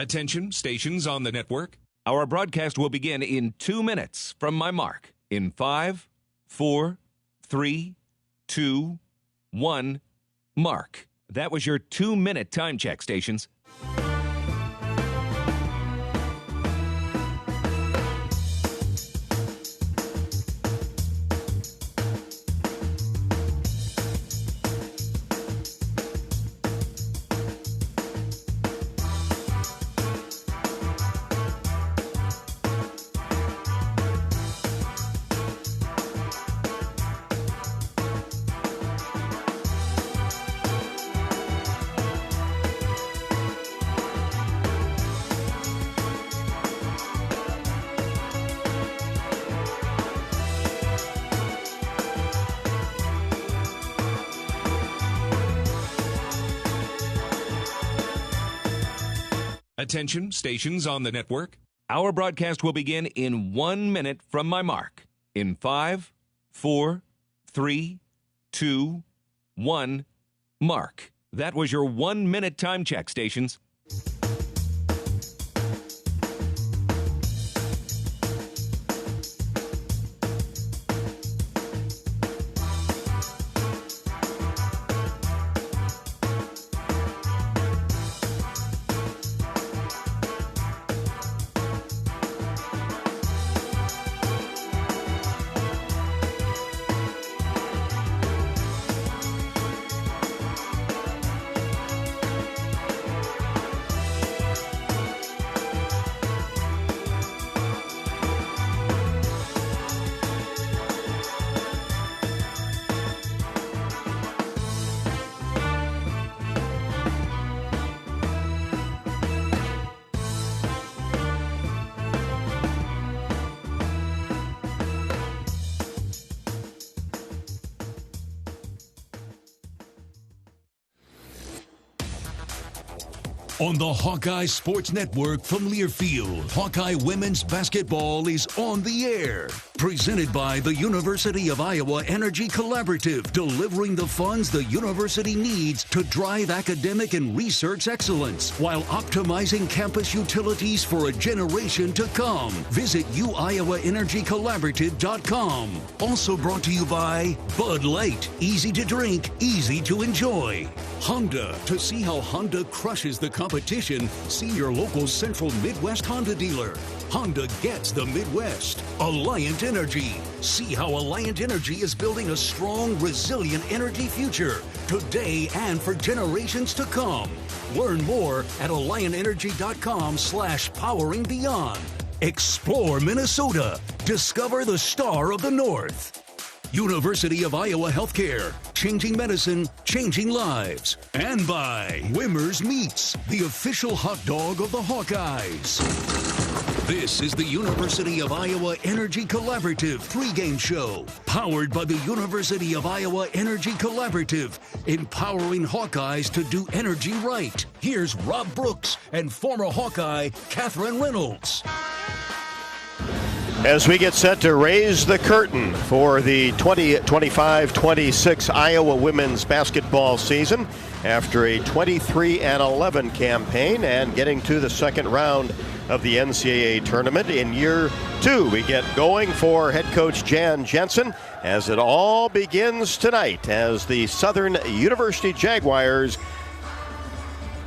Attention, stations on the network. Our broadcast will begin in 2 minutes from my mark. In 5, 4, 3, 2, 1, mark. That was your 2-minute time check, stations. Attention, stations on the network. Our broadcast will begin in 1 minute from my mark. In 5, 4, 3, 2, 1, mark. That was your 1-minute time check, stations. On the Hawkeye Sports Network from Learfield, Hawkeye Women's Basketball is on the air. Presented by the University of Iowa Energy Collaborative, delivering the funds the university needs to drive academic and research excellence while optimizing campus utilities for a generation to come. Visit uiowaenergycollaborative.com. Also brought to you by Bud Light. Easy to drink, easy to enjoy. Honda. To see how Honda crushes the competition, see your local Central Midwest Honda dealer. Honda gets the Midwest. Alliant Energy. See how Alliant Energy is building a strong, resilient energy future today and for generations to come. Learn more at alliantenergy.com/poweringbeyond. Explore Minnesota. Discover the star of the North. University of Iowa Healthcare, changing medicine, changing lives. And by Wimmer's Meats, the official hot dog of the Hawkeyes. This is the University of Iowa Energy Collaborative pregame show, powered by the University of Iowa Energy Collaborative, empowering Hawkeyes to do energy right. Here's Rob Brooks and former Hawkeye Catherine Reynolds. As we get set to raise the curtain for the 2025-26 Iowa women's basketball season after a 23-11 campaign and getting to the second round of the NCAA tournament in year 2. We get going for head coach Jan Jensen as it all begins tonight as the Southern University Jaguars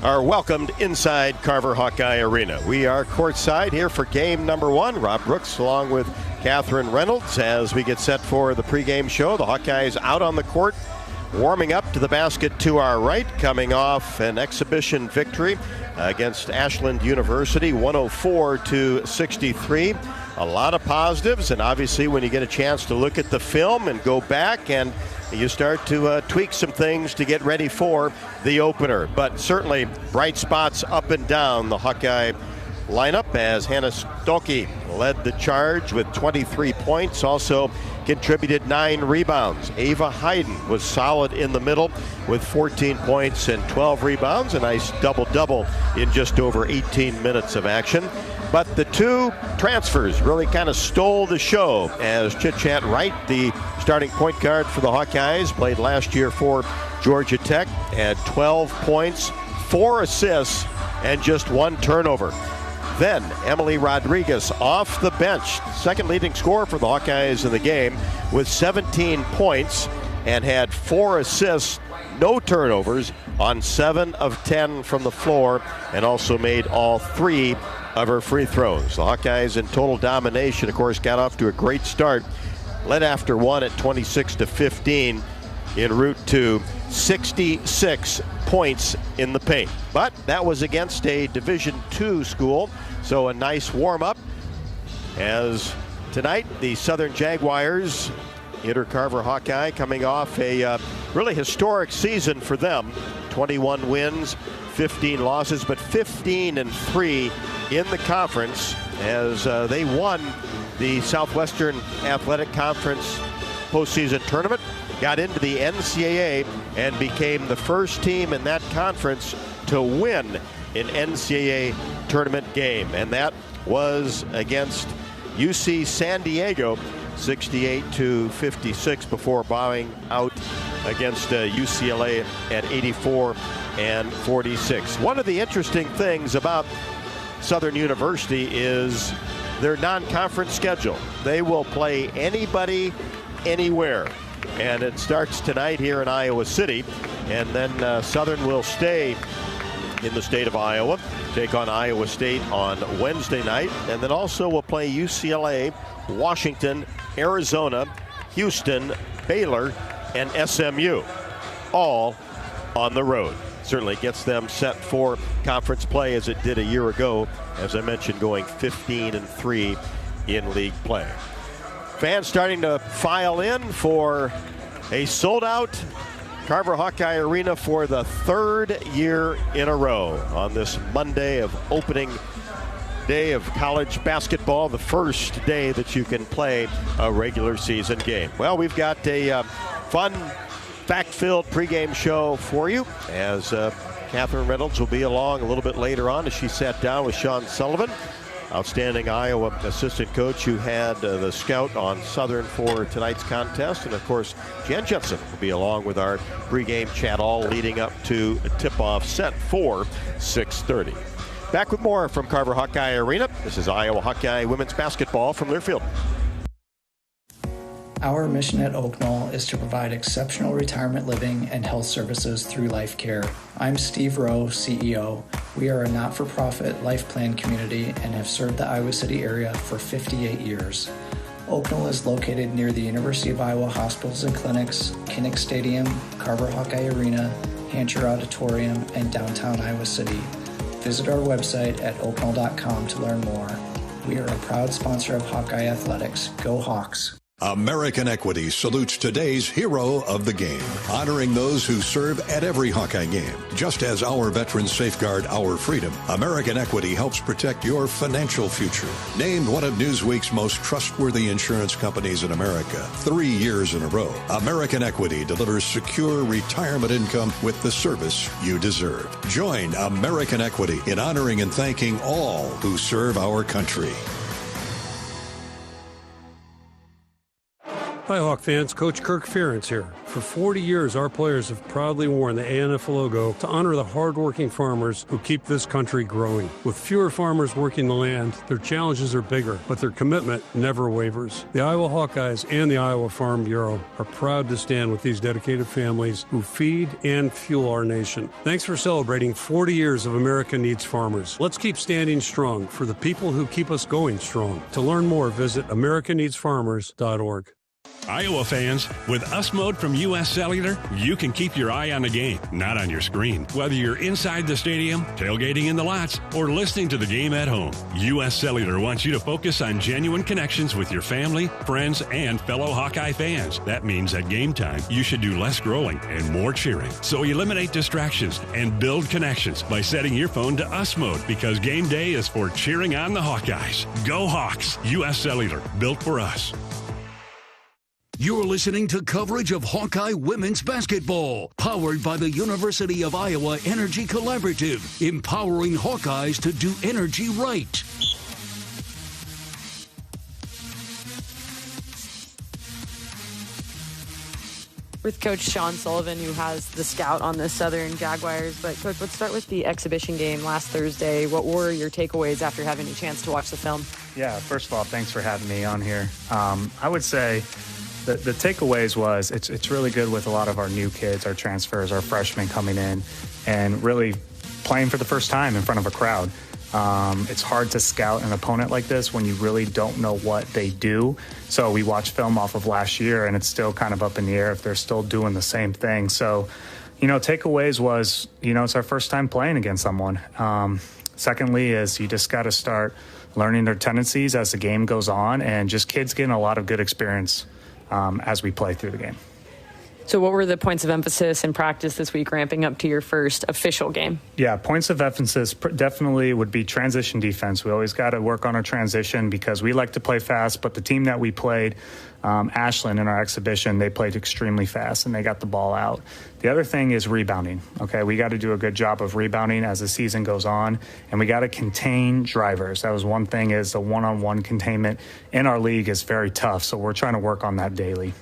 are welcomed inside Carver Hawkeye Arena. We are courtside here for game number 1. Rob Brooks along with Catherine Reynolds as we get set for the pregame show. The Hawkeyes out on the court, warming up to the basket to our right, coming off an exhibition victory against Ashland University, 104-63. A lot of positives, and obviously when you get a chance to look at the film and go back and you start to tweak some things to get ready for the opener. But certainly bright spots up and down the Hawkeye lineup as Hannah Stokey led the charge with 23 points, also contributed 9 rebounds. Ava Hayden was solid in the middle with 14 points and 12 rebounds, a nice double-double in just over 18 minutes of action. But the 2 transfers really kind of stole the show as Chit-Chat Wright, the starting point guard for the Hawkeyes, played last year for Georgia Tech, had 12 points, 4 assists, and just 1 turnover. Then Emily Rodriguez off the bench, second leading scorer for the Hawkeyes in the game with 17 points and had 4 assists, no turnovers on 7 of 10 from the floor, and also made all 3 of her free throws. The Hawkeyes in total domination, of course, got off to a great start, led after 1 at 26-15 en route to 66 points in the paint. But that was against a Division II school, so a nice warm-up. As tonight, the Southern Jaguars, Inter Carver Hawkeye, coming off a really historic season for them. 21 wins, 15 losses, but 15-3 in the conference as they won the Southwestern Athletic Conference postseason tournament, got into the NCAA, and became the first team in that conference to win an NCAA tournament game. And that was against UC San Diego, 68-56, before bowing out against UCLA at 84-46. One of the interesting things about Southern University is their non-conference schedule. They will play anybody, anywhere. And it starts tonight here in Iowa City. And then Southern will stay in the state of Iowa, take on Iowa State on Wednesday night. And then also will play UCLA, Washington, Arizona, Houston, Baylor, and SMU, all on the road. Certainly gets them set for conference play as it did a year ago, as I mentioned, going 15-3 in league play. Fans starting to file in for a sold-out Carver Hawkeye Arena for the 3rd year in a row on this Monday of opening day of college basketball, the first day that you can play a regular season game. Well, we've got a fun, fact-filled pregame show for you, as Catherine Reynolds will be along a little bit later on as she sat down with Sean Sullivan, outstanding Iowa assistant coach who had the scout on Southern for tonight's contest. And of course, Jan Jensen will be along with our pregame chat, all leading up to a tip-off set for 6:30. Back with more from Carver Hawkeye Arena. This is Iowa Hawkeye women's basketball from Learfield. Our mission at Oak Knoll is to provide exceptional retirement living and health services through Life Care. I'm Steve Rowe, CEO. We are a not-for-profit life plan community and have served the Iowa City area for 58 years. Oak Knoll is located near the University of Iowa hospitals and clinics, Kinnick Stadium, Carver Hawkeye Arena, Hancher Auditorium, and downtown Iowa City. Visit our website at oakknoll.com to learn more. We are a proud sponsor of Hawkeye Athletics. Go Hawks! American Equity salutes today's hero of the game, honoring those who serve at every Hawkeye game. Just as our veterans safeguard our freedom, American Equity helps protect your financial future. Named one of Newsweek's most trustworthy insurance companies in America 3 years in a row, American Equity delivers secure retirement income with the service you deserve. Join American Equity in honoring and thanking all who serve our country. Hi, Hawk fans. Coach Kirk Ferentz here. For 40 years, our players have proudly worn the ANF logo to honor the hardworking farmers who keep this country growing. With fewer farmers working the land, their challenges are bigger, but their commitment never wavers. The Iowa Hawkeyes and the Iowa Farm Bureau are proud to stand with these dedicated families who feed and fuel our nation. Thanks for celebrating 40 years of America Needs Farmers. Let's keep standing strong for the people who keep us going strong. To learn more, visit americaneedsfarmers.org. Iowa fans, with US Mode from US Cellular, you can keep your eye on the game, not on your screen. Whether you're inside the stadium, tailgating in the lots, or listening to the game at home, US Cellular wants you to focus on genuine connections with your family, friends, and fellow Hawkeye fans. That means at game time, you should do less scrolling and more cheering. So eliminate distractions and build connections by setting your phone to US Mode, because game day is for cheering on the Hawkeyes. Go Hawks! US Cellular, built for us. You're listening to coverage of Hawkeye women's basketball, powered by the University of Iowa Energy Collaborative, empowering Hawkeyes to do energy right. with Coach Sean Sullivan, who has the scout on the Southern Jaguars. But, Coach, let's start with the exhibition game last Thursday. What were your takeaways after having a chance to watch the film? Yeah, first of all, thanks for having me on here. I would say the takeaways was it's really good with a lot of our new kids, our transfers, our freshmen coming in and really playing for the first time in front of a crowd. It's hard to scout an opponent like this when you really don't know what they do. So we watched film off of last year, and it's still kind of up in the air if they're still doing the same thing. So, takeaways was, it's our first time playing against someone. Secondly is you just got to start learning their tendencies as the game goes on, and just kids getting a lot of good experience as we play through the game. So what were the points of emphasis in practice this week ramping up to your first official game? Yeah, points of emphasis definitely would be transition defense. We always got to work on our transition because we like to play fast, but the team that we played, Ashland, in our exhibition, they played extremely fast and they got the ball out. The other thing is rebounding. Okay, we got to do a good job of rebounding as the season goes on, and we got to contain drivers. That was one thing, is the one-on-one containment in our league is very tough, so we're trying to work on that daily.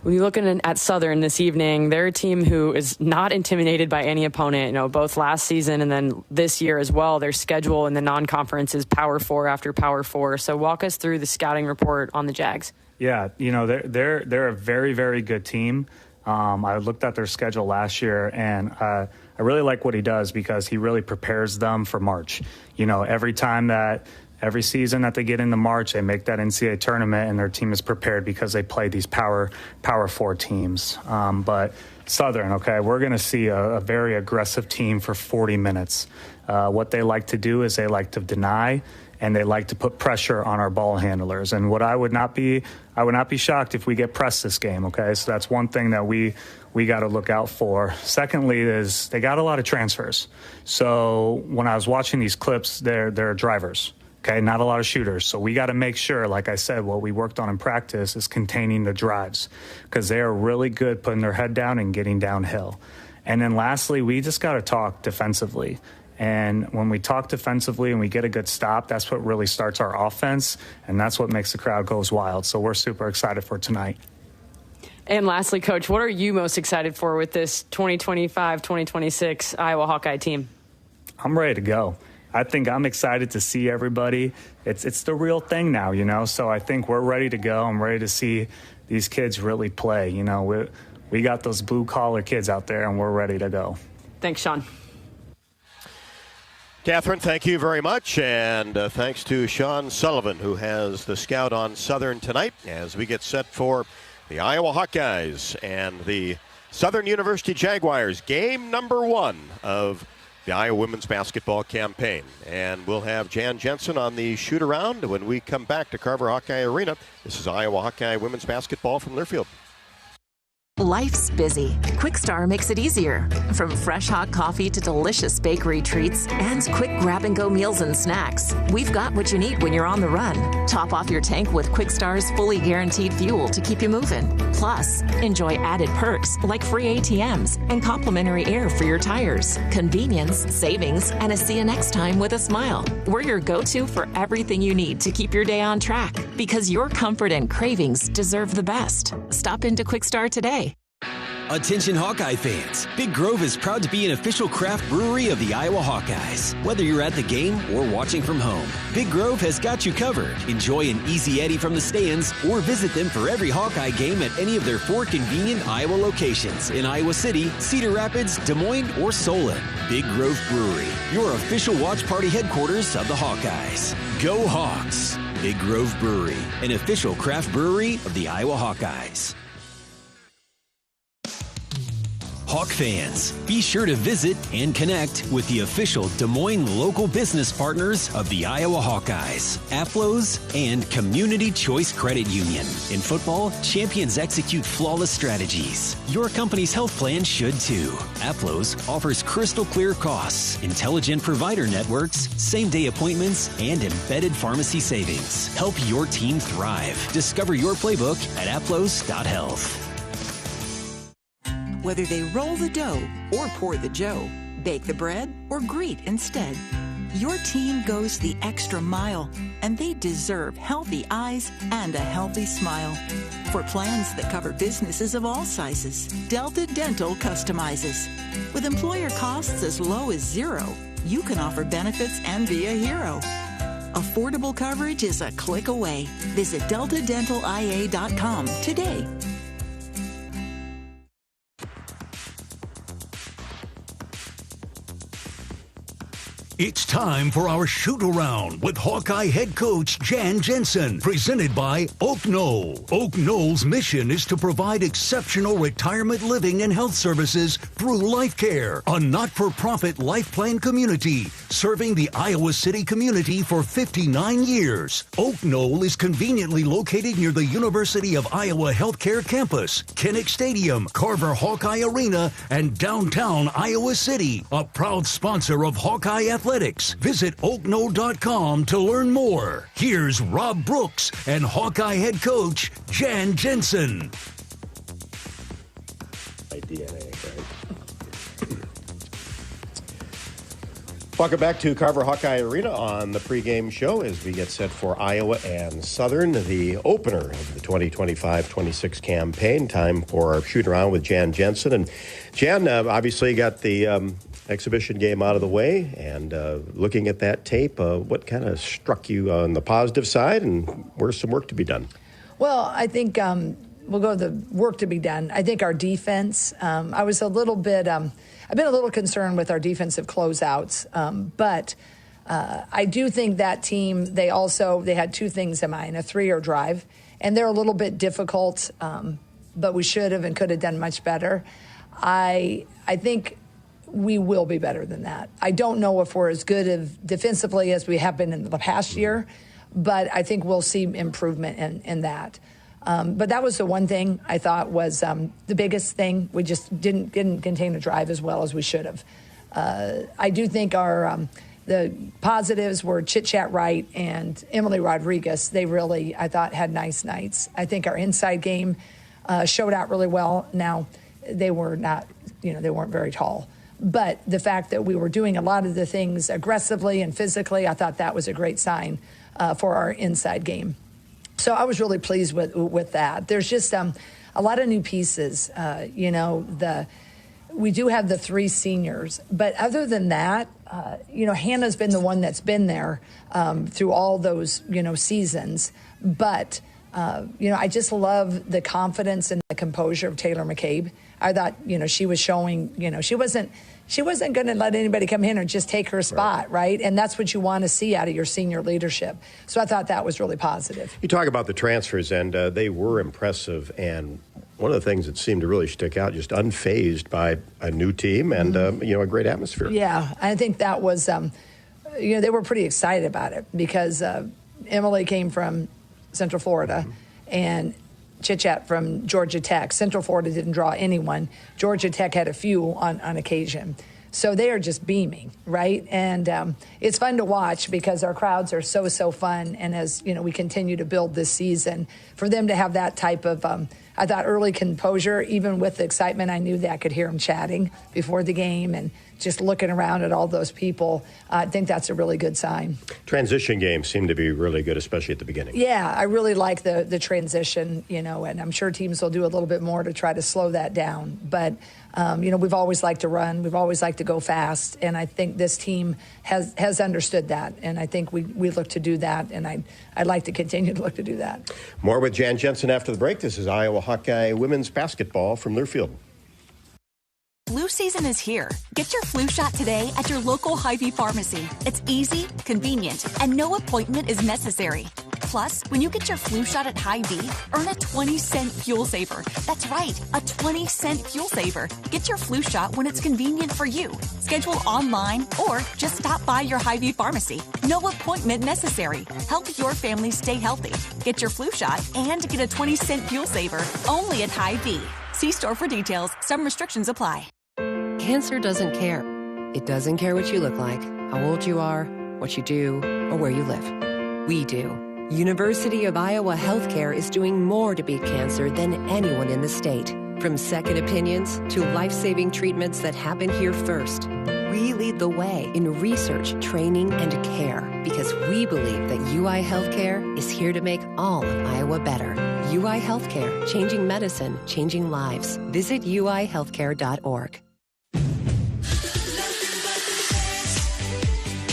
When you're looking at Southern this evening, they're a team who is not intimidated by any opponent. Both last season and then this year as well, their schedule in the non-conference is Power 4 after Power 4. So walk us through the scouting report on the Jags. Yeah, they're a very, very good team. I looked at their schedule last year, and I really like what he does because he really prepares them for March. Every season that they get into March, they make that NCAA tournament, and their team is prepared because they play these Power 4 teams. But Southern, we're going to see a very aggressive team for 40 minutes. What they like to do is they like to deny, and they like to put pressure on our ball handlers. And what I would not be shocked if we get pressed this game. So that's one thing that we got to look out for. Secondly is they got a lot of transfers. So when I was watching these clips, they're drivers. Not a lot of shooters. So we got to make sure, like I said, what we worked on in practice is containing the drives because they are really good putting their head down and getting downhill. And then lastly, we just got to talk defensively. And when we talk defensively and we get a good stop, that's what really starts our offense, and that's what makes the crowd goes wild. So we're super excited for tonight. And lastly, Coach, what are you most excited for with this 2025-2026 Iowa Hawkeye team? I'm ready to go. I think I'm excited to see everybody. It's the real thing now, so I think we're ready to go. I'm ready to see these kids really play. We got those blue-collar kids out there, and we're ready to go. Thanks, Sean. Catherine, thank you very much, and thanks to Sean Sullivan, who has the scout on Southern tonight as we get set for the Iowa Hawkeyes and the Southern University Jaguars, game number 1 of the Iowa women's basketball campaign. And we'll have Jan Jensen on the shoot-around when we come back to Carver Hawkeye Arena. This is Iowa Hawkeye women's basketball from Learfield. Life's busy. Quickstar makes it easier. From fresh hot coffee to delicious bakery treats and quick grab-and-go meals and snacks, we've got what you need when you're on the run. Top off your tank with Quickstar's fully guaranteed fuel to keep you moving. Plus, enjoy added perks like free ATMs and complimentary air for your tires. Convenience, savings, and a see you next time with a smile. We're your go-to for everything you need to keep your day on track because your comfort and cravings deserve the best. Stop into Quickstar today. Attention Hawkeye fans, Big Grove is proud to be an official craft brewery of the Iowa Hawkeyes. Whether you're at the game or watching from home, Big Grove has got you covered. Enjoy an easy Eddie from the stands or visit them for every Hawkeye game at any of their 4 convenient Iowa locations in Iowa City, Cedar Rapids, Des Moines, or Solon. Big Grove Brewery, your official watch party headquarters of the Hawkeyes. Go Hawks! Big Grove Brewery, an official craft brewery of the Iowa Hawkeyes. Hawk fans, be sure to visit and connect with the official Des Moines local business partners of the Iowa Hawkeyes, AFLOS, and Community Choice Credit Union. In football, champions execute flawless strategies. Your company's health plan should too. AFLOS offers crystal clear costs, intelligent provider networks, same-day appointments, and embedded pharmacy savings. Help your team thrive. Discover your playbook at aflos.health. Whether they roll the dough or pour the joe, bake the bread or greet instead, Your team goes the extra mile, and they deserve healthy eyes and a healthy smile. For plans that cover businesses of all sizes, Delta Dental customizes. With employer costs as low as $0, you can offer benefits and be a hero. Affordable coverage is a click away. Visit deltadentalia.com today. It's time for our Shootaround with Hawkeye head coach Jan Jensen, presented by Oak Knoll. Oak Knoll's mission is to provide exceptional retirement living and health services through Life Care, a not-for-profit life plan community serving the Iowa City community for 59 years. Oak Knoll is conveniently located near the University of Iowa Healthcare Campus, Kinnick Stadium, Carver Hawkeye Arena, and downtown Iowa City, a proud sponsor of Hawkeye Athletics. Visit oakknoll.com to learn more. Here's Rob Brooks and Hawkeye head coach Jan Jensen. My DNA, right? Welcome back to Carver Hawkeye Arena on the pregame show as we get set for Iowa and Southern, the opener of the 2025-26 campaign. Time for our shoot-around with Jan Jensen. And Jan, obviously got the exhibition game out of the way, and looking at that tape, what kind of struck you on the positive side, and where's some work to be done? Well, I think we'll go to the work to be done. I think our defense, I was a little bit, I've been a little concerned with our defensive closeouts, but I do think that team, they had two things in mind, a 3-year drive, and they're a little bit difficult, but we should have and could have done much better. I think we will be better than that. I don't know if we're as good defensively as we have been in the past year, but I think we'll see improvement in that. But that was the one thing I thought was the biggest thing. We just didn't contain the drive as well as we should have. I do think our the positives were Chit Chat Wright and Emily Rodriguez. They really, I thought, had nice nights. I think our inside game showed out really well. Now, they were not, they weren't very tall. But the fact that we were doing a lot of the things aggressively and physically, I thought that was a great sign for our inside game. So I was really pleased with that. There's just a lot of new pieces. We do have the 3 seniors, but other than that, Hannah's been the one that's been there through all those seasons. But I just love the confidence and the composure of Taylor McCabe. I thought she was showing she wasn't going to let anybody come in and just take her spot, right? And that's what you want to see out of your senior leadership. So I thought that was really positive. You talk about the transfers, and they were impressive. And one of the things that seemed to really stick out, just unfazed by a new team and, a great atmosphere. Yeah, I think that was, they were pretty excited about it because Emily came from Central Florida and Chit Chat from Georgia Tech. Central Florida didn't draw anyone. Georgia Tech had a few on occasion. So they are just beaming, right? And it's fun to watch because our crowds are so fun. And as, we continue to build this season, for them to have that type of, I thought, early composure, even with the excitement, I knew that I could hear them chatting before the game and just looking around at all those people. I think that's a really good sign. Transition games seem to be really good, especially at the beginning. Yeah, I really like the transition, and I'm sure teams will do a little bit more to try to slow that down. But, we've always liked to run. We've always liked to go fast. And I think this team has understood that. And I think we look to do that. And I'd like to continue to look to do that. More with Jan Jensen after the break. This is Iowa Hawkeye women's basketball from Learfield. Flu season is here. Get your flu shot today at your local Hy-Vee pharmacy. It's easy, convenient, and no appointment is necessary. Plus, when you get your flu shot at Hy-Vee, earn a 20-cent fuel saver. That's right, a 20-cent fuel saver. Get your flu shot when it's convenient for you. Schedule online or just stop by your Hy-Vee pharmacy. No appointment necessary. Help your family stay healthy. Get your flu shot and get a 20-cent fuel saver only at Hy-Vee. See store for details. Some restrictions apply. Cancer doesn't care. It doesn't care what you look like, how old you are, what you do, or where you live. We do. University of Iowa Healthcare is doing more to beat cancer than anyone in the state. From second opinions to life-saving treatments that happen here first. we lead the way in research, training, and care because we believe that UI Healthcare is here to make all of Iowa better. UI Healthcare, changing medicine, changing lives. Visit uihealthcare.org.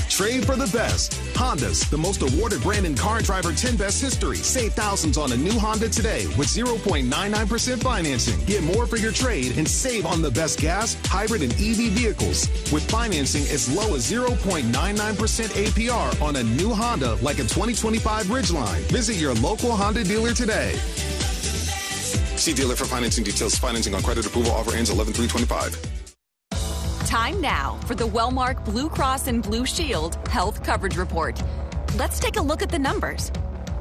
Trade for the best. Honda's, the most awarded brand in car driver 10 best history. Save thousands on a new Honda today with 0.99% financing. Get more for your trade and save on the best gas, hybrid, and EV vehicles with financing as low as 0.99% APR on a new Honda like a 2025 Ridgeline. Visit your local Honda dealer today. See dealer for financing details. Financing on credit approval offer ends 11/3/25. Time now for the Wellmark Blue Cross and Blue Shield Health Coverage Report. Let's take a look at the numbers.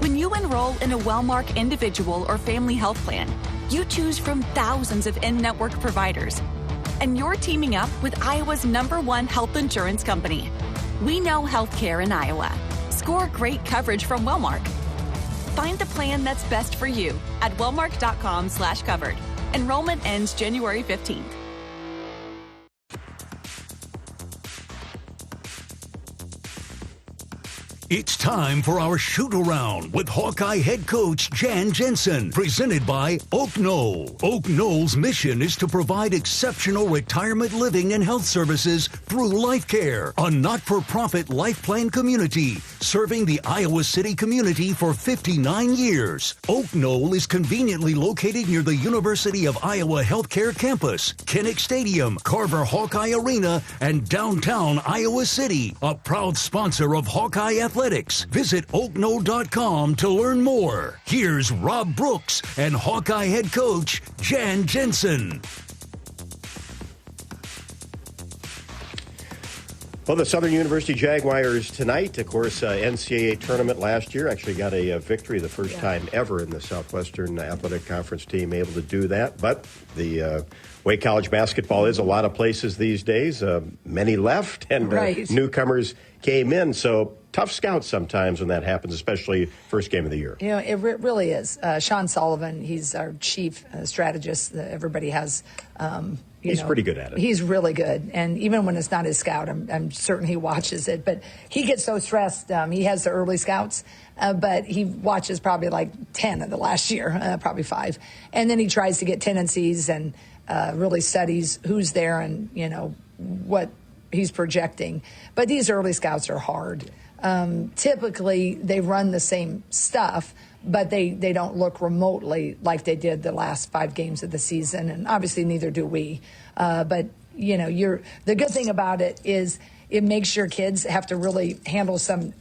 When you enroll in a Wellmark individual or family health plan, you choose from thousands of in-network providers. And you're teaming up with Iowa's #1 health insurance company. We know healthcare in Iowa. Score great coverage from Wellmark. Find the plan that's best for you at wellmark.com/covered. Enrollment ends January 15th. It's time for our Shootaround with Hawkeye head coach Jan Jensen, presented by Oak Knoll. Oak Knoll's mission is to provide exceptional retirement living and health services through Life Care, a not-for-profit life plan community serving the Iowa City community for 59 years. Oak Knoll is conveniently located near the University of Iowa Healthcare Campus, Kinnick Stadium, Carver Hawkeye Arena, and downtown Iowa City, a proud sponsor of Hawkeye Athletics. Visit oakknoll.com to learn more. Here's Rob Brooks and Hawkeye head coach Jan Jensen. Well, the Southern University Jaguars tonight, of course, NCAA tournament last year, actually got a victory, the first time ever in the Southwestern Athletic Conference team able to do that. But the way college basketball is a lot of places these days, many left and newcomers came in. So tough scouts sometimes when that happens, especially first game of the year. You know, it really is. Sean Sullivan, he's our chief strategist that everybody has. He's pretty good at it. He's really good. And even when it's not his scout, I'm certain he watches it. But he gets so stressed. He has the early scouts, but he watches probably like 10 of the last year, probably 5. And then he tries to get tendencies and really studies who's there and, you know, what he's projecting. But these early scouts are hard. Typically, they run the same stuff, but they don't look remotely like they did the last 5 games of the season, and obviously neither do we. But, you know, the good thing about it is it makes your kids have to really handle some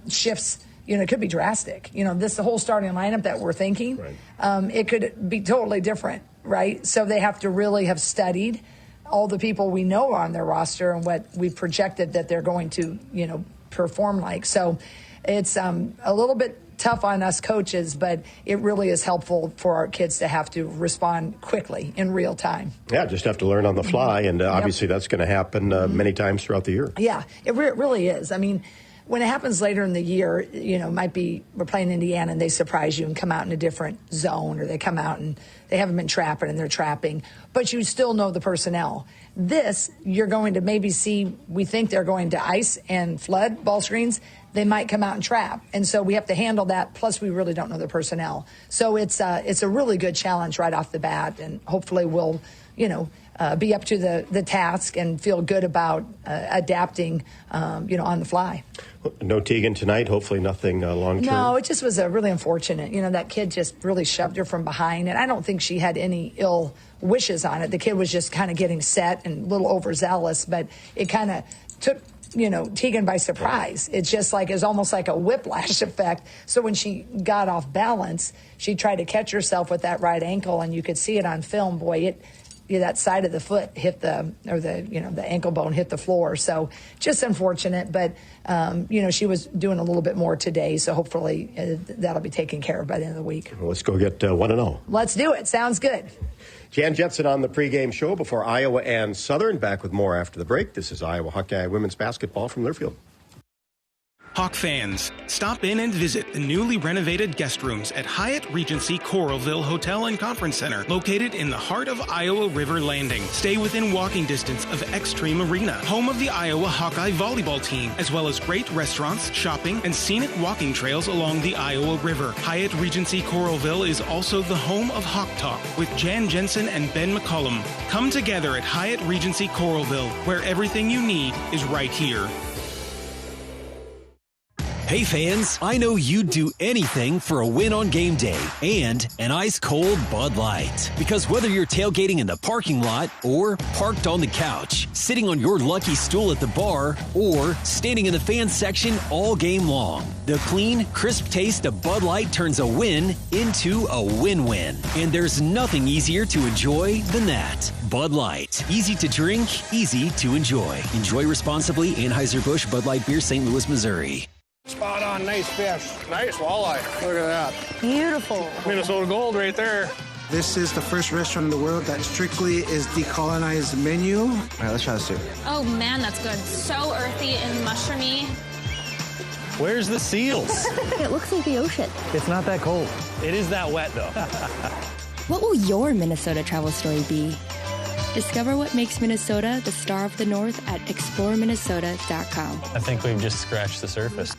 shifts. You know, it could be drastic. You know, the whole starting lineup that we're thinking, it could be totally different, right? So they have to really have studied all the people we know on their roster and what we projected that they're going to, you know, perform like. So it's a little bit tough on us coaches, but it really is helpful for our kids to have to respond quickly in real time. Yeah, just have to learn on the fly, and obviously that's going to happen many times throughout the year. Yeah, it really is. I mean, when it happens later in the year, you know, might be we're playing Indiana and they surprise you and come out in a different zone, or they come out and they haven't been trapping and they're trapping, but you still know the personnel. This, you're going to maybe see, we think they're going to ice and flood ball screens. They might come out and trap. And so we have to handle that. Plus, we really don't know the personnel. So it's a really good challenge right off the bat. And hopefully we'll, you know, be up to the task and feel good about adapting, you know, on the fly. No Tegan tonight. Hopefully nothing long-term. No, it just was really unfortunate. You know, that kid just really shoved her from behind. And I don't think she had any ill wishes on it. The kid was just kind of getting set and a little overzealous. But it kind of took, you know, Tegan by surprise. It's just like, it's almost like a whiplash effect. So when she got off balance, she tried to catch herself with that right ankle. And you could see it on film. Boy, that side of the foot hit the ankle bone hit the floor. So just unfortunate, but you know, she was doing a little bit more today. So hopefully that'll be taken care of by the end of the week. Well, let's go get 1-0. Let's do it. Sounds good. Jan Jensen on the pregame show before Iowa and Southern. Back with more after the break. This is Iowa Hawkeye women's basketball from Learfield. Hawk fans, stop in and visit the newly renovated guest rooms at Hyatt Regency Coralville Hotel and Conference Center, located in the heart of Iowa River Landing. Stay within walking distance of Extreme Arena, home of the Iowa Hawkeye volleyball team, as well as great restaurants, shopping, and scenic walking trails along the Iowa River. Hyatt Regency Coralville is also the home of Hawk Talk with Jan Jensen and Ben McCullum. Come together at Hyatt Regency Coralville, where everything you need is right here. Hey fans, I know you'd do anything for a win on game day and an ice-cold Bud Light. Because whether you're tailgating in the parking lot or parked on the couch, sitting on your lucky stool at the bar, or standing in the fan section all game long, the clean, crisp taste of Bud Light turns a win into a win-win. And there's nothing easier to enjoy than that. Bud Light. Easy to drink, easy to enjoy. Enjoy responsibly. Anheuser-Busch Bud Light Beer, St. Louis, Missouri. Spot on, nice fish. Nice walleye. Look at that. Beautiful. Minnesota gold right there. This is the first restaurant in the world that strictly is decolonized menu. All right, let's try this too. Oh man, that's good. So earthy and mushroomy. Where's the seals? It looks like the ocean. It's not that cold. It is that wet though. What will your Minnesota travel story be? Discover what makes Minnesota the star of the North at exploreminnesota.com. I think we've just scratched the surface.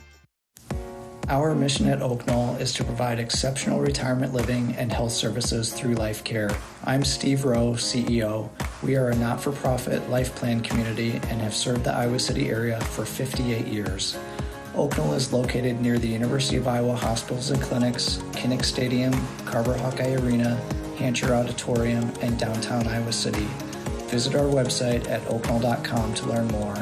Our mission at Oak Knoll is to provide exceptional retirement living and health services through life care. I'm Steve Rowe, CEO. We are a not-for-profit life plan community and have served the Iowa City area for 58 years. Oak Knoll is located near the University of Iowa hospitals and clinics, Kinnick Stadium, Carver Hawkeye Arena, Hancher Auditorium, and downtown Iowa City. Visit our website at oakknoll.com to learn more.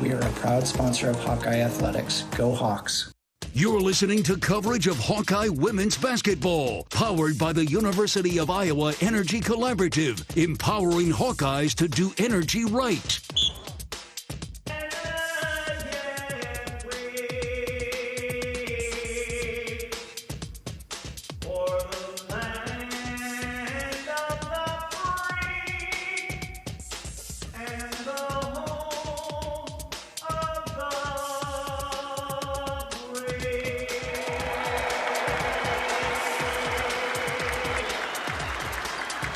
We are a proud sponsor of Hawkeye Athletics. Go Hawks! You're listening to coverage of Hawkeye women's basketball, powered by the University of Iowa Energy Collaborative, empowering Hawkeyes to do energy right.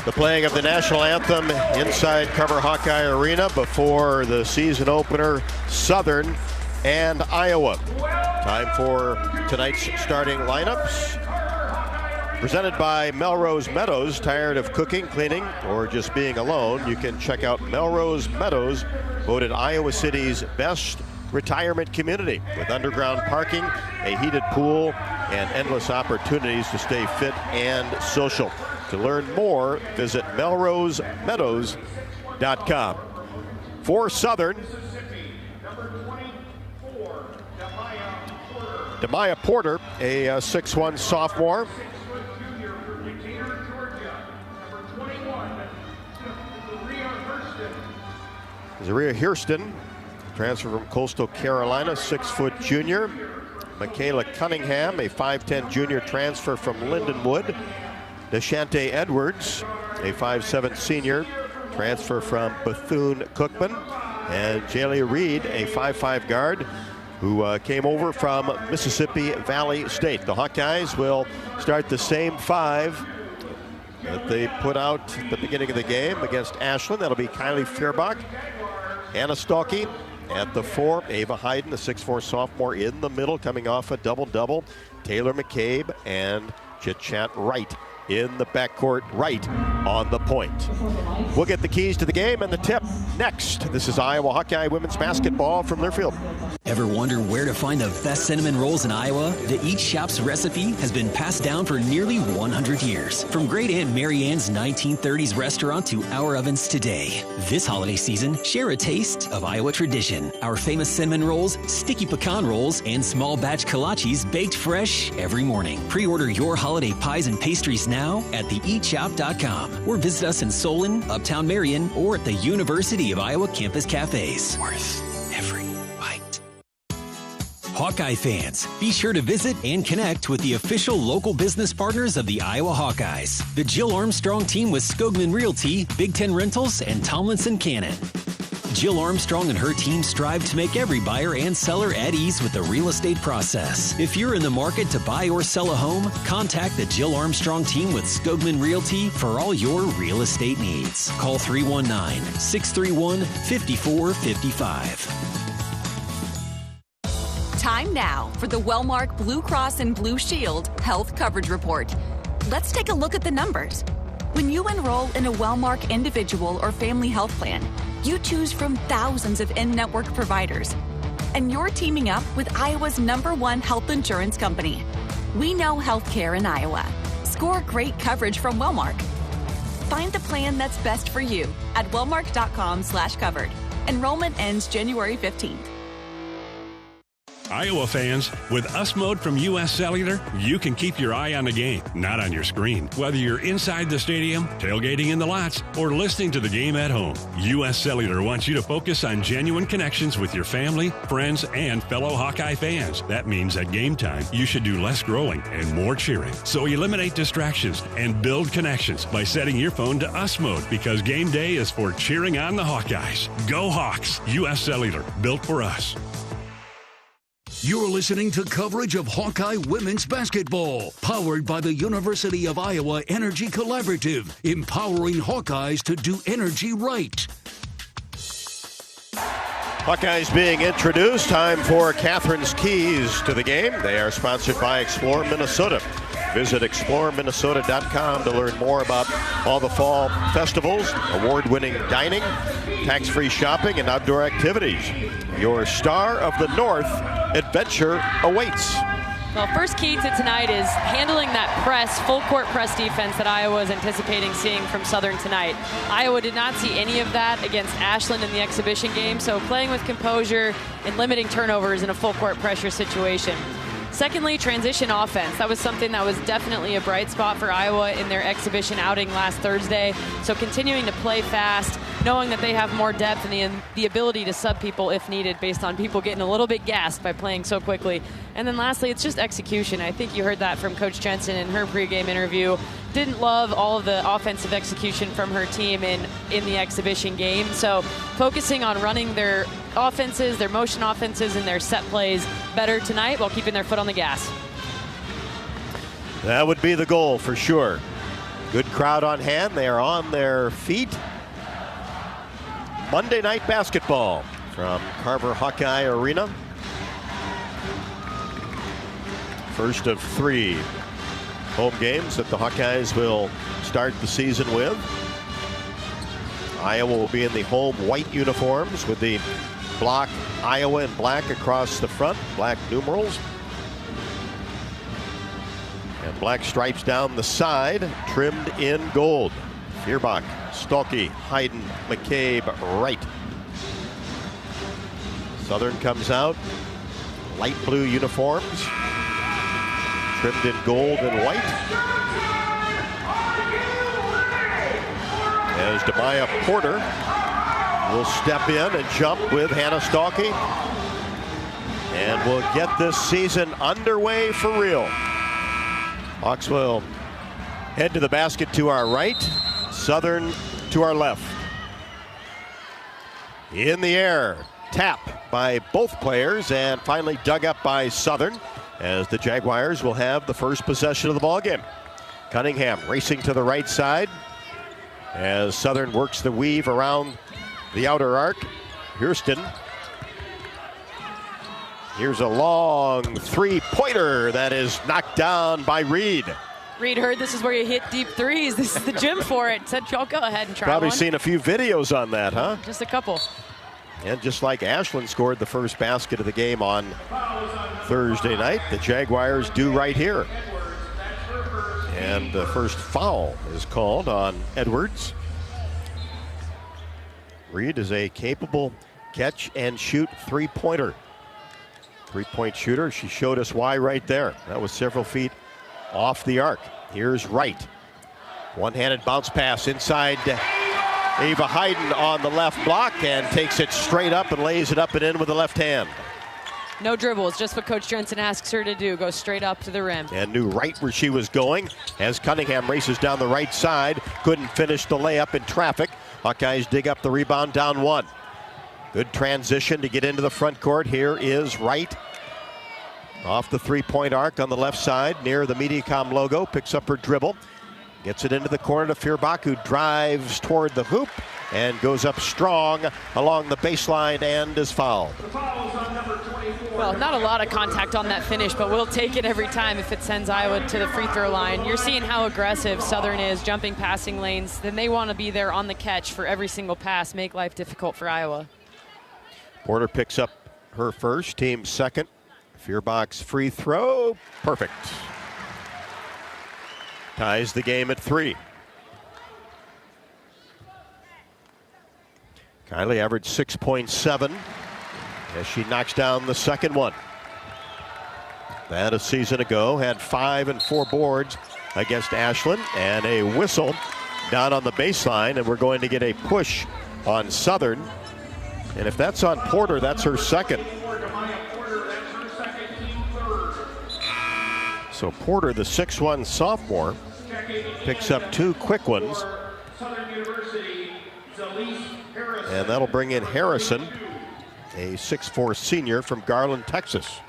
The playing of the national anthem inside Carver Hawkeye Arena before the season opener, Southern and Iowa. Time for tonight's starting lineups. Presented by Melrose Meadows. Tired of cooking, cleaning, or just being alone? You can check out Melrose Meadows, voted Iowa City's best retirement community, with underground parking, a heated pool, and endless opportunities to stay fit and social. To learn more, visit melrosemeadows.com. For Southern, Demaya Porter, a 6'1 sophomore. Zaria Hairston, transfer from Coastal Carolina, 6' junior. Michaela Cunningham, a 5'10 junior transfer from Lindenwood. Deshante Edwards, a 5'7 senior, transfer from Bethune-Cookman. And Jaylee Reed, a 5'5 guard, who came over from Mississippi Valley State. The Hawkeyes will start the same five that they put out at the beginning of the game against Ashland. That'll be Kylie Fairbach, Anna Stalky at the 4, Ava Hayden, the 6'4 sophomore, in the middle, coming off a double-double. Taylor McCabe and Chit-Chat Wright in the backcourt, right on the point. We'll get the keys to the game and the tip next. This is Iowa Hawkeye women's basketball from Learfield. Ever wonder where to find the best cinnamon rolls in Iowa? The Eat Shop's recipe has been passed down for nearly 100 years. From great Aunt Mary Ann's 1930s restaurant to our ovens today. This holiday season, share a taste of Iowa tradition. Our famous cinnamon rolls, sticky pecan rolls, and small batch kolaches baked fresh every morning. Pre-order your holiday pies and pastries now at theeatshop.com or visit us in Solon, Uptown Marion, or at the University of Iowa campus cafes. Worth every bite. Hawkeye fans, be sure to visit and connect with the official local business partners of the Iowa Hawkeyes. The Jill Armstrong team with Skogman Realty, Big Ten Rentals, and Tomlinson Cannon. Jill Armstrong and her team strive to make every buyer and seller at ease with the real estate process. If you're in the market to buy or sell a home, contact the Jill Armstrong team with Skogman Realty for all your real estate needs. Call 319-631-5455. Time now for the Wellmark Blue Cross and Blue Shield Health Coverage Report. Let's take a look at the numbers. When you enroll in a Wellmark individual or family health plan, you choose from thousands of in-network providers. And you're teaming up with Iowa's #1 health insurance company. We know healthcare in Iowa. Score great coverage from Wellmark. Find the plan that's best for you at wellmark.com/covered. Enrollment ends January 15th. Iowa fans, with US Mode from US Cellular, you can keep your eye on the game, not on your screen. Whether you're inside the stadium, tailgating in the lots, or listening to the game at home, US Cellular wants you to focus on genuine connections with your family, friends, and fellow Hawkeye fans. That means at game time, you should do less growling and more cheering. So eliminate distractions and build connections by setting your phone to US Mode, because game day is for cheering on the Hawkeyes. Go Hawks! US Cellular, built for us. You're listening to coverage of Hawkeye women's basketball, powered by the University of Iowa Energy Collaborative, empowering Hawkeyes to do energy right. Hawkeyes being introduced. Time for Catherine's Keys to the game. They are sponsored by Explore Minnesota. Visit exploreminnesota.com to learn more about all the fall festivals, award-winning dining, tax-free shopping, and outdoor activities. Your Star of the North adventure awaits. Well, first key to tonight is handling that press, full court press defense that Iowa is anticipating seeing from Southern tonight. Iowa did not see any of that against Ashland in the exhibition game, so playing with composure and limiting turnovers in a full court pressure situation. Secondly, transition offense. That was something that was definitely a bright spot for Iowa in their exhibition outing last Thursday. So continuing to play fast, knowing that they have more depth and the ability to sub people if needed based on people getting a little bit gassed by playing so quickly. And then lastly, it's just execution. I think you heard that from Coach Jensen in her pregame interview. Didn't love all of the offensive execution from her team in the exhibition game. So focusing on running their offenses, their motion offenses, and their set plays better tonight while keeping their foot on the gas. That would be the goal for sure. Good crowd on hand. They are on their feet. Monday night basketball from Carver Hawkeye Arena. First of 3 home games that the Hawkeyes will start the season with. Iowa will be in the home white uniforms with the block Iowa in black across the front, black numerals. And black stripes down the side, trimmed in gold. Fierbach, Stolke, Hayden, McCabe, Wright. Southern comes out, light blue uniforms, trimmed in gold and white. As Demaya Porter will step in and jump with Hannah Stolke. And we'll get this season underway for real. Hawks will head to the basket to our right, Southern to our left. In the air, tap by both players, and finally dug up by Southern, as the Jaguars will have the first possession of the ball game. Cunningham racing to the right side as Southern works the weave around the outer arc. Hurston. Here's a long three-pointer that is knocked down by Reed. Reed heard this is where you hit deep threes. This is the gym for it. Said, y'all go ahead and try Probably one. seen a few videos on that, huh? Just a couple. And just like Ashland scored the first basket of the game on Thursday night, the Jaguars do right here. And the first foul is called on Edwards. Reed is a capable catch and shoot three-pointer. Three-point shooter. She showed us why right there. That was several feet off the arc. Here's Wright. One-handed bounce pass inside Ava Hayden on the left block, and takes it straight up and lays it up and in with the left hand. No dribbles, just what Coach Jensen asks her to do. Go straight up to the rim. And knew right where she was going as Cunningham races down the right side. Couldn't finish the layup in traffic. Hawkeyes dig up the rebound, down one. Good transition to get into the front court. Here is Wright. Off the three-point arc on the left side near the Mediacom logo. Picks up her dribble. Gets it into the corner to Feuerbach, who drives toward the hoop and goes up strong along the baseline and is fouled. Well, not a lot of contact on that finish, but we'll take it every time if it sends Iowa to the free throw line. You're seeing how aggressive Southern is, jumping passing lanes. Then they want to be there on the catch for every single pass, make life difficult for Iowa. Porter picks up her first, team second. Feuerbach's free throw, perfect. Ties the game at 3. Kylie averaged 6.7 as she knocks down the second one. That a season ago had 5 and 4 boards against Ashland, and a whistle down on the baseline, and we're going to get a push on Southern. And if that's on Porter, that's her second. So Porter, the 6'1" sophomore, picks up 2 quick ones. And that'll bring in Harrison, a 6'4" senior from Garland, Texas.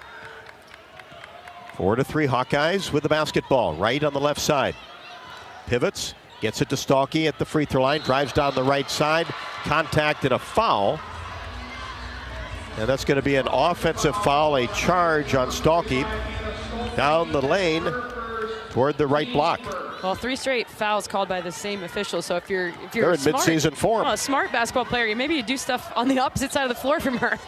4-3 Hawkeyes with the basketball. Right on the left side. Pivots, gets it to Stalky at the free throw line, drives down the right side. Contact and a foul. And that's going to be an offensive foul, a charge on Stalky down the lane toward the right block. Well, 3 straight fouls called by the same official. So if you're they're in mid-season form. A smart basketball player, maybe you do stuff on the opposite side of the floor from her.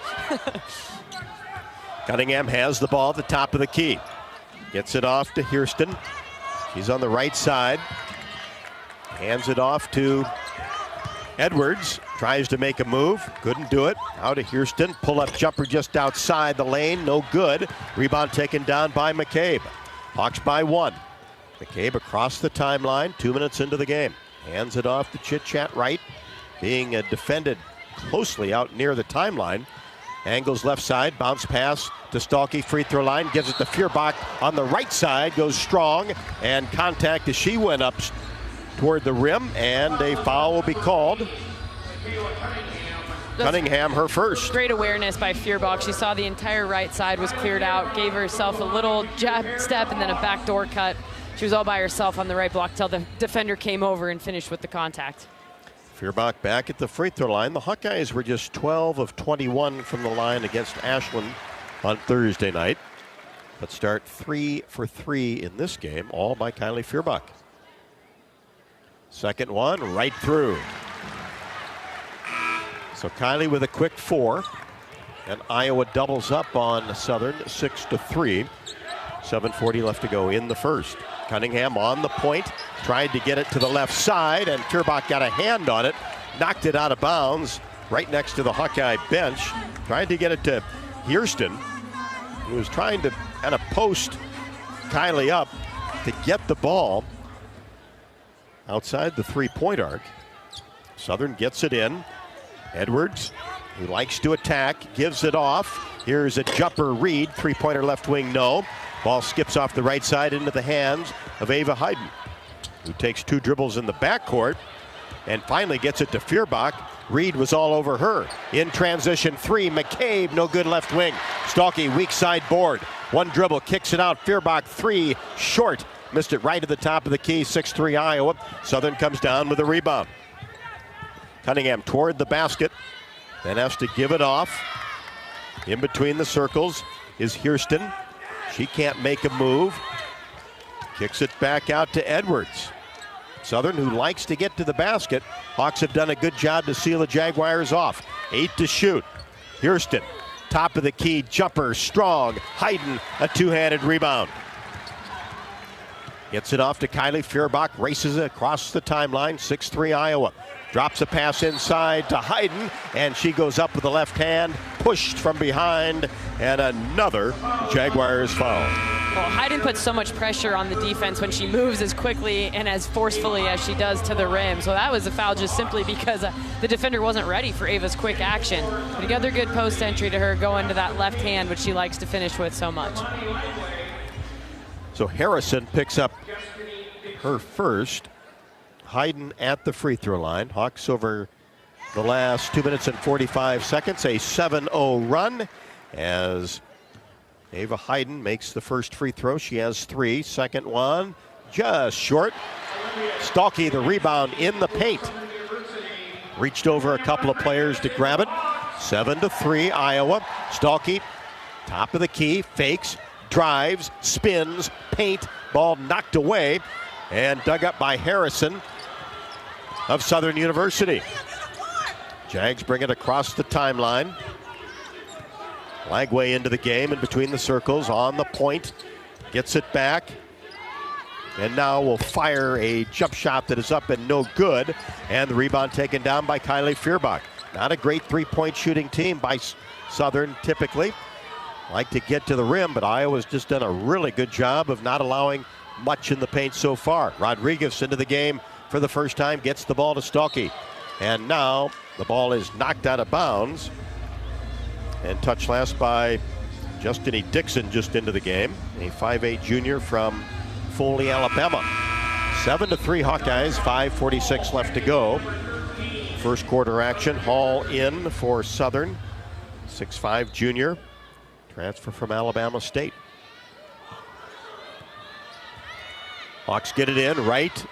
Cunningham has the ball at the top of the key. Gets it off to Hairston. She's on the right side. Hands it off to Edwards. Tries to make a move. Couldn't do it. Out to Hairston. Pull-up jumper just outside the lane. No good. Rebound taken down by McCabe. Hawks by 1. McCabe across the timeline. 2 minutes into the game. Hands it off to Chit-Chat Wright. Being defended closely out near the timeline. Angles left side. Bounce pass to Stalky. Free throw line. Gives it to Feuerbach on the right side. Goes strong. And contact as she went up toward the rim. And a foul will be called. Cunningham, her first. Great awareness by Feuerbach. She saw the entire right side was cleared out. Gave herself a little jab step and then a backdoor cut. She was all by herself on the right block till the defender came over and finished with the contact. Feuerbach back at the free throw line. The Hawkeyes were just 12 of 21 from the line against Ashland on Thursday night, but start 3 for 3 in this game, all by Kylie Feuerbach. Second one, right through. So Kylie with a quick 4, and Iowa doubles up on Southern 6-3. 7:40 left to go in the first. Cunningham on the point, tried to get it to the left side, and Feuerbach got a hand on it, knocked it out of bounds right next to the Hawkeye bench. Tried to get it to Hairston, who was trying to kind of post Kylie up to get the ball outside the three-point arc. Southern gets it in. Edwards, who likes to attack, gives it off. Here's a jumper Reed, three-pointer left wing, no. Ball skips off the right side into the hands of Ava Hayden, who takes 2 dribbles in the backcourt and finally gets it to Feuerbach. Reed was all over her. In transition 3, McCabe, no good left wing. Stalky, weak side board. 1 dribble, kicks it out. Feuerbach 3, short. Missed it right at the top of the key, 6-3 Iowa. Southern comes down with a rebound. Cunningham toward the basket, then has to give it off. In between the circles is Hairston. She can't make a move. Kicks it back out to Edwards. Southern, who likes to get to the basket. Hawks have done a good job to seal the Jaguars off. 8 to shoot. Hairston, top of the key, jumper, strong. Hayden, a 2-handed rebound. Gets it off to Kylie Feuerbach, races it across the timeline, 6-3 Iowa. Drops a pass inside to Hayden, and she goes up with the left hand, pushed from behind, and another Jaguars foul. Well, Hayden puts so much pressure on the defense when she moves as quickly and as forcefully as she does to the rim. So that was a foul just simply because the defender wasn't ready for Ava's quick action. But another good post entry to her going to that left hand, which she likes to finish with so much. So Harrison picks up her first. Hayden at the free throw line. Hawks over the last 2 minutes and 45 seconds. A 7-0 run as Ava Hayden makes the first free throw. She has 3. Second one just short. Stalky the rebound in the paint. Reached over a couple of players to grab it. 7-3 Iowa. Stalky, top of the key, fakes, drives, spins, paint, ball knocked away and dug up by Harrison of Southern University. Jags bring it across the timeline. Lagway into the game in between the circles on the point. Gets it back. And now will fire a jump shot that is up and no good. And the rebound taken down by Kylie Feuerbach. Not a great three-point shooting team by Southern typically. Like to get to the rim, but Iowa's just done a really good job of not allowing much in the paint so far. Rodriguez into the game for the first time, gets the ball to Stalky. And now the ball is knocked out of bounds. And touched last by Justini Dixon just into the game. A 5'8 junior from Foley, Alabama. 7-3 Hawkeyes, 5:46 left to go. First quarter action, Hall in for Southern. 6'5 junior, transfer from Alabama State. Hawks get it in, right,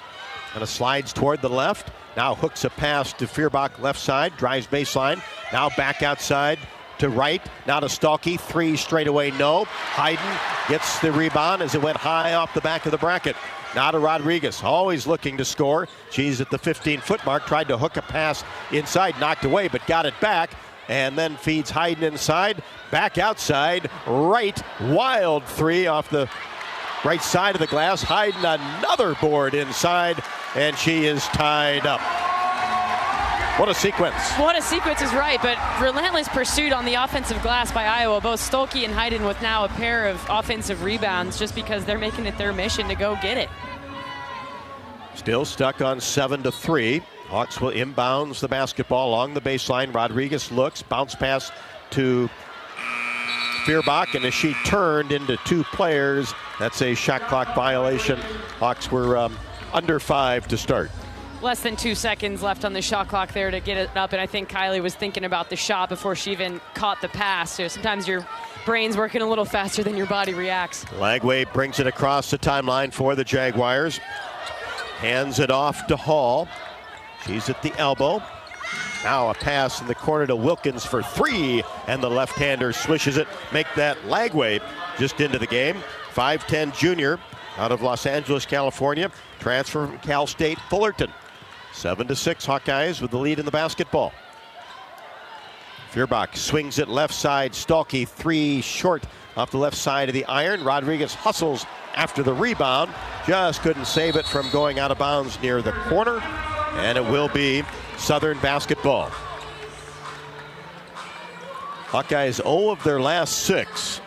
and a slides toward the left. Now hooks a pass to Feuerbach, left side, drives baseline. Now back outside to right, now to Stalky, 3 straight away, no. Hayden gets the rebound as it went high off the back of the bracket. Now to Rodriguez, always looking to score. She's at the 15-foot mark, tried to hook a pass inside, knocked away, but got it back, and then feeds Hayden inside, back outside, right, wild 3 off the right side of the glass. Hayden another board inside, and she is tied up. What a sequence. What a sequence is right, but relentless pursuit on the offensive glass by Iowa. Both Stolke and Hayden with now a pair of offensive rebounds just because they're making it their mission to go get it. Still stuck on 7-3. Hawks will inbounds the basketball along the baseline. Rodriguez looks, bounce pass to Feuerbach, and as she turned into 2 players, that's a shot clock violation. Hawks were under 5 to start. Less than 2 seconds left on the shot clock there to get it up, and I think Kylie was thinking about the shot before she even caught the pass. So sometimes your brain's working a little faster than your body reacts. Lagway brings it across the timeline for the Jaguars. Hands it off to Hall. She's at the elbow. Now a pass in the corner to Wilkins for 3, and the left-hander swishes it. Make that Lagway just into the game. 5'10 junior out of Los Angeles, California. Transfer from Cal State Fullerton. 7-6 Hawkeyes with the lead in the basketball. Feuerbach swings it left side. Stalky 3 short off the left side of the iron. Rodriguez hustles after the rebound. Just couldn't save it from going out of bounds near the corner. And it will be Southern basketball. Hawkeyes 0 of their last 6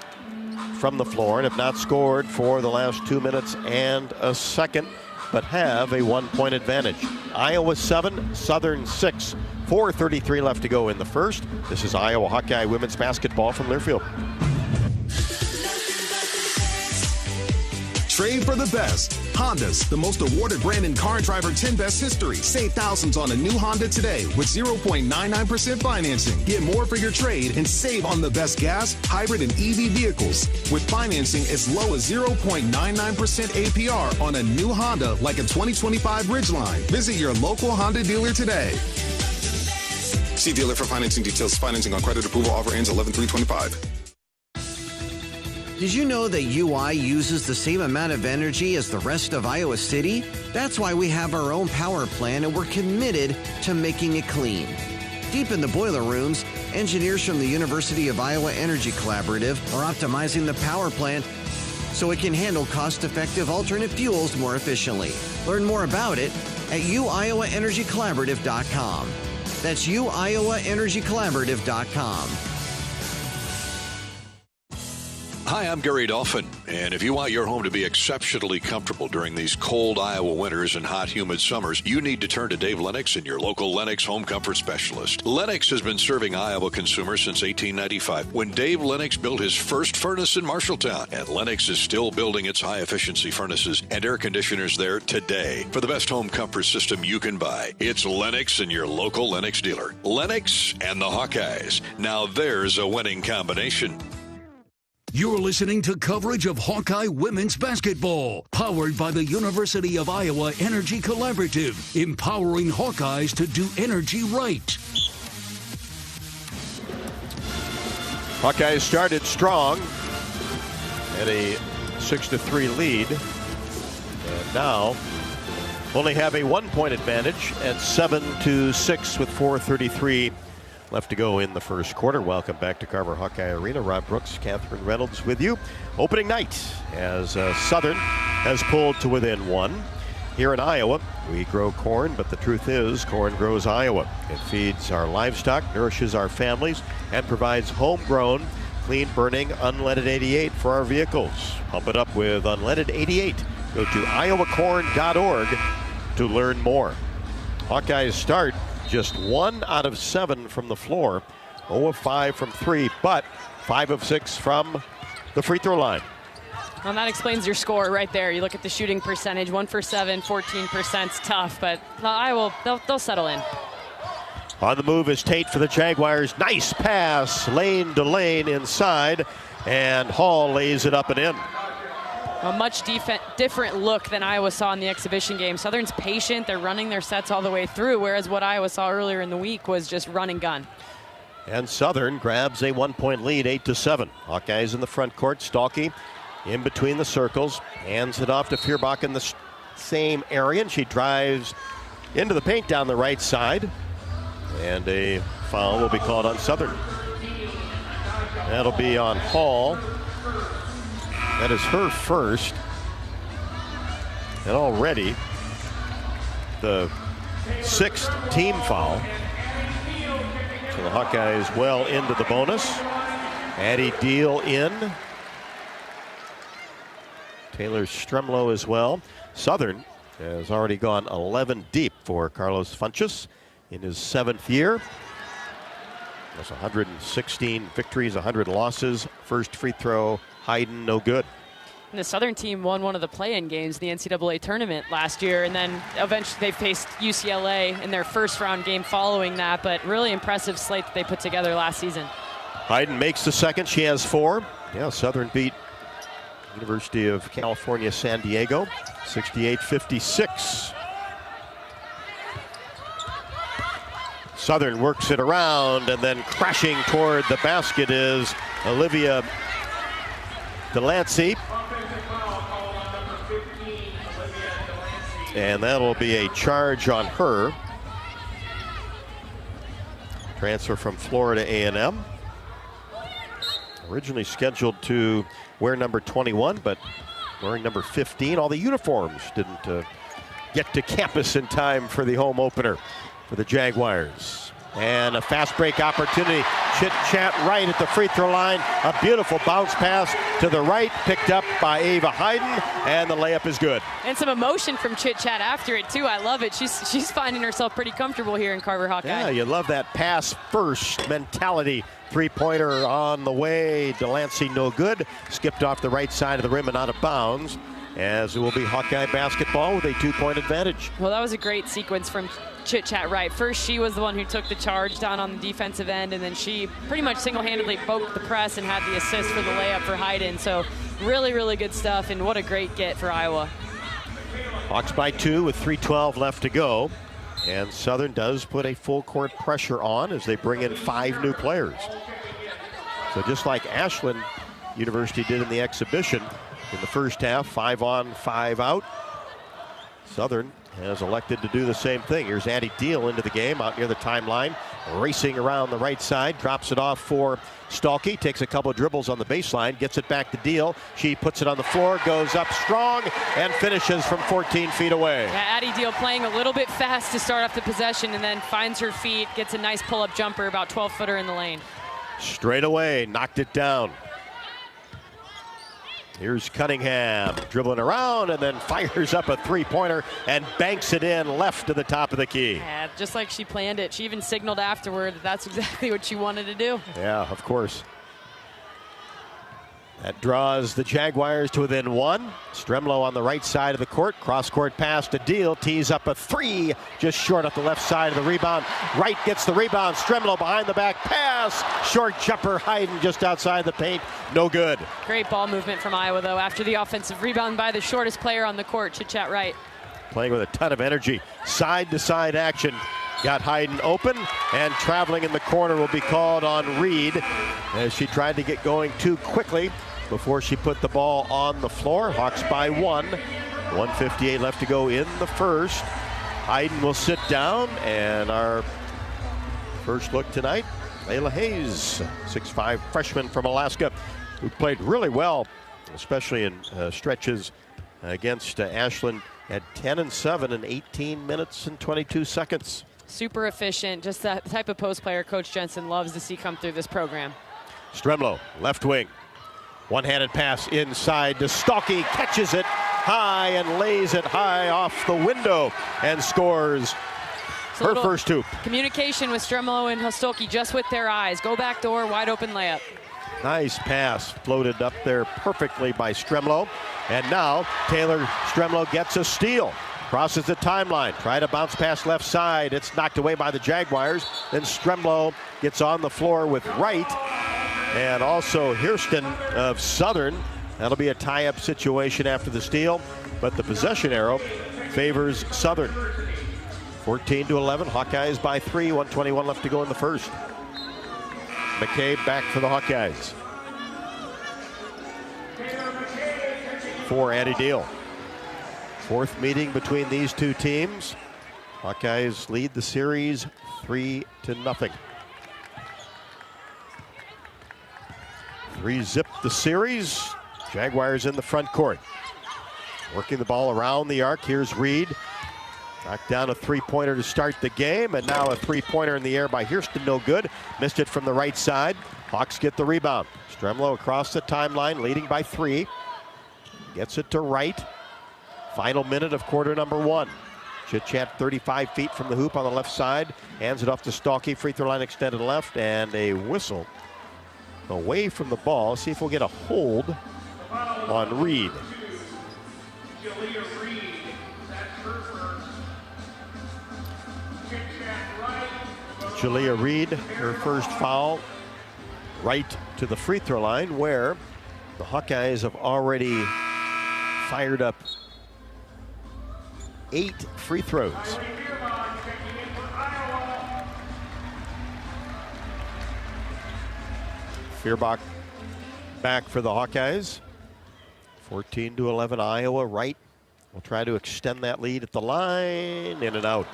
from the floor and have not scored for the last 2 minutes and a second, but have a 1-point advantage. Iowa 7, Southern 6. 4:33 left to go in the first. This is Iowa Hawkeye women's basketball from Learfield. Trade for the best. Honda's, the most awarded brand in car and driver 10 best history. Save thousands on a new Honda today with 0.99% financing. Get more for your trade and save on the best gas, hybrid, and EV vehicles with financing as low as 0.99% APR on a new Honda like a 2025 Ridgeline. Visit your local Honda dealer today. See dealer for financing details. Financing on credit approval offer ends 11/3/25. Did you know that UI uses the same amount of energy as the rest of Iowa City? That's why we have our own power plant and we're committed to making it clean. Deep in the boiler rooms, engineers from the University of Iowa Energy Collaborative are optimizing the power plant so it can handle cost-effective alternate fuels more efficiently. Learn more about it at uiowaenergycollaborative.com. That's uiowaenergycollaborative.com. Hi, I'm Gary Dolphin, and if you want your home to be exceptionally comfortable during these cold Iowa winters and hot, humid summers, you need to turn to Dave Lennox and your local Lennox home comfort specialist. Lennox has been serving Iowa consumers since 1895, when Dave Lennox built his first furnace in Marshalltown, and Lennox is still building its high-efficiency furnaces and air conditioners there today. For the best home comfort system you can buy, it's Lennox and your local Lennox dealer. Lennox and the Hawkeyes. Now there's a winning combination. You're listening to coverage of Hawkeye women's basketball, powered by the University of Iowa Energy Collaborative, empowering Hawkeyes to do energy right. Hawkeyes started strong at a 6-3 lead, and now only have a 1-point advantage at 7-6 with 4:33 left to go in the first quarter. Welcome back to Carver Hawkeye Arena. Rob Brooks, Catherine Reynolds with you. Opening night as Southern has pulled to within 1. Here in Iowa, we grow corn, but the truth is corn grows Iowa. It feeds our livestock, nourishes our families, and provides homegrown, clean-burning unleaded 88 for our vehicles. Pump it up with unleaded 88. Go to iowacorn.org to learn more. Hawkeyes start just 1 out of 7 from the floor, 0 of 5 from 3, but 5 of 6 from the free throw line. Well, that explains your score right there. You look at the shooting percentage, 1 for 7, 14%. It's tough, but they'll settle in. On the move is Tate for the Jaguars. Nice pass, lane to lane inside, and Hall lays it up and in. A much different look than Iowa saw in the exhibition game. Southern's patient. They're running their sets all the way through, whereas what Iowa saw earlier in the week was just run and gun. And Southern grabs a 1-point lead, 8-7. Hawkeyes in the front court. Stalky in between the circles. Hands it off to Feuerbach in the same area, and she drives into the paint down the right side. And a foul will be called on Southern. That'll be on Hall. That is her first, and already the 6th team foul. So the Hawkeyes well into the bonus. Addie Deal in. Taylor Stremlow as well. Southern has already gone 11 deep for Carlos Funchess in his 7th year. That's 116 victories, 100 losses. First free throw, Hayden, no good. And the Southern team won one of the play-in games in the NCAA tournament last year, and then eventually they faced UCLA in their first-round game following that, but really impressive slate that they put together last season. Hayden makes the second. She has 4. Yeah, Southern beat University of California, San Diego, 68-56. Southern works it around, and then crashing toward the basket is Olivia Delancey. And that'll be a charge on her. Transfer from Florida A&M. Originally scheduled to wear number 21, but wearing number 15. All the uniforms didn't get to campus in time for the home opener for the Jaguars. And a fast break opportunity. Chit Chat right at the free throw line. A beautiful bounce pass to the right, picked up by Ava Hayden, and the layup is good. And some emotion from Chit Chat after it too. I love it. She's finding herself pretty comfortable here in Carver Hawkeye. Yeah, you love that pass first mentality. Three-pointer on the way. Delancey no good. Skipped off the right side of the rim and out of bounds, as it will be Hawkeye basketball with a 2-point advantage. Well, that was a great sequence from Chit Chat right. First, she was the one who took the charge down on the defensive end, and then she pretty much single-handedly broke the press and had the assist for the layup for Hayden. So really, really good stuff, and what a great get for Iowa. Hawks by 2 with 3:12 left to go. And Southern does put a full court pressure on as they bring in 5 new players. So just like Ashland University did in the exhibition in the first half, 5 on, 5 out. Southern has elected to do the same thing. Here's Addie Deal into the game out near the timeline, racing around the right side, drops it off for Stalky, takes a couple of dribbles on the baseline, gets it back to Deal. She puts it on the floor, goes up strong, and finishes from 14 feet away. Yeah, Addie Deal playing a little bit fast to start off the possession, and then finds her feet, gets a nice pull-up jumper, about 12-footer in the lane. Straight away, knocked it down. Here's Cunningham dribbling around and then fires up a three-pointer and banks it in left to the top of the key. Yeah, just like she planned it. She even signaled afterward that that's exactly what she wanted to do. Yeah, of course. That draws the Jaguars to within one. Stremlo on the right side of the court. Cross-court pass to Deal. Tees up a three. Just short at the left side of the rebound. Wright gets the rebound. Stremlo behind the back pass. Short jumper. Hayden just outside the paint. No good. Great ball movement from Iowa, though, after the offensive rebound by the shortest player on the court, Chitchat Wright. Playing with a ton of energy. Side-to-side action. Got Hayden open, and traveling in the corner will be called on Reed as she tried to get going too quickly before she put the ball on the floor. Hawks by 1. 1:58 left to go in the first. Hayden will sit down, and our first look tonight, Layla Hayes, 6'5" freshman from Alaska, who played really well, especially in stretches against Ashland at 10 and 7 in 18 minutes and 22 seconds. Super efficient, just that type of post player Coach Jensen loves to see come through this program. Stremlo, left wing. One-handed pass inside to Stalky, catches it high and lays it high off the window and scores her first hoop. Communication with Stremlo and Hostolke just with their eyes. Go back door, wide open layup. Nice pass, floated up there perfectly by Stremlo. And now Taylor Stremlo gets a steal. Crosses the timeline, try to bounce past left side. It's knocked away by the Jaguars. Then Stremlo gets on the floor with Wright. And also Hairston of Southern. That'll be a tie-up situation after the steal, but the possession arrow favors Southern. 14-11, Hawkeyes by 3, 1:21 left to go in the first. McCabe back for the Hawkeyes. For Andy Deal. Fourth meeting between these two teams. Hawkeyes lead the series 3-0. 3-zip the series. Jaguars in the front court. Working the ball around the arc. Here's Reed. Knocked down a three-pointer to start the game, and now a three-pointer in the air by Hairston, no good. Missed it from the right side. Hawks get the rebound. Stremlo across the timeline, leading by 3. Gets it to Wright. Final minute of quarter number 1. Chit-chat 35 feet from the hoop on the left side. Hands it off to Stalky. Free throw line extended left, and a whistle away from the ball. See if we'll get a hold on Reed. Jalea Reed, her first foul, right to the free throw line, where the Hawkeyes have already fired up 8 free throws. Feuerbach back for the Hawkeyes. 14-11 Iowa. Wright will try to extend that lead at the line. In and out.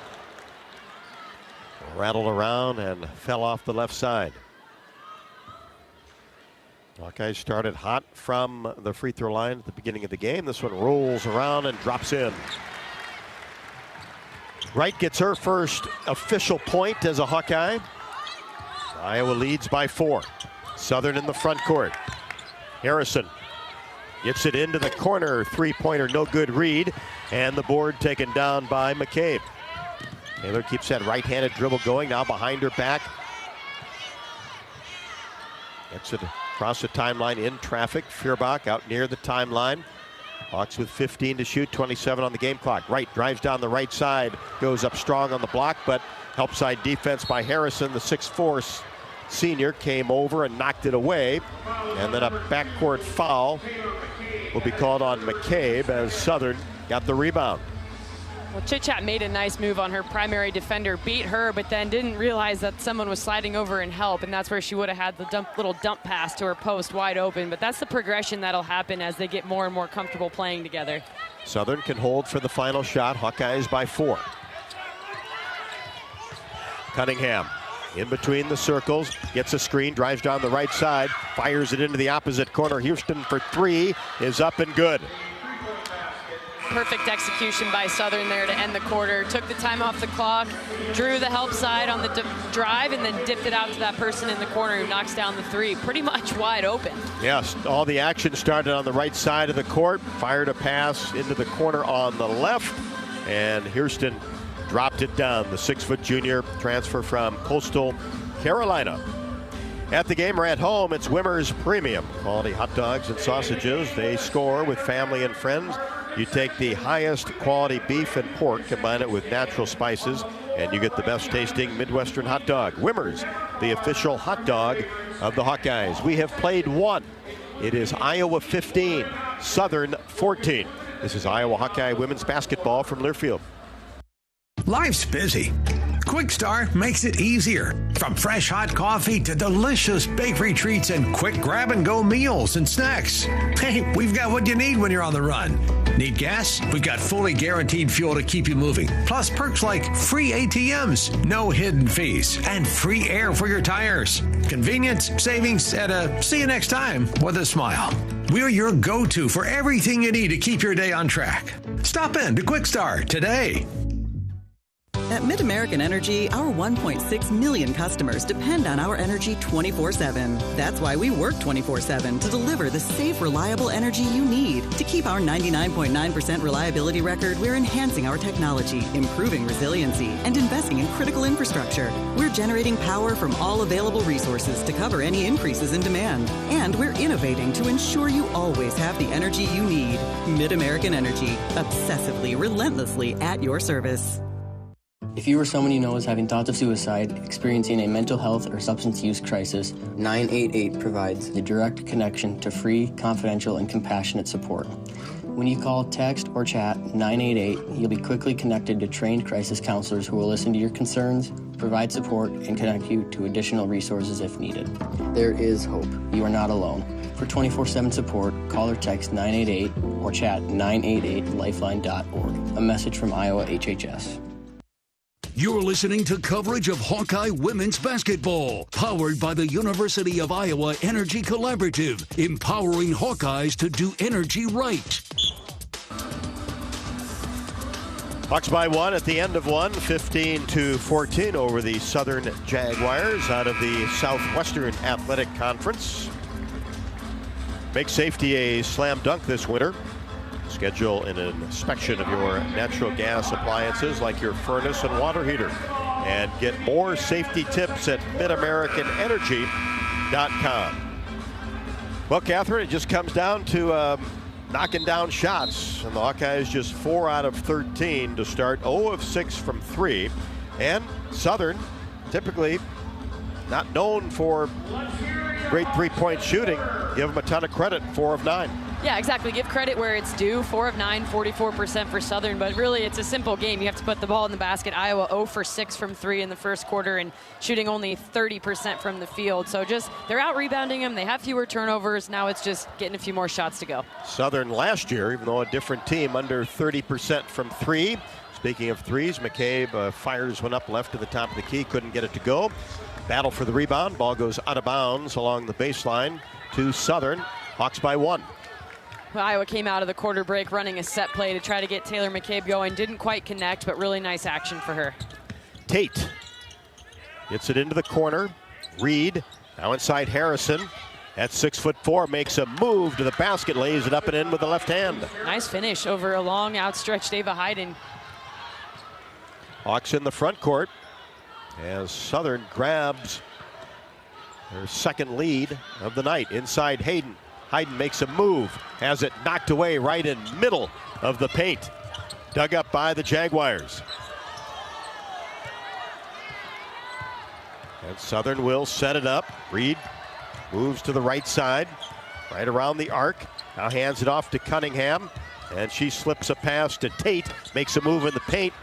Rattled around and fell off the left side. Hawkeyes started hot from the free throw line at the beginning of the game. This one rolls around and drops in. Wright gets her first official point as a Hawkeye. Iowa leads by 4. Southern in the front court. Harrison gets it into the corner. Three-pointer, no good. Reed. And the board taken down by McCabe. Taylor keeps that right-handed dribble going. Now behind her back. Gets it across the timeline in traffic. Feuerbach out near the timeline. Hawks with 15 to shoot, 27 on the game clock. Wright drives down the right side. Goes up strong on the block, but help side defense by Harrison. The 6'4" senior came over and knocked it away. And then a backcourt foul will be called on McCabe as Southern got the rebound. Well, Chit-Chat made a nice move on her primary defender, beat her, but then didn't realize that someone was sliding over and help, and that's where she would have had the little dump pass to her post wide open. But that's the progression that'll happen as they get more and more comfortable playing together. Southern can hold for the final shot. Hawkeyes by 4. Cunningham in between the circles, gets a screen, drives down the right side, fires it into the opposite corner. Houston for 3 is up and good. perfect execution by Southern there to end the quarter. Took the time off the clock, drew the help side on the drive, and then dipped it out to that person in the corner who knocks down the three. Pretty much wide open. Yes, all the action started on the right side of the court. Fired a pass into the corner on the left, and Hairston dropped it down. The 6-foot junior transfer from Coastal Carolina. At the game or at home, it's Wimmer's Premium. Quality hot dogs and sausages. They score with family and friends. You take the highest quality beef and pork, combine it with natural spices, and you get the best tasting Midwestern hot dog. Wimmer's, the official hot dog of the Hawkeyes. We have played one. It is Iowa 15, Southern 14. This is Iowa Hawkeye women's basketball from Learfield. Life's busy. Quick Start makes it easier. From fresh hot coffee to delicious bakery treats and quick grab-and-go meals and snacks. Hey, we've got what you need when you're on the run. Need gas? We've got fully guaranteed fuel to keep you moving. Plus perks like free ATMs, no hidden fees, and free air for your tires. Convenience, savings, and a see you next time with a smile. We're your go-to for everything you need to keep your day on track. Stop in to Quick Start today. At MidAmerican Energy, our 1.6 million customers depend on our energy 24/7. That's why we work 24/7 to deliver the safe, reliable energy you need. To keep our 99.9% reliability record, we're enhancing our technology, improving resiliency, and investing in critical infrastructure. We're generating power from all available resources to cover any increases in demand. And we're innovating to ensure you always have the energy you need. MidAmerican Energy, obsessively, relentlessly at your service. If you or someone you know is having thoughts of suicide, experiencing a mental health or substance use crisis, 988 provides a direct connection to free, confidential, and compassionate support. When you call, text, or chat 988, you'll be quickly connected to trained crisis counselors who will listen to your concerns, provide support, and connect you to additional resources if needed. There is hope. You are not alone. For 24/7 support, call or text 988 or chat 988lifeline.org. A message from Iowa HHS. You're listening to coverage of Hawkeye women's basketball, powered by the University of Iowa Energy Collaborative, empowering Hawkeyes to do energy right. Hawks by one at the end of one, 15-14 over the Southern Jaguars out of the Southwestern Athletic Conference. Make safety a slam dunk this winter. Schedule an inspection of your natural gas appliances like your furnace and water heater. And get more safety tips at MidAmericanEnergy.com. Well, Catherine, it just comes down to knocking down shots. And the Hawkeyes just 4 out of 13 to start, 0 of 6 from 3. And Southern, typically not known for great three-point shooting. Give them a ton of credit, 4 of 9. Yeah, exactly. Give credit where it's due. 4 of 9, 44% for Southern, but really it's a simple game. You have to put the ball in the basket. Iowa 0 for 6 from 3 in the first quarter and shooting only 30% from the field. So just, they're out rebounding them. They have fewer turnovers. Now it's just getting a few more shots to go. Southern last year, even though a different team, under 30% from 3. Speaking of threes, McCabe fires one up left to the top of the key, couldn't get it to go. Battle for the rebound. Ball goes out of bounds along the baseline to Southern. Hawks by 1. Iowa came out of the quarter break running a set play to try to get Taylor McCabe going. Didn't quite connect, but really nice action for her. Tate gets it into the corner. Reed now inside Harrison. At 6'4", makes a move to the basket, lays it up and in with the left hand. Nice finish over a long outstretched Ava Hayden. Hawks in the front court as Southern grabs their second lead of the night. Inside Hayden. Hayden makes a move, has it knocked away right in middle of the paint. Dug up by the Jaguars. And Southern will set it up. Reed moves to the right side, right around the arc. Now hands it off to Cunningham, and she slips a pass to Tate, makes a move in the paint,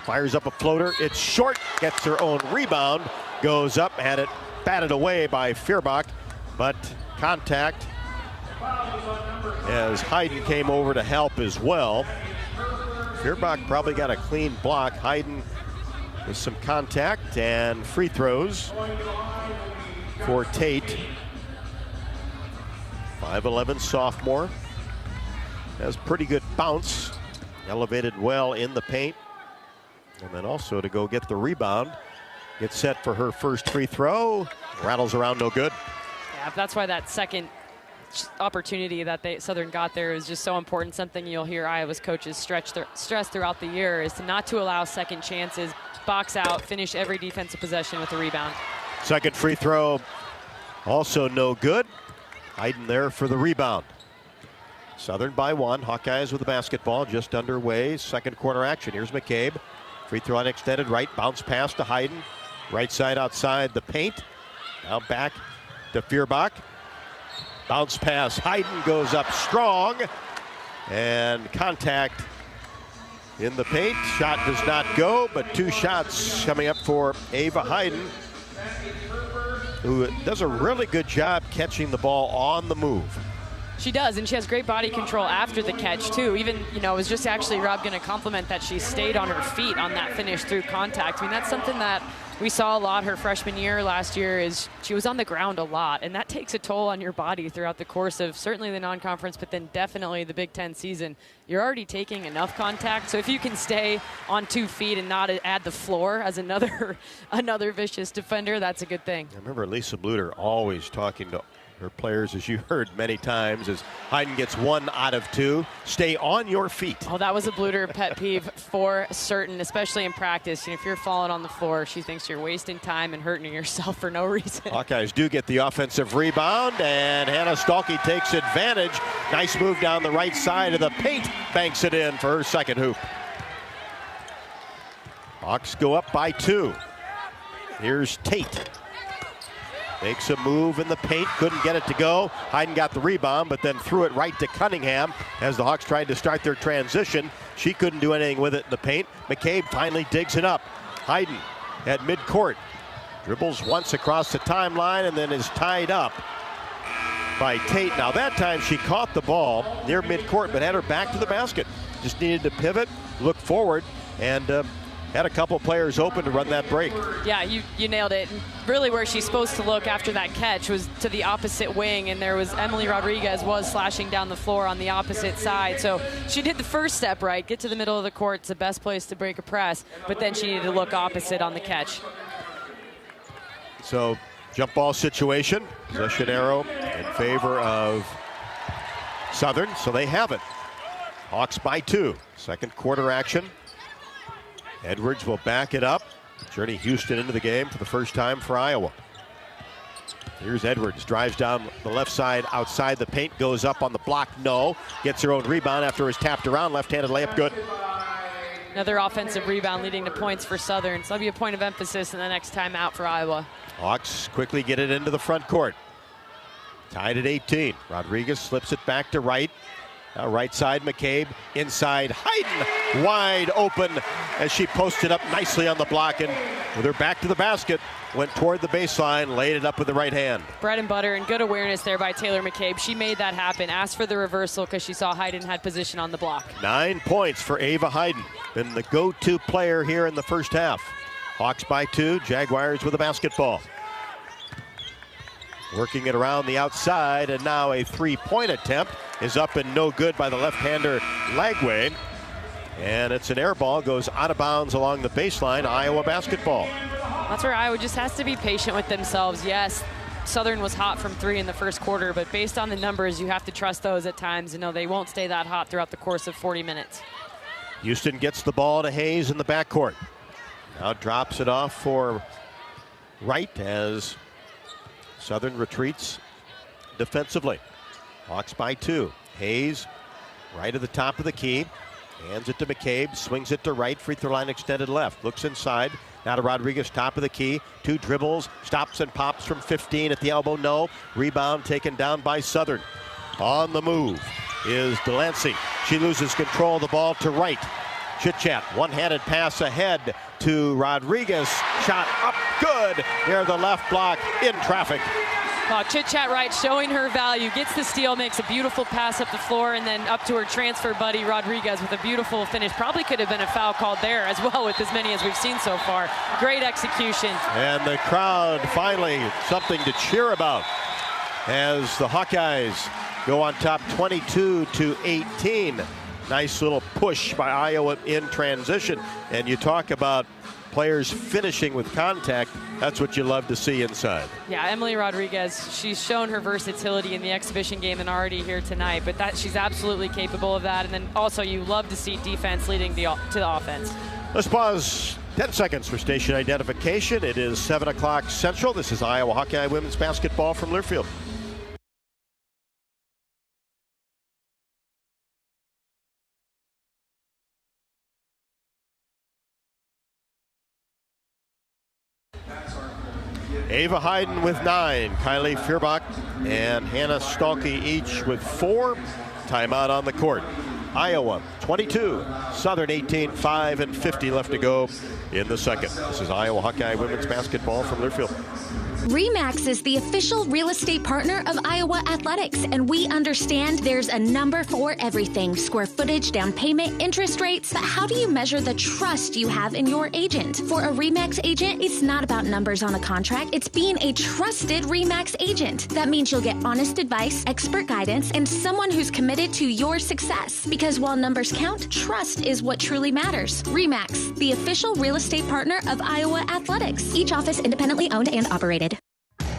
fires up a floater. It's short, gets her own rebound, goes up, had it batted away by Feuerbach, but contact as Hayden came over to help as well. Feuerbach probably got a clean block. Hayden with some contact and free throws for Tate. 5'11" sophomore. Has pretty good bounce. elevated well in the paint. And then also to go get the rebound. Gets set for her first free throw. Rattles around, no good. Yeah, that's why that second opportunity that Southern got there is just so important. Something you'll hear Iowa's coaches stress throughout the year is not to allow second chances, box out, finish every defensive possession with a rebound. Second free throw, also no good. Hayden there for the rebound. Southern by 1. Hawkeyes with the basketball just underway. Second quarter action. Here's McCabe. Free throw unextended right. Bounce pass to Hayden. Right side outside the paint. Now back to Feuerbach. Bounce pass. Hayden goes up strong. And contact in the paint. Shot does not go, but 2 shots coming up for Ava Hayden, who does a really good job catching the ball on the move. She does, and she has great body control after the catch, too. Even, it was just actually Rob going to compliment that she stayed on her feet on that finish through contact. I mean, that's something that we saw a lot her freshman year last year is she was on the ground a lot, and that takes a toll on your body throughout the course of certainly the non-conference, but then definitely the Big Ten season. You're already taking enough contact, so if you can stay on 2 feet and not add the floor as another vicious defender, that's a good thing. I remember Lisa Bluter always talking to her players, as you heard many times, as Hayden gets 1 out of 2. Stay on your feet. Oh, that was a Bluter pet peeve for certain, especially in practice. If you're falling on the floor, she thinks you're wasting time and hurting yourself for no reason. Hawkeyes do get the offensive rebound, and Hannah Stalky takes advantage. Nice move down the right side of the paint. Banks it in for her second hoop. Hawks go up by 2. Here's Tate. Makes a move in the paint, couldn't get it to go. Hayden got the rebound, but then threw it right to Cunningham as the Hawks tried to start their transition. She couldn't do anything with it in the paint. McCabe finally digs it up. Hayden at midcourt. Dribbles once across the timeline and then is tied up by Tate. Now that time she caught the ball near midcourt, but had her back to the basket. Just needed to pivot, look forward, and had a couple players open to run that break. Yeah, you nailed it. And really where she's supposed to look after that catch was to the opposite wing, and there was Emily Rodriguez was slashing down the floor on the opposite side. So she did the first step right, get to the middle of the court. It's the best place to break a press, but then she needed to look opposite on the catch. So jump ball situation, possession arrow in favor of Southern, so they have it. Hawks by 2, second quarter action. Edwards will back it up. Journey Houston into the game for the first time for Iowa. Here's Edwards, drives down the left side outside the paint, goes up on the block, no. Gets her own rebound after it was tapped around, left-handed layup, good. Another offensive rebound leading to points for Southern. So that'll be a point of emphasis in the next time out for Iowa. Hawks quickly get it into the front court. Tied at 18. Rodriguez slips it back to right. Now right side, McCabe. Inside, Hayden wide open as she posted up nicely on the block, and with her back to the basket, went toward the baseline, laid it up with the right hand. Bread and butter and good awareness there by Taylor McCabe. She made that happen, asked for the reversal because she saw Hayden had position on the block. 9 points for Ava Hayden. Been the go-to player here in the first half. Hawks by 2, Jaguars with a basketball. Working it around the outside, and now a 3-point attempt is up and no good by the left-hander Lagway. And it's an air ball, goes out of bounds along the baseline. Iowa basketball. That's where Iowa just has to be patient with themselves. Yes, Southern was hot from 3 in the first quarter, but based on the numbers, you have to trust those at times and know they won't stay that hot throughout the course of 40 minutes. Houston gets the ball to Hayes in the backcourt. Now drops it off for Wright as Southern retreats defensively. Hawks by 2. Hayes right at the top of the key. Hands it to McCabe. Swings it to right. Free throw line extended left. Looks inside. Now to Rodriguez, top of the key. 2 dribbles. Stops and pops from 15 at the elbow. No. Rebound taken down by Southern. On the move is Delancey. She loses control of the ball to right. Chit-chat. One-handed pass ahead to Rodriguez. Shot up good near the left block in traffic. Chit-chat right, showing her value. Gets the steal, makes a beautiful pass up the floor, and then up to her transfer buddy Rodriguez with a beautiful finish. Probably could have been a foul called there as well with as many as we've seen so far. Great execution. And the crowd finally something to cheer about as the Hawkeyes go on top 22-18. Nice little push by Iowa in transition. And you talk about players finishing with contact. That's what you love to see inside. Yeah, Emily Rodriguez, she's shown her versatility in the exhibition game and already here tonight, but that she's absolutely capable of that. And then also you love to see defense leading to the offense. Let's pause 10 seconds for station identification. It is 7 o'clock Central. This is Iowa Hawkeye women's basketball from Learfield. Ava Hayden with 9, Kylie Feuerbach and Hannah Stalkey each with 4. Timeout on the court. Iowa 22, Southern 18, 5:50 left to go in the second. This is Iowa Hawkeye women's basketball from Learfield. RE/MAX is the official real estate partner of Iowa Athletics, and we understand there's a number for everything: square footage, down payment, interest rates. But how do you measure the trust you have in your agent? For a RE/MAX agent, it's not about numbers on a contract. It's being a trusted RE/MAX agent. That means you'll get honest advice, expert guidance, and someone who's committed to your success. Because while numbers count, trust is what truly matters. RE/MAX, the official real estate partner of Iowa Athletics. Each office independently owned and operated.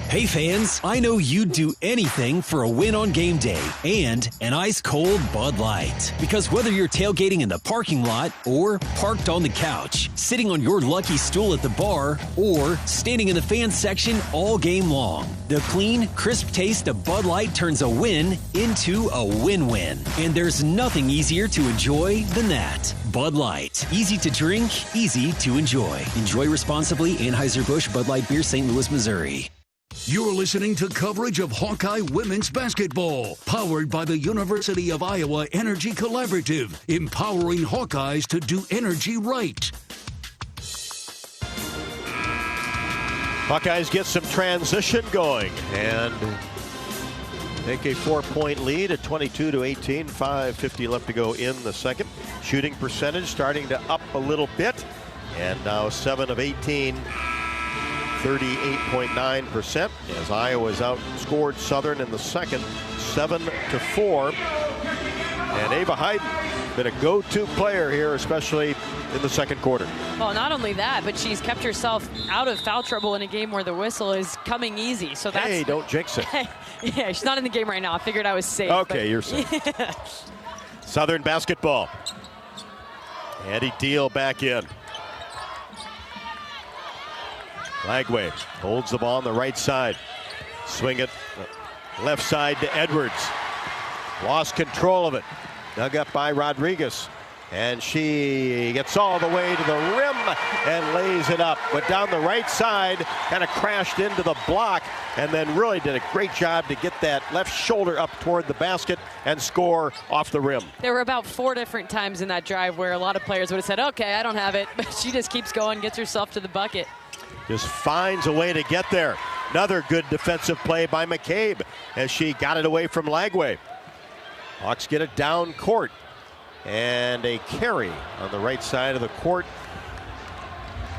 Hey fans, I know you'd do anything for a win on game day and an ice-cold Bud Light. Because whether you're tailgating in the parking lot or parked on the couch, sitting on your lucky stool at the bar, or standing in the fans section all game long, the clean, crisp taste of Bud Light turns a win into a win-win. And there's nothing easier to enjoy than that. Bud Light. Easy to drink, easy to enjoy. Enjoy responsibly. Anheuser-Busch Bud Light Beer, St. Louis, Missouri. You're listening to coverage of Hawkeye women's basketball, powered by the University of Iowa Energy Collaborative, empowering Hawkeyes to do energy right. Hawkeyes get some transition going and take a 4-point lead at 22-18, 5:50 left to go in the second. Shooting percentage starting to up a little bit, and now 7 of 18. 38.9% as Iowa's outscored Southern in the second 7-4. And Ava Hayden been a go-to player here, especially in the second quarter. Well, not only that, but she's kept herself out of foul trouble in a game where the whistle is coming easy. So that's, hey, don't jinx it. Yeah, she's not in the game right now. I figured I was safe. Okay, you're safe. Southern basketball. Addie Deal back in. Lagway holds the ball on the right side. Swing it left side to Edwards. Lost control of it. Dug up by Rodriguez. And she gets all the way to the rim and lays it up. But down the right side, kind of crashed into the block and then really did a great job to get that left shoulder up toward the basket and score off the rim. There were about 4 different times in that drive where a lot of players would have said, okay, I don't have it. But she just keeps going, gets herself to the bucket. Just finds a way to get there. Another good defensive play by McCabe as she got it away from Lagway. Hawks get it down court. And a carry on the right side of the court.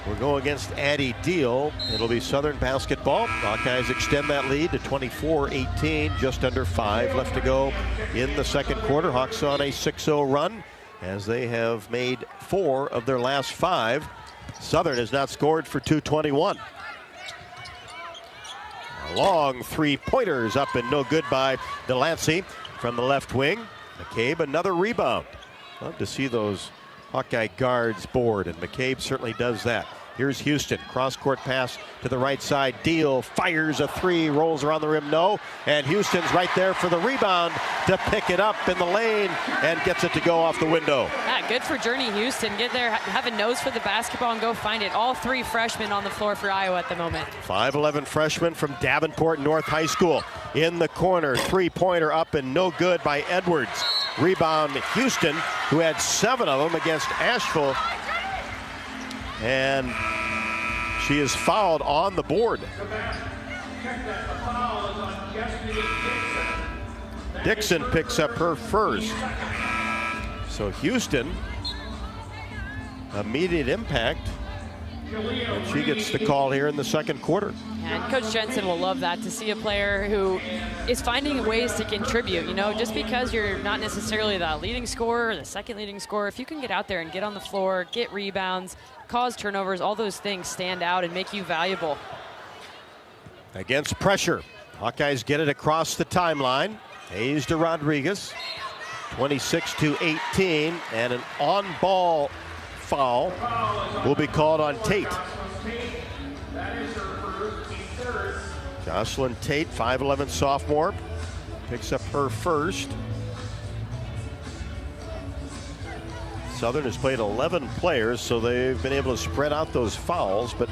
We'll go against Addie Deal. It'll be Southern basketball. Hawkeyes extend that lead to 24-18. Just under 5 left to go in the second quarter. Hawks on a 6-0 run as they have made 4 of their last 5. Southern has not scored for 2:21. Long 3-pointers up and no good by Delancey from the left wing. McCabe, another rebound. Love to see those Hawkeye guards board, and McCabe certainly does that. Here's Houston, cross-court pass to the right side. Deal fires a 3, rolls around the rim, no. And Houston's right there for the rebound to pick it up in the lane and gets it to go off the window. Yeah, good for Journey Houston. Get there, have a nose for the basketball and go find it. All 3 freshmen on the floor for Iowa at the moment. 5'11" freshman from Davenport North High School. In the corner, 3-pointer up and no good by Edwards. Rebound Houston, who had 7 of them against Asheville. And she is fouled on the board. Dixon picks up her first. So Houston, immediate impact. And she gets the call here in the second quarter. And Coach Jensen will love that, to see a player who is finding ways to contribute. You know, just because you're not necessarily the leading scorer or the second leading scorer, if you can get out there and get on the floor, get rebounds, cause turnovers, all those things stand out and make you valuable. Against pressure, Hawkeyes get it across the timeline. Hayes to Rodriguez, 26-18, and an on-ball foul will be called on Tate. Jocelyn Tate, 5'11" sophomore, picks up her first. Southern has played 11 players, so they've been able to spread out those fouls, but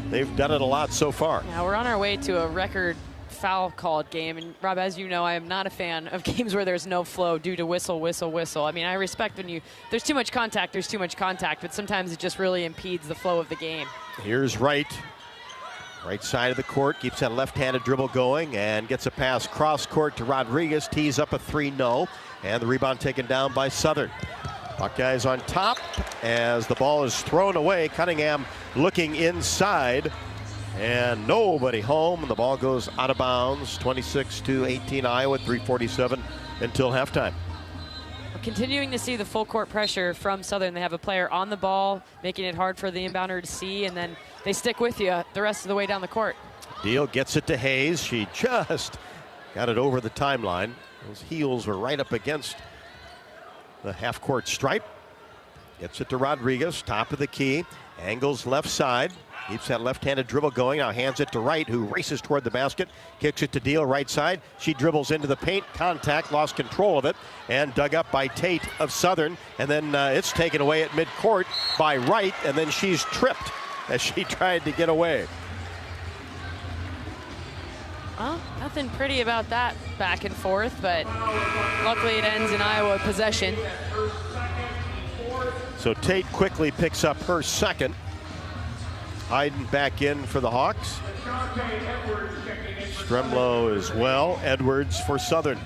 they've done it a lot so far. Yeah, we're on our way to a record foul called game, and Rob, as you know, I am not a fan of games where there's no flow due to whistle, whistle, whistle. I mean, I respect when there's too much contact, but sometimes it just really impedes the flow of the game. Here's Wright. Right side of the court, keeps that left-handed dribble going and gets a pass cross court to Rodriguez. Tees up a three, no. And the rebound taken down by Southern. Hawkeyes on top as the ball is thrown away. Cunningham looking inside and nobody home. And the ball goes out of bounds. 26-18 Iowa, 3:47 until halftime. We're continuing to see the full court pressure from Southern. They have a player on the ball, making it hard for the inbounder to see, and then they stick with you the rest of the way down the court. Deal gets it to Hayes. She just got it over the timeline. Those heels were right up against the half-court stripe. Gets it to Rodriguez, top of the key. Angles left side. Keeps that left-handed dribble going. Now hands it to Wright, who races toward the basket. Kicks it to Deal, right side. She dribbles into the paint. Contact, lost control of it, and dug up by Tate of Southern. And then it's taken away at midcourt by Wright, and then she's tripped as she tried to get away. Well, nothing pretty about that back and forth, but luckily it ends in Iowa possession. So Tate quickly picks up her second. Hayden back in for the Hawks. Stremlow as well. Edwards for Southern.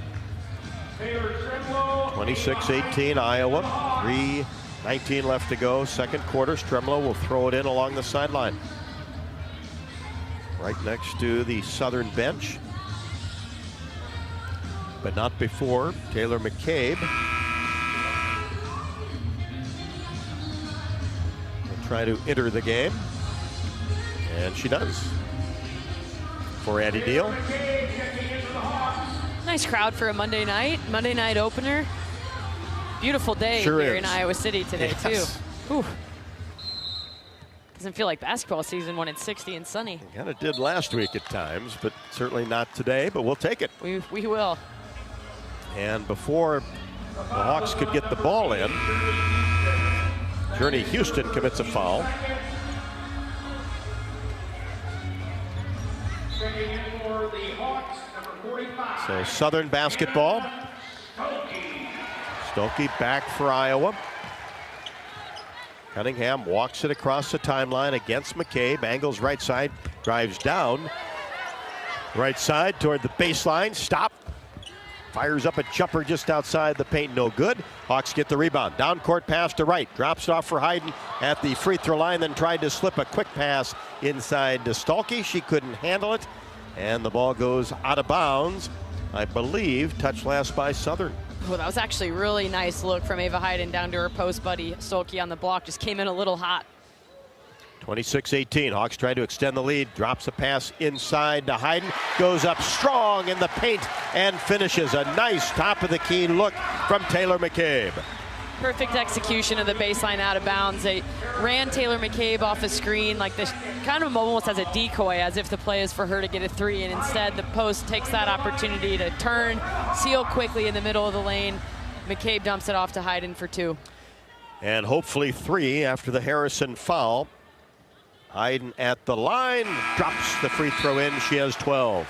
26-18 Iowa. 3:19 left to go. Second quarter. Stremlow will throw it in along the sideline. Right next to the Southern bench. But not before Taylor McCabe. Will try to enter the game. And she does. For Addie Deal. Nice crowd for a Monday night opener. Beautiful day here in Iowa City today, too. Whew. Doesn't feel like basketball season when it's 60 and sunny. It kind of did last week at times, but certainly not today, but we'll take it. We will. And before the Hawks could get the ball in, Journey Houston commits a foul. So Southern basketball. Stokey back for Iowa. Cunningham walks it across the timeline against McCabe. Angles right side, drives down. Right side toward the baseline. Stop. Fires up a jumper just outside the paint. No good. Hawks get the rebound. Down court pass to Wright. Drops it off for Hayden at the free throw line. Then tried to slip a quick pass inside to Stolke. She couldn't handle it. And the ball goes out of bounds. I believe touched last by Southern. Well, that was actually a really nice look from Ava Hayden down to her post buddy. Stolke on the block just came in a little hot. 26-18. Hawks trying to extend the lead. Drops a pass inside to Hayden. Goes up strong in the paint and finishes. A nice top of the key look from Taylor McCabe. Perfect execution of the baseline out of bounds. They ran Taylor McCabe off a screen like this, kind of almost as a decoy, as if the play is for her to get a three, and instead the post takes that opportunity to turn, seal quickly in the middle of the lane. McCabe dumps it off to Hayden for two. And hopefully three after the Harrison foul. Hayden at the line, drops the free throw in. She has 12.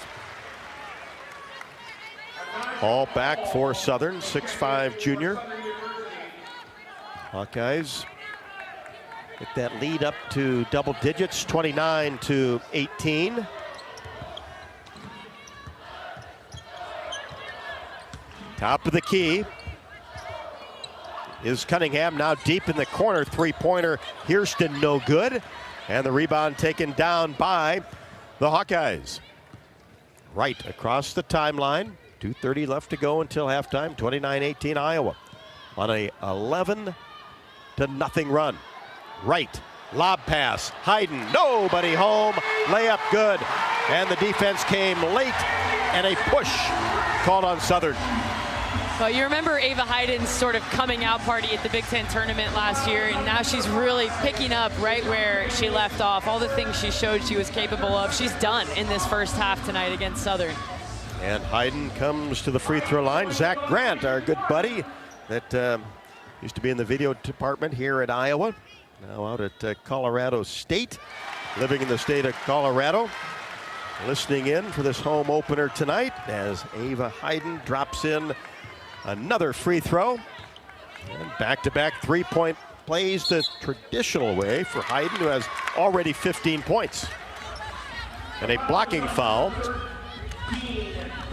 All back for Southern, 6'5" junior. Hawkeyes get that lead up to double digits, 29-18. Top of the key is Cunningham, now deep in the corner. Three-pointer, Houston no good. And the rebound taken down by the Hawkeyes. Right across the timeline. 2:30 left to go until halftime. 29-18 Iowa on a 11-0 run. Right, lob pass. Hayden, nobody home. Layup good. And the defense came late, and a push called on Southern. Well, you remember Ava Hayden's sort of coming out party at the Big Ten tournament last year, and now she's really picking up right where she left off. All the things she showed she was capable of, she's done in this first half tonight against Southern. And Hayden comes to the free throw line. Zach Grant, our good buddy that used to be in the video department here at Iowa, now out at Colorado State, living in the state of Colorado. Listening in for this home opener tonight as Ava Hayden drops in another free throw. And back-to-back three-point plays the traditional way for Hayden, who has already 15 points. And a blocking foul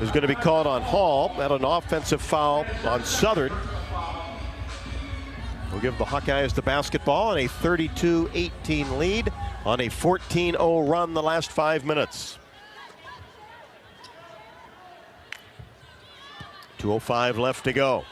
is going to be called on Hall. And an offensive foul on Southern. We'll give the Hawkeyes the basketball and a 32-18 lead on a 14-0 run the last 5 minutes. 2:05 left to go.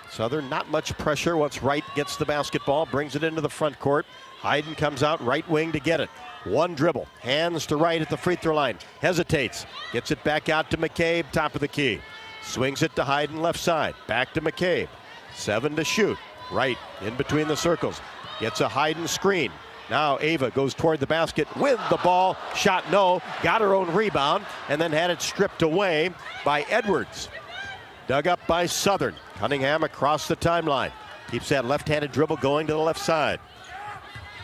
Southern, not much pressure once Wright gets the basketball, brings it into the front court. Hayden comes out right wing to get it. One dribble, hands to Wright at the free throw line, hesitates, gets it back out to McCabe, top of the key. Swings it to Hayden left side, back to McCabe. 7 to shoot. Wright in between the circles, gets a Hayden screen. Now Ava goes toward the basket with the ball. Shot no. Got her own rebound and then had it stripped away by Edwards. Dug up by Southern. Cunningham across the timeline. Keeps that left-handed dribble going to the left side.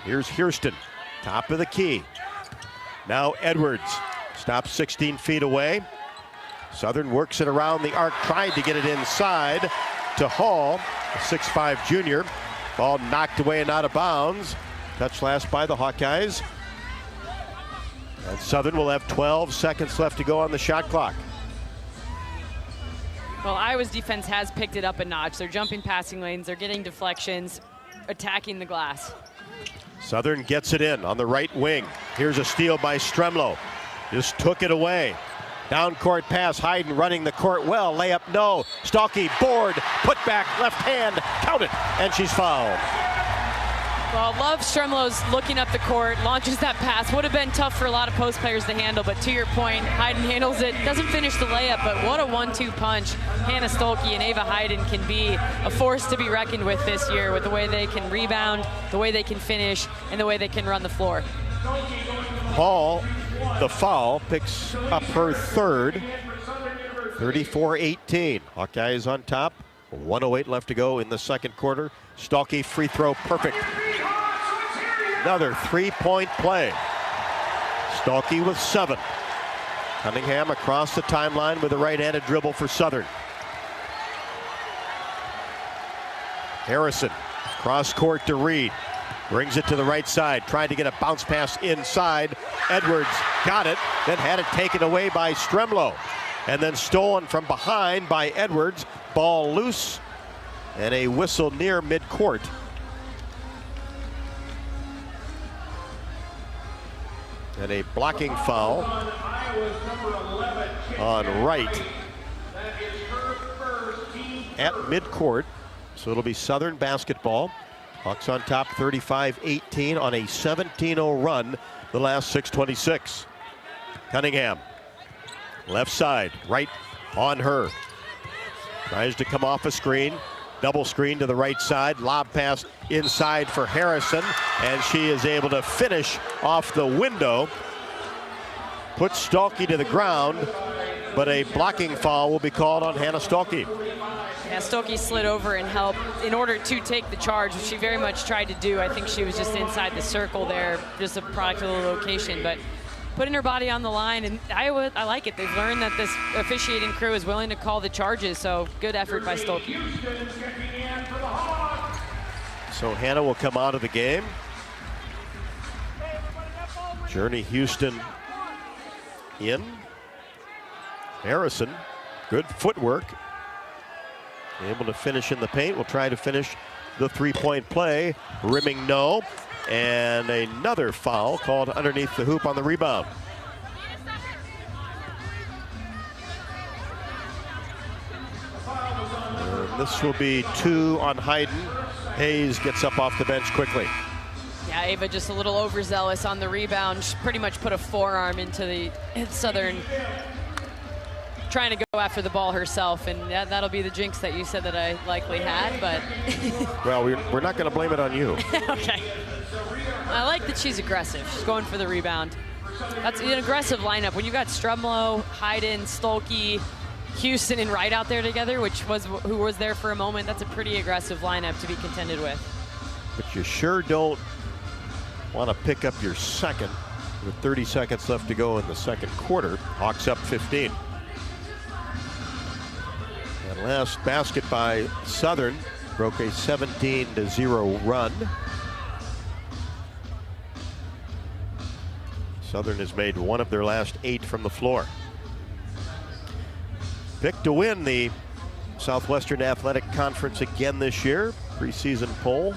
Here's Hurston. Top of the key. Now Edwards. Stops 16 feet away. Southern works it around the arc. Tried to get it inside to Hall, a 6'5 junior. Ball knocked away and out of bounds. Touched last by the Hawkeyes. And Southern will have 12 seconds left to go on the shot clock. Well, Iowa's defense has picked it up a notch. They're jumping passing lanes, they're getting deflections, attacking the glass. Southern gets it in on the right wing. Here's a steal by Stremlo. Just took it away. Down court pass, Hayden running the court well. Layup no. Stalky board, put back, left hand, count it, and she's fouled. Well, Love Stremlo's looking up the court, launches that pass. Would have been tough for a lot of post players to handle, but to your point, Hayden handles it. Doesn't finish the layup, but what a 1-2 punch. Hannah Stolke and Ava Hayden can be a force to be reckoned with this year with the way they can rebound, the way they can finish, and the way they can run the floor. Hall, the foul, picks up her third. 34-18. Hawkeyes on top. 1:08 left to go in the second quarter. Stalky free throw perfect. Another three-point play. Stalky with 7. Cunningham across the timeline with a right-handed dribble for Southern. Harrison cross court to Reed. Brings it to the right side. Tried to get a bounce pass inside. Edwards got it, then had it taken away by Stremlo. And then stolen from behind by Edwards. Ball loose and a whistle near midcourt. And a blocking foul on Wright at midcourt. So it'll be Southern basketball. Hawks on top 35-18 on a 17-0 run the last 6:26. Cunningham, left side, right on her. Tries to come off a screen. Double screen to the right side. Lob pass inside for Harrison. And she is able to finish off the window. Puts Stalky to the ground. But a blocking foul will be called on Hannah Stalky. Yeah, Stolke slid over and helped in order to take the charge, which she very much tried to do. I think she was just inside the circle there, just a product of the location. But putting her body on the line, and Iowa, I like it. They've learned that this officiating crew is willing to call the charges, so good effort by Stolke. So Hannah will come out of the game. Journey Houston in. Harrison, good footwork. able to finish in the paint. We'll try to finish the three-point play. Rimming no. And another foul called underneath the hoop on the rebound. And this will be 2 on Hayden. Hayes gets up off the bench quickly. Yeah, Ava just a little overzealous on the rebound. She pretty much put a forearm into the Southern, trying to go after the ball herself, and that'll be the jinx that you said that I likely had, but... Well, we're not going to blame it on you. Okay. I like that she's aggressive. She's going for the rebound. That's an aggressive lineup. When you got Strumlow, Hayden, Stolke, Houston, and Wright out there together, who was there for a moment, that's a pretty aggressive lineup to be contended with. But you sure don't want to pick up your second with 30 seconds left to go in the second quarter. Hawks up 15. And last basket by Southern broke a 17-0 run. Southern has made 1 of their last 8 from the floor. Picked to win the Southwestern Athletic Conference again this year. Preseason poll.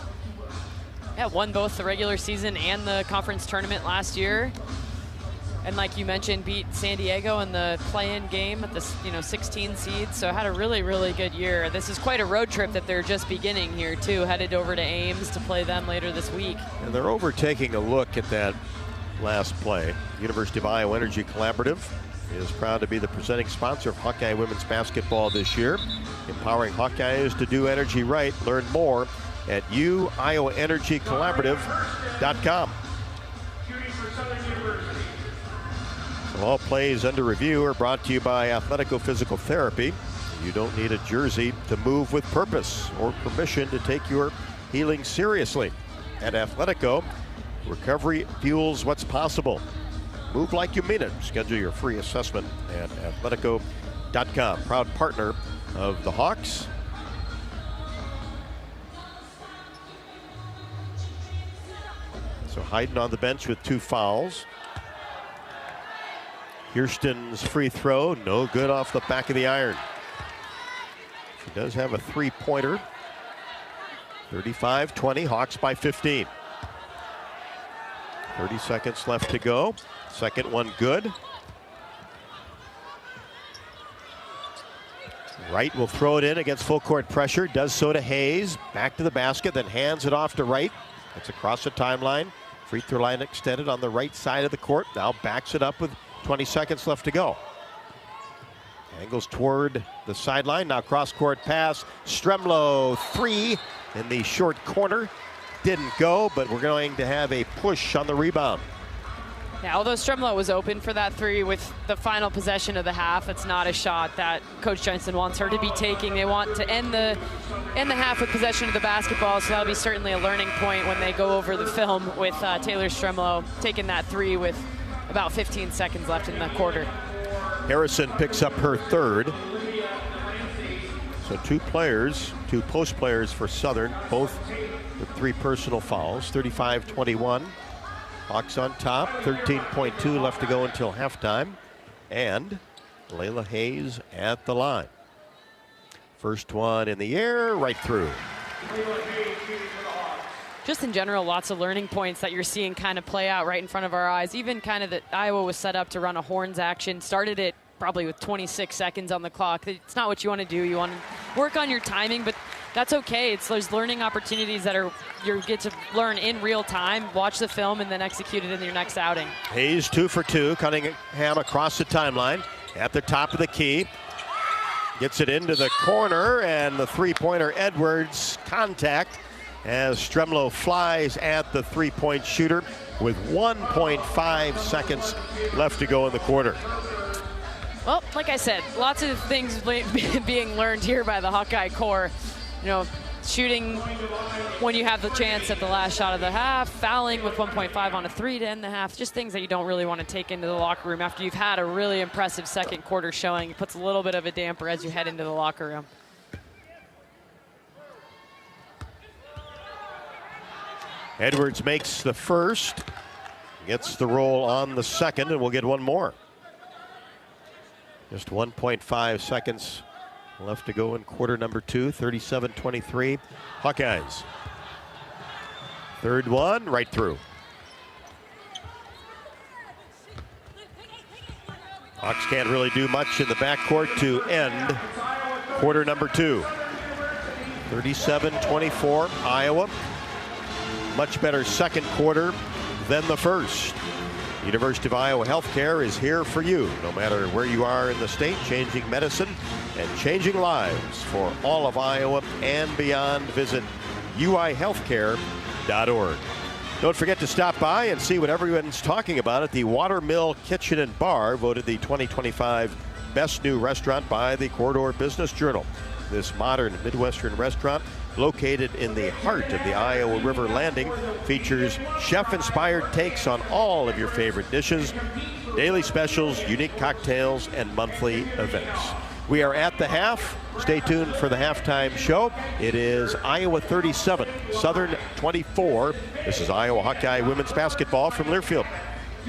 Yeah, won both the regular season and the conference tournament last year. And like you mentioned, beat San Diego in the play-in game at the 16 seed. So had a really, really good year. This is quite a road trip that they're just beginning here too. Headed over to Ames to play them later this week. And they're overtaking a look at that last play. University of Iowa Energy Collaborative is proud to be the presenting sponsor of Hawkeye women's basketball this year, empowering Hawkeyes to do energy right. Learn more at uiowaenergycollaborative.com. So all plays under review are brought to you by Athletico Physical Therapy. You don't need a jersey to move with purpose or permission to take your healing seriously. At Athletico, recovery fuels what's possible. Move like you mean it. Schedule your free assessment at athletico.com. Proud partner of the Hawks. So Hayden on the bench with 2 fouls. Kirsten's free throw, no good off the back of the iron. She does have a 3-pointer. 35-20, Hawks by 15. 30 seconds left to go. Second one good. Wright will throw it in against full court pressure. Does so to Hayes. Back to the basket, then hands it off to Wright. It's across the timeline. Free throw line extended on the right side of the court. Now backs it up with 20 seconds left to go. Angles toward the sideline. Now cross-court pass. Stremlow 3 in the short corner. Didn't go, but we're going to have a push on the rebound. Yeah, although Stremlow was open for that 3 with the final possession of the half, it's not a shot that Coach Jensen wants her to be taking. They want to end the half with possession of the basketball, so that'll be certainly a learning point when they go over the film with Taylor Stremlow taking that 3 with about 15 seconds left in the quarter. Harrison picks up her 3rd. So 2 post players for Southern, both with 3 personal fouls. 35-21. Hawks on top. 13.2 left to go until halftime. And Layla Hayes at the line. First one in the air, right through. Just in general, lots of learning points that you're seeing kind of play out right in front of our eyes. Even kind of that Iowa was set up to run a horns action. Started it probably with 26 seconds on the clock. It's not what you want to do. You want to work on your timing, but that's okay. It's those learning opportunities that you get to learn in real time, watch the film, and then execute it in your next outing. Hayes 2 for 2. Cunningham across the timeline at the top of the key. Gets it into the corner, and the 3-pointer Edwards contact as Stremlow flies at the 3-point shooter with 1.5 seconds left to go in the quarter. Well, like I said, lots of things being learned here by the Hawkeye core. You know, shooting when you have the chance at the last shot of the half, fouling with 1.5 on a 3 to end the half, just things that you don't really want to take into the locker room after you've had a really impressive second quarter showing. It puts a little bit of a damper as you head into the locker room. Edwards makes the first, gets the roll on the second, and we'll get one more. Just 1.5 seconds left to go in quarter number 2, 37-23. Hawkeyes. Third one, right through. Hawks can't really do much in the backcourt to end quarter number 2. 37-24, Iowa. Much better second quarter than the first. University of Iowa Healthcare is here for you, no matter where you are in the state, changing medicine and changing lives for all of Iowa and beyond. Visit uihealthcare.org. Don't forget to stop by and see what everyone's talking about at the Watermill Kitchen and Bar, voted the 2025 Best New Restaurant by the Corridor Business Journal. This modern Midwestern restaurant, located in the heart of the Iowa River Landing, features chef-inspired takes on all of your favorite dishes, daily specials, unique cocktails, and monthly events. We are at the half. Stay tuned for the halftime show. It is Iowa 37, Southern 24. This is Iowa Hawkeye women's basketball from Learfield.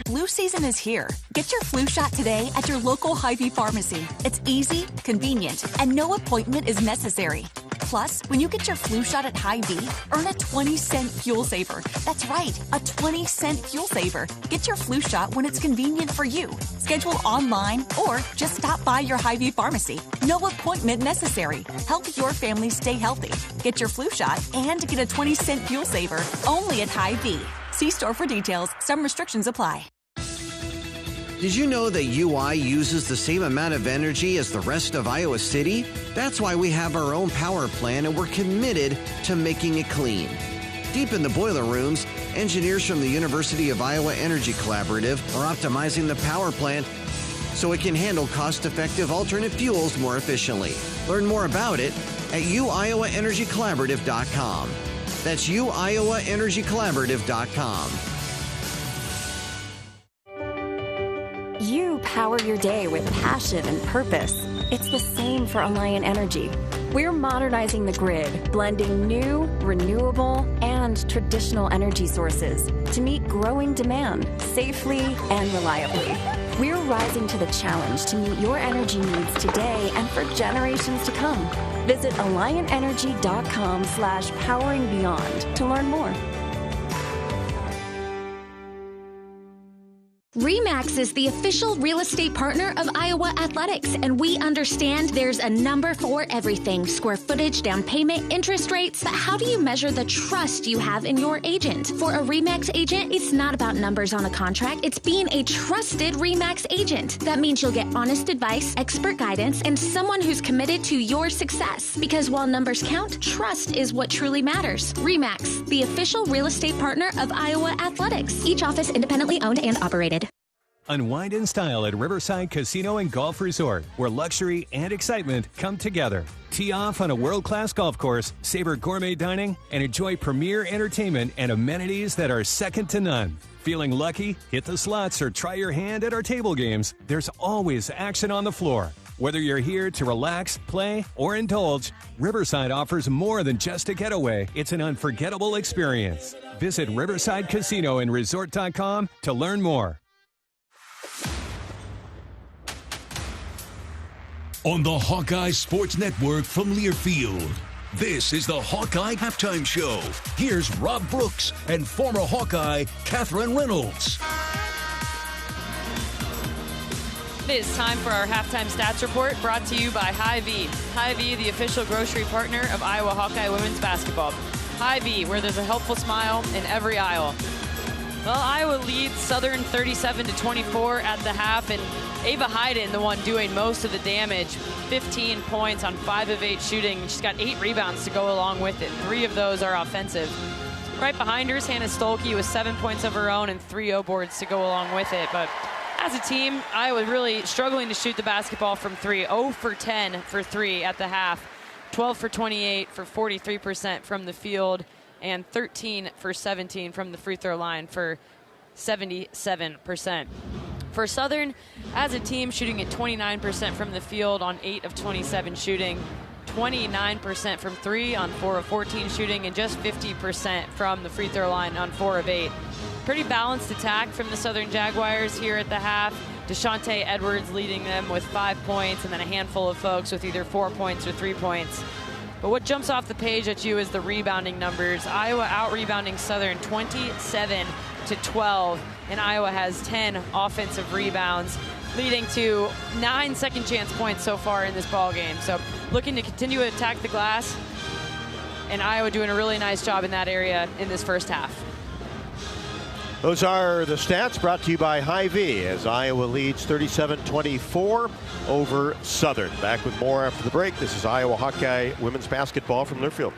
Flu season is here. Get your flu shot today at your local Hy-Vee pharmacy. It's easy, convenient, and no appointment is necessary. Plus, when you get your flu shot at Hy-Vee, earn a 20-cent fuel saver. That's right, a 20-cent fuel saver. Get your flu shot when it's convenient for you. Schedule online or just stop by your Hy-Vee pharmacy. No appointment necessary. Help your family stay healthy. Get your flu shot and get a 20-cent fuel saver only at Hy-Vee. See store for details. Some restrictions apply. Did you know that UI uses the same amount of energy as the rest of Iowa City? That's why we have our own power plant and we're committed to making it clean. Deep in the boiler rooms, engineers from the University of Iowa Energy Collaborative are optimizing the power plant so it can handle cost-effective alternate fuels more efficiently. Learn more about it at uiowaenergycollaborative.com. That's uiowaenergycollaborative.com. You power your day with passion and purpose. It's the same for Alliant Energy. We're modernizing the grid, blending new, renewable, and traditional energy sources to meet growing demand safely and reliably. We're rising to the challenge to meet your energy needs today and for generations to come. Visit alliantenergy.com/poweringbeyond to learn more. RE/MAX is the official real estate partner of Iowa Athletics, and we understand there's a number for everything: square footage, down payment, interest rates. But how do you measure the trust you have in your agent? For a RE/MAX agent, it's not about numbers on a contract. It's being a trusted RE/MAX agent. That means you'll get honest advice, expert guidance, and someone who's committed to your success. Because while numbers count, trust is what truly matters. RE/MAX, the official real estate partner of Iowa Athletics. Each office independently owned and operated. Unwind in style at Riverside Casino and Golf Resort, where luxury and excitement come together. Tee off on a world-class golf course, savor gourmet dining, and enjoy premier entertainment and amenities that are second to none. Feeling lucky? Hit the slots or try your hand at our table games. There's always action on the floor. Whether you're here to relax, play, or indulge, Riverside offers more than just a getaway. It's an unforgettable experience. Visit Riverside Casino and Resort.com to learn more. On the Hawkeye Sports Network from Learfield, this is the Hawkeye Halftime Show. Here's Rob Brooks and former Hawkeye Catherine Reynolds. It is time for our halftime stats report, brought to you by Hy-Vee. Hy-Vee, the official grocery partner of Iowa Hawkeye women's basketball. Hy-Vee, where there's a helpful smile in every aisle. Well, Iowa leads Southern 37-24 at the half, and Ava Hayden, the one doing most of the damage, 15 points on 5 of 8 shooting. She's got 8 rebounds to go along with it. 3 of those are offensive. Right behind her is Hannah Stolke with 7 points of her own and 3 O-boards to go along with it. But as a team, Iowa really struggling to shoot the basketball from 3. 0 for 10 for 3 at the half. 12 for 28 for 43% from the field, and 13 for 17 from the free throw line for 77%. For Southern, as a team, shooting at 29% from the field on 8 of 27 shooting, 29% from 3 on 4 of 14 shooting, and just 50% from the free throw line on 4 of 8. Pretty balanced attack from the Southern Jaguars here at the half. DeShante Edwards leading them with 5 points, and then a handful of folks with either 4 points or 3 points. But what jumps off the page at you is the rebounding numbers. Iowa out-rebounding Southern 27-12, and Iowa has 10 offensive rebounds, leading to 9 second-chance points so far in this ball game. So looking to continue to attack the glass, and Iowa doing a really nice job in that area in this first half. Those are the stats brought to you by Hy-Vee as Iowa leads 37-24 over Southern. Back with more after the break. This is Iowa Hawkeye women's basketball from Learfield.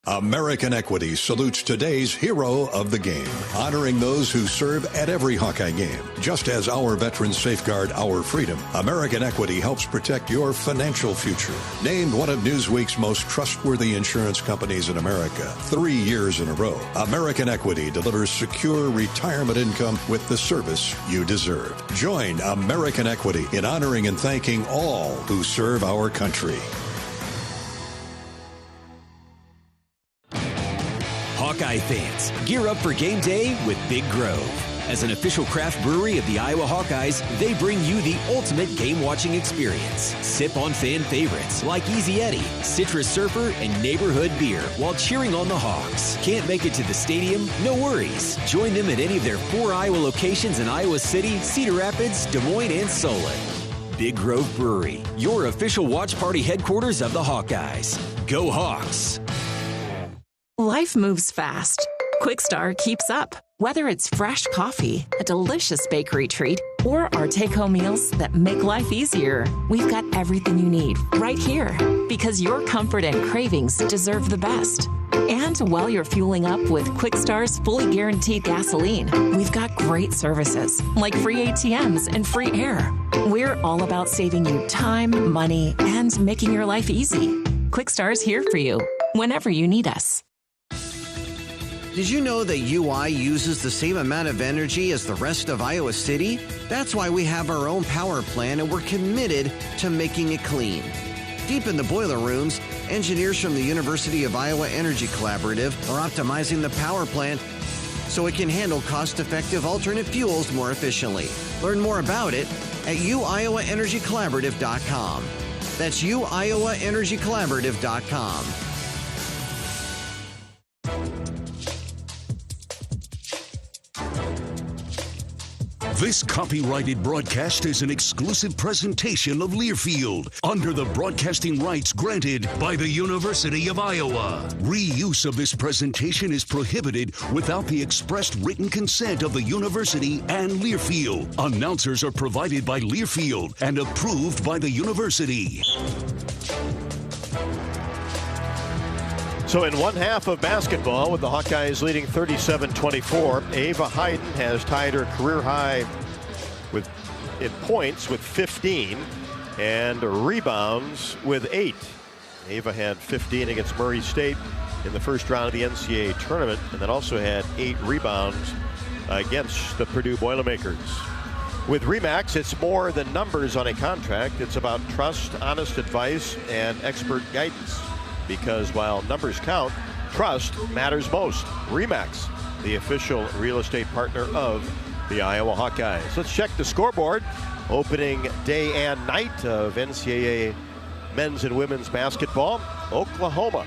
American Equity salutes today's hero of the game, honoring those who serve at every Hawkeye game. Just as our veterans safeguard our freedom, American Equity helps protect your financial future. Named one of Newsweek's most trustworthy insurance companies in America 3 years in a row, American Equity delivers secure retirement income with the service you deserve. Join American Equity in honoring and thanking all who serve our country. Hawkeye fans, gear up for game day with Big Grove. As an official craft brewery of the Iowa Hawkeyes, they bring you the ultimate game-watching experience. Sip on fan favorites like Easy Eddie, Citrus Surfer, and Neighborhood Beer while cheering on the Hawks. Can't make it to the stadium? No worries. Join them at any of their 4 Iowa locations in Iowa City, Cedar Rapids, Des Moines, and Solon. Big Grove Brewery, your official watch party headquarters of the Hawkeyes. Go Hawks! Life moves fast. Quickstar keeps up. Whether it's fresh coffee, a delicious bakery treat, or our take-home meals that make life easier, we've got everything you need right here. Because your comfort and cravings deserve the best. And while you're fueling up with Quickstar's fully guaranteed gasoline, we've got great services like free ATMs and free air. We're all about saving you time, money, and making your life easy. Quickstar's here for you whenever you need us. Did you know that UI uses the same amount of energy as the rest of Iowa City? That's why we have our own power plant and we're committed to making it clean. Deep in the boiler rooms, engineers from the University of Iowa Energy Collaborative are optimizing the power plant so it can handle cost-effective alternate fuels more efficiently. Learn more about it at uiowaenergycollaborative.com. That's uiowaenergycollaborative.com. This copyrighted broadcast is an exclusive presentation of Learfield under the broadcasting rights granted by the University of Iowa. Reuse of this presentation is prohibited without the expressed written consent of the university and Learfield. Announcers are provided by Learfield and approved by the university. So in one half of basketball, with the Hawkeyes leading 37-24, Ava Hayden has tied her career high in points with 15 and rebounds with 8. Ava had 15 against Murray State in the first round of the NCAA tournament, and then also had 8 rebounds against the Purdue Boilermakers. With RE/MAX, it's more than numbers on a contract. It's about trust, honest advice, and expert guidance. Because while numbers count, trust matters most. RE/MAX, the official real estate partner of the Iowa Hawkeyes. Let's check the scoreboard. Opening day and night of NCAA men's and women's basketball. Oklahoma,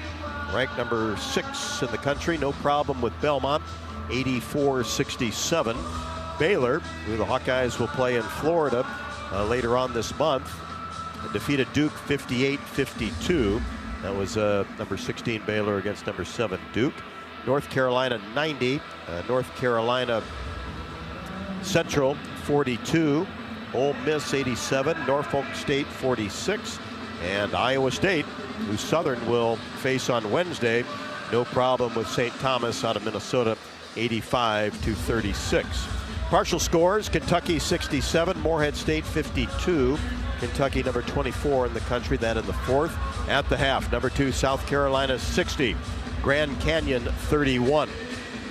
ranked number 6 in the country. No problem with Belmont, 84-67. Baylor, who the Hawkeyes will play in Florida later on this month, defeated Duke 58-52. That was number 16 Baylor against number 7 Duke. North Carolina 90. North Carolina Central 42. Ole Miss 87. Norfolk State 46. And Iowa State, who Southern will face on Wednesday, no problem with St. Thomas out of Minnesota, 85-36. Partial scores: Kentucky 67. Morehead State 52. Kentucky number 24 in the country, that in the fourth. At the half, number 2 South Carolina 60, Grand Canyon 31,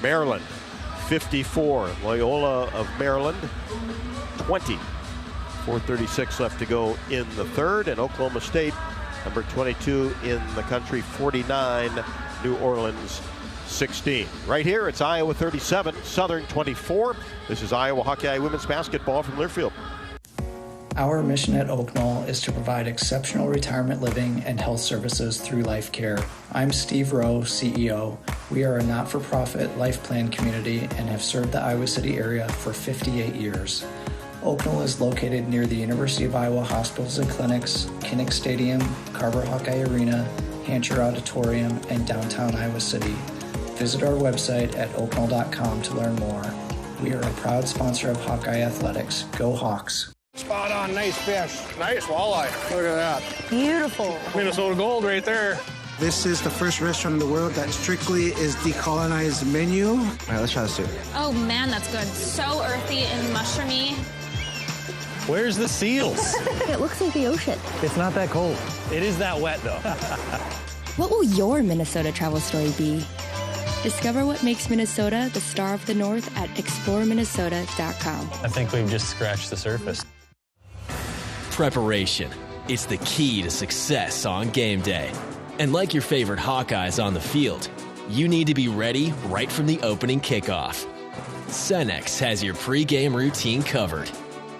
Maryland 54, Loyola of Maryland 20. 4:36 left to go in the third, and Oklahoma State number 22 in the country 49, New Orleans 16. Right here, it's Iowa 37, Southern 24. This is Iowa Hawkeye women's basketball from Learfield. Our mission at Oak Knoll is to provide exceptional retirement living and health services through life care. I'm Steve Rowe, CEO. We are a not-for-profit life plan community and have served the Iowa City area for 58 years. Oak Knoll is located near the University of Iowa hospitals and clinics, Kinnick Stadium, Carver Hawkeye Arena, Hancher Auditorium, and downtown Iowa City. Visit our website at oakknoll.com to learn more. We are a proud sponsor of Hawkeye Athletics. Go Hawks! Spot on, nice fish. Nice walleye. Look at that. Beautiful. Minnesota Gold right there. This is the first restaurant in the world that strictly is decolonized menu. All right, let's try this too. Oh man, that's good. So earthy and mushroomy. Where's the seals? It looks like the ocean. It's not that cold. It is that wet though. What will your Minnesota travel story be? Discover what makes Minnesota the star of the North at exploreminnesota.com. I think we've just scratched the surface. Preparation. It's the key to success on game day. And like your favorite Hawkeyes on the field, you need to be ready right from the opening kickoff. Cenex has your pregame routine covered.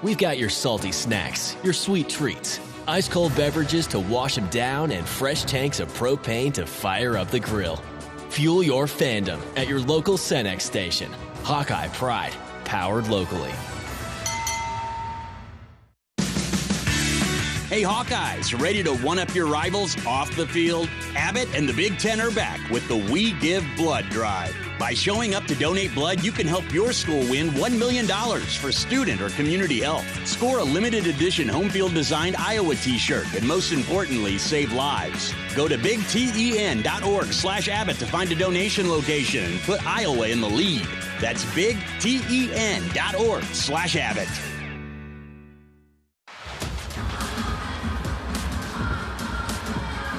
We've got your salty snacks, your sweet treats, ice-cold beverages to wash them down, and fresh tanks of propane to fire up the grill. Fuel your fandom at your local Cenex station. Hawkeye Pride, powered locally. Hey Hawkeyes, ready to one-up your rivals off the field? Abbott and the Big Ten are back with the We Give Blood Drive. By showing up to donate blood, you can help your school win $1 million for student or community health. Score a limited edition home field designed Iowa t-shirt, and most importantly, save lives. Go to bigten.org/Abbott to find a donation location and put Iowa in the lead. That's bigten.org/Abbott.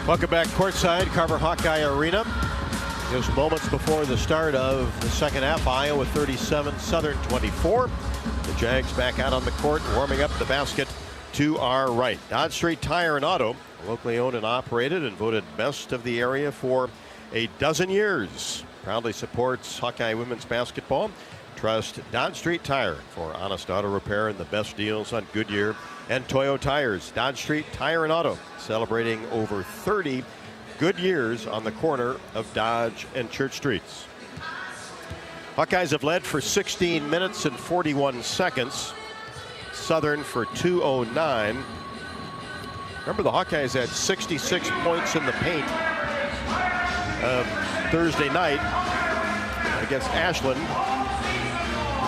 Welcome back courtside, Carver Hawkeye Arena. Just moments before the start of the second half, Iowa 37, Southern 24. The Jags back out on the court, warming up the basket to our right. Dodge Street Tire and Auto, locally owned and operated and voted best of the area for a dozen years. Proudly supports Hawkeye women's basketball. Trust Dodge Street Tire for honest auto repair and the best deals on Goodyear and Toyo tires. Dodge Street Tire and Auto, celebrating over 30 good years on the corner of Dodge and Church Streets. Hawkeyes have led for 16 minutes and 41 seconds. Southern for 2:09. Remember, the Hawkeyes had 66 points in the paint Thursday night against Ashland,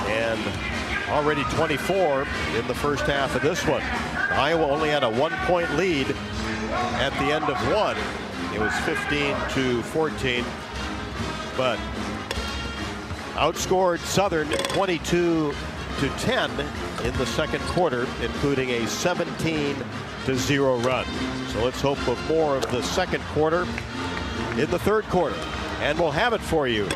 and already 24 in the first half of this one. Iowa only had a 1-point lead at the end of one. It was 15-14, but outscored Southern 22-10 in the second quarter, including a 17-0 run. So let's hope for more of the second quarter in the third quarter. And we'll have it for you.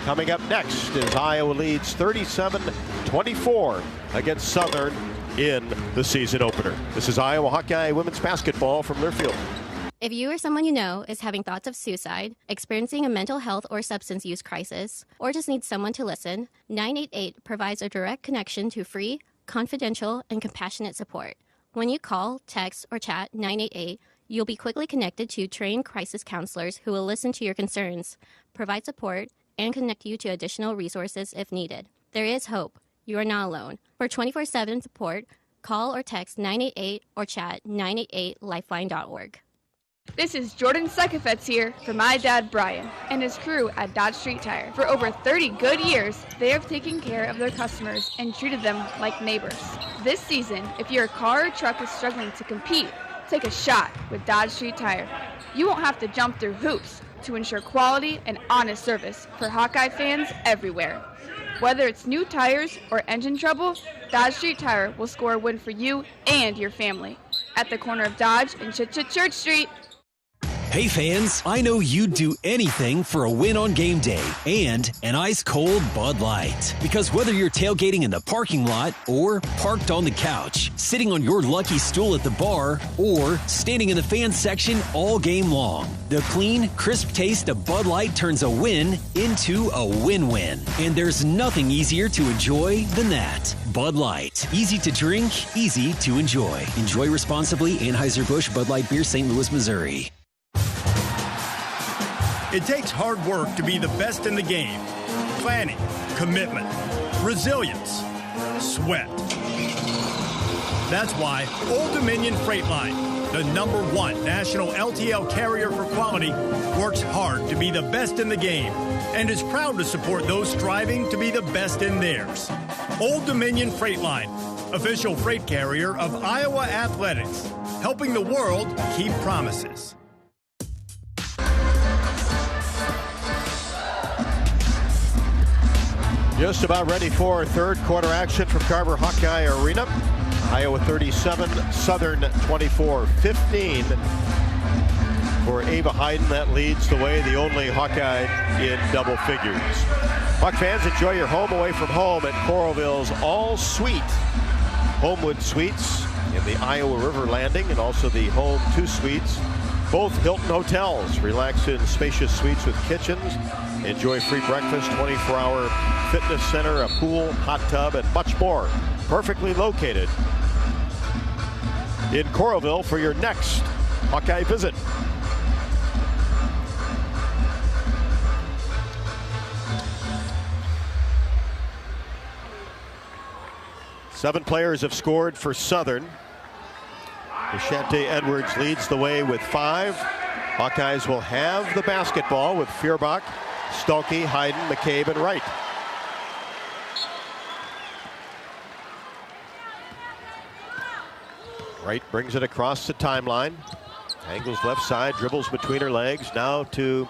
Coming up next is Iowa leads 37-24 against Southern in the season opener. This is Iowa Hawkeye women's basketball from Learfield. If you or someone you know is having thoughts of suicide, experiencing a mental health or substance use crisis, or just needs someone to listen, 988 provides a direct connection to free, confidential, and compassionate support. When you call, text, or chat 988, you'll be quickly connected to trained crisis counselors who will listen to your concerns, provide support, and connect you to additional resources if needed. There is hope. You are not alone. For 24/7 support, call or text 988 or chat 988lifeline.org. This is Jordan Sekefetz here for my dad Brian and his crew at Dodge Street Tire. For over 30 good years, they have taken care of their customers and treated them like neighbors. This season, if your car or truck is struggling to compete, take a shot with Dodge Street Tire. You won't have to jump through hoops to ensure quality and honest service for Hawkeye fans everywhere. Whether it's new tires or engine trouble, Dodge Street Tire will score a win for you and your family. At the corner of Dodge and Church Street. Hey fans, I know you'd do anything for a win on game day and an ice-cold Bud Light. Because whether you're tailgating in the parking lot or parked on the couch, sitting on your lucky stool at the bar, or standing in the fan section all game long, the clean, crisp taste of Bud Light turns a win into a win-win. And there's nothing easier to enjoy than that. Bud Light. Easy to drink, easy to enjoy. Enjoy responsibly. Anheuser-Busch Bud Light Beer, St. Louis, Missouri. It takes hard work to be the best in the game. Planning, commitment, resilience, sweat. That's why Old Dominion Freight Line, the #1 national LTL carrier for quality, works hard to be the best in the game and is proud to support those striving to be the best in theirs. Old Dominion Freight Line, official freight carrier of Iowa Athletics, helping the world keep promises. Just about ready for third quarter action from Carver Hawkeye Arena. Iowa 37, Southern 24-15. For Ava Hayden, that leads the way, the only Hawkeye in double figures. Hawk fans, enjoy your home away from home at Coralville's all-suite Homewood Suites in the Iowa River Landing, and also the Home 2 Suites. Both Hilton Hotels. Relax in spacious suites with kitchens. Enjoy free breakfast, 24-hour fitness center, a pool, hot tub, and much more. Perfectly located in Coralville for your next Hawkeye visit. Seven players have scored for Southern. Deshante Edwards leads the way with 5. Hawkeyes will have the basketball with Feuerbach, Stolke, Hayden, McCabe, and Wright. Wright brings it across the timeline. Angles left side, dribbles between her legs. Now to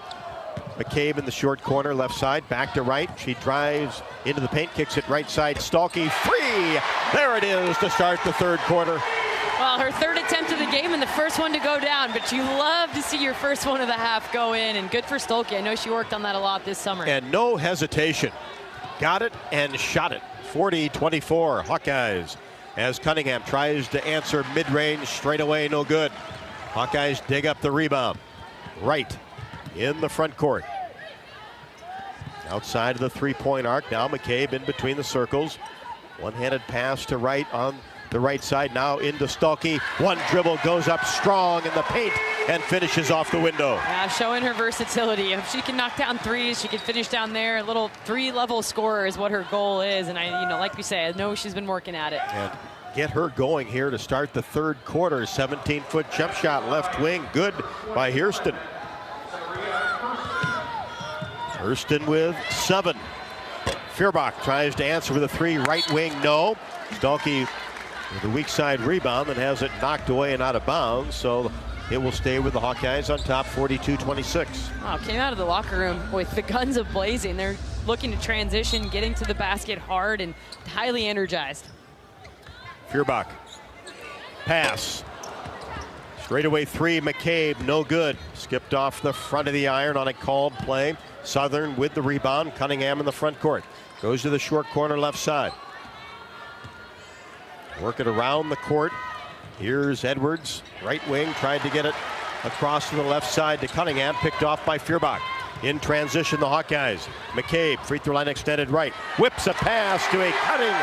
McCabe in the short corner, left side. Back to Wright. She drives into the paint, kicks it right side. Stolke free. There it is to start the third quarter. Well, her third attempt of the game and the first one to go down, but you love to see your first one of the half go in, and good for Stolke. I know she worked on that a lot this summer. And no hesitation. Got it and shot it. 40-24 Hawkeyes as Cunningham tries to answer mid-range straight away, no good. Hawkeyes dig up the rebound. Wright in the front court. Outside of the three-point arc, now McCabe in between the circles. One-handed pass to Wright on the right side, now into Stolke. One dribble, goes up strong in the paint and finishes off the window. Yeah, showing her versatility. If she can knock down threes, she can finish down there. A little three-level scorer is what her goal is, and like we say, I know she's been working at it. And get her going here to start the third quarter. 17-foot jump shot left wing, good by Hairston. Hairston with 7. Feuerbach tries to answer with a 3, right wing, no. Stolke with a weak side rebound and has it knocked away and out of bounds, so it will stay with the Hawkeyes on top, 42-26. Wow, came out of the locker room with the guns a-blazing. They're looking to transition, getting to the basket hard, and highly energized. Feuerbach, pass. Straightaway 3, McCabe, no good. Skipped off the front of the iron on a called play. Southern with the rebound, Cunningham in the front court. Goes to the short corner left side. Work it around the court. Here's Edwards, right wing, tried to get it across to the left side to Cunningham, picked off by Feuerbach. In transition, the Hawkeyes. McCabe, free throw line extended right. Whips a pass to a cutting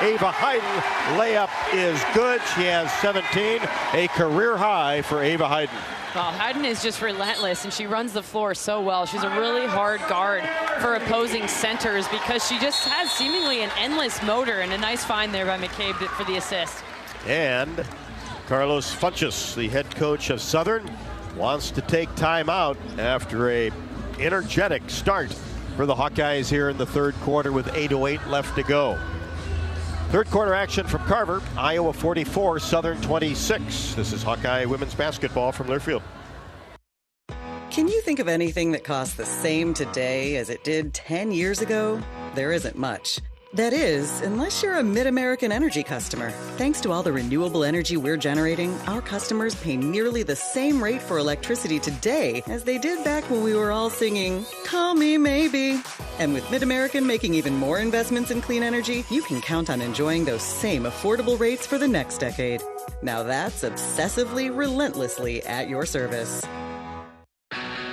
Ava Hayden. Layup is good. She has 17, a career high for Ava Hayden. Well, Hayden is just relentless, and she runs the floor so well. She's a really hard guard for opposing centers because she just has seemingly an endless motor, and a nice find there by McCabe for the assist. And Carlos Funchess, the head coach of Southern, wants to take time out after a energetic start for the Hawkeyes here in the third quarter with 8:08 left to go. Third quarter action from Carver. Iowa 44, Southern 26. This is Hawkeye women's basketball from Learfield. Can you think of anything that costs the same today as it did 10 years ago? There isn't much. That is, unless you're a Mid-American Energy customer. Thanks to all the renewable energy we're generating, our customers pay nearly the same rate for electricity today as they did back when we were all singing, "Call Me Maybe." And with Mid-American making even more investments in clean energy, you can count on enjoying those same affordable rates for the next decade. Now that's obsessively, relentlessly at your service.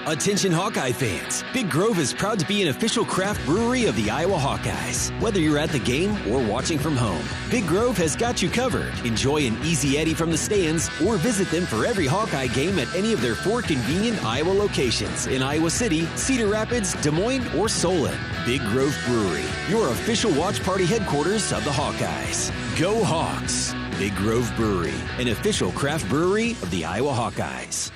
Attention Hawkeye fans, Big Grove is proud to be an official craft brewery of the Iowa Hawkeyes. Whether you're at the game or watching from home, Big Grove has got you covered. Enjoy an easy Eddie from the stands or visit them for every Hawkeye game at any of their 4 convenient Iowa locations in Iowa City, Cedar Rapids, Des Moines, or Solon. Big Grove Brewery, your official watch party headquarters of the Hawkeyes. Go Hawks! Big Grove Brewery, an official craft brewery of the Iowa Hawkeyes.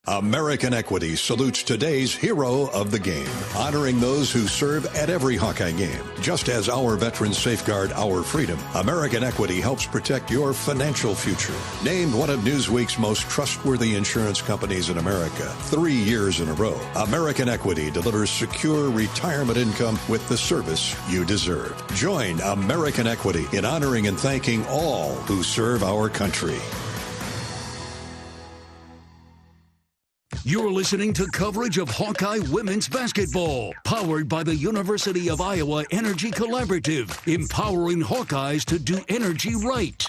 American Equity salutes today's hero of the game, honoring those who serve at every Hawkeye game. Just as our veterans safeguard our freedom, American Equity helps protect your financial future. Named one of Newsweek's most trustworthy insurance companies in America 3 years in a row, American Equity delivers secure retirement income with the service you deserve. Join American Equity in honoring and thanking all who serve our country. You're listening to coverage of Hawkeye women's basketball, powered by the University of Iowa Energy Collaborative, empowering Hawkeyes to do energy right.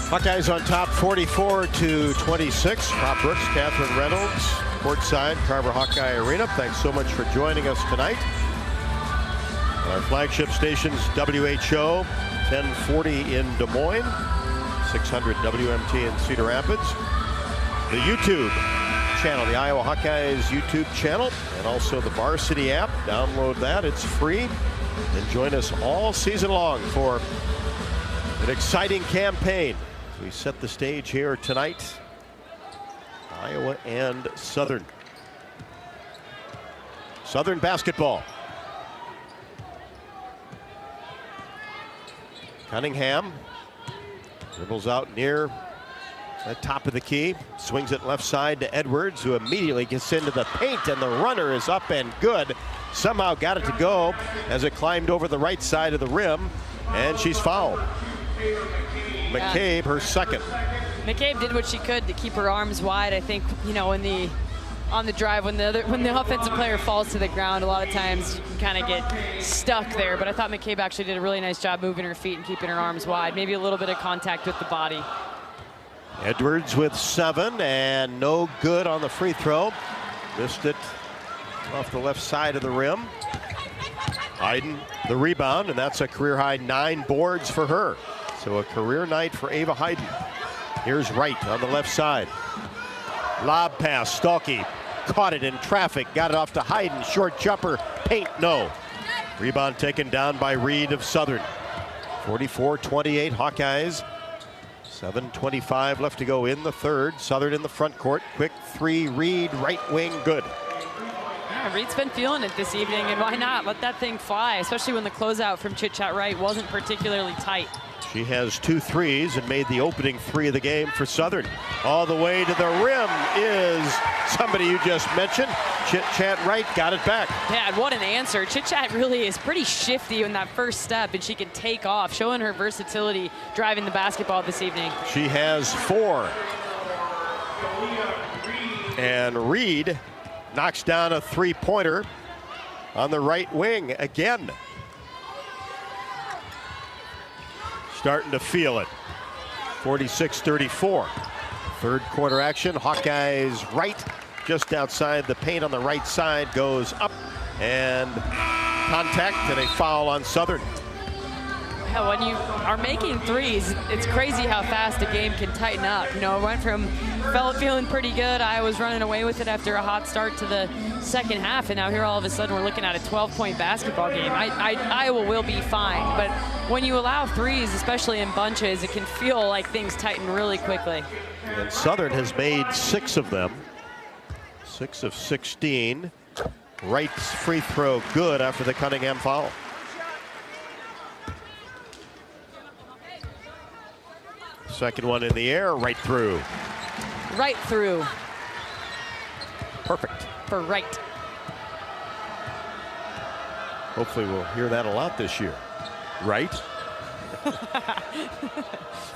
Hawkeyes on top 44-26. Bob Brooks, Catherine Reynolds, courtside, Carver Hawkeye Arena. Thanks so much for joining us tonight. Our flagship stations, WHO, 1040 in Des Moines, 600 WMT in Cedar Rapids. The YouTube channel, the Iowa Hawkeyes YouTube channel, and also the Varsity app. Download that, it's free. And join us all season long for an exciting campaign. We set the stage here tonight. Iowa and Southern. Southern basketball. Cunningham dribbles out near the top of the key, swings it left side to Edwards, who immediately gets into the paint, and the runner is up and good. Somehow got it to go as it climbed over the right side of the rim, and she's fouled. McCabe, her second. McCabe did what she could to keep her arms wide. I think, you know, on the drive, when the offensive player falls to the ground, a lot of times you can kind of get stuck there. But I thought McCabe actually did a really nice job moving her feet and keeping her arms wide. Maybe a little bit of contact with the body. Edwards with 7, and no good on the free throw. Missed it off the left side of the rim. Hayden the rebound, and that's a career high 9 boards for her. So a career night for Ava Hayden. Here's Wright on the left side. Lob pass, Stalky caught it in traffic, got it off to Hayden, short jumper, paint, no. Rebound taken down by Reed of Southern. 44-28 Hawkeyes. 7:25 left to go in the third. Southern in the front court, quick 3, Reed, right wing, good. Yeah, Reed's been feeling it this evening, and why not? Let that thing fly, especially when the closeout from Chit Chat Wright wasn't particularly tight. She has 2 threes and made the opening 3 of the game for Southern. All the way to the rim is somebody you just mentioned. Chit Chat Wright got it back. Yeah, and what an answer. Chit Chat really is pretty shifty in that first step, and she can take off, showing her versatility driving the basketball this evening. She has 4. And Reed knocks down a 3-pointer on the right wing again. Starting to feel it. 46-34. Third quarter action. Hawkeyes right just outside the paint on the right side, goes up, and contact and a foul on Southern. Yeah, when you are making threes, it's crazy how fast a game can tighten up. You know, it went from feeling pretty good. I was running away with it after a hot start to the second half, and now here all of a sudden we're looking at a 12-point basketball game. Iowa will be fine, but when you allow threes, especially in bunches, it can feel like things tighten really quickly. And Southern has made 6 of them. 6 of 16. Wright's free throw good after the Cunningham foul. Second one in the air, right through. Right through. Perfect. For right. Hopefully we'll hear that a lot this year. Right?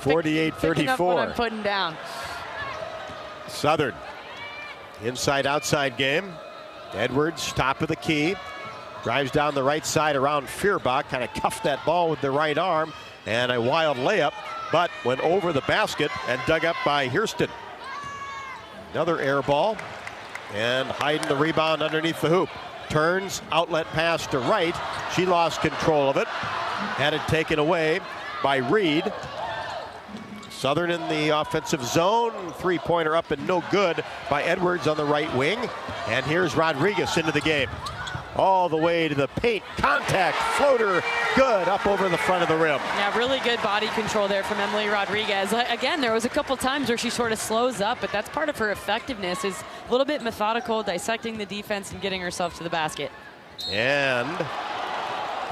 48-34. What I'm putting down. Southern. Inside-outside game. Edwards, top of the key. Drives down the right side around Feuerbach. Kind of cuffed that ball with the right arm. And a wild layup, but went over the basket and dug up by Hairston. Another air ball. And hiding the rebound underneath the hoop. Turns, outlet pass to right. She lost control of it. Had it taken away by Reed. Southern in the offensive zone. Three-pointer up and no good by Edwards on the right wing. And here's Rodriguez into the game. All the way to the paint. Contact, floater, good, up over the front of the rim. Yeah, really good body control there from Emily Rodriguez. Again, there was a couple times where she sort of slows up, but that's part of her effectiveness, is a little bit methodical, dissecting the defense and getting herself to the basket. And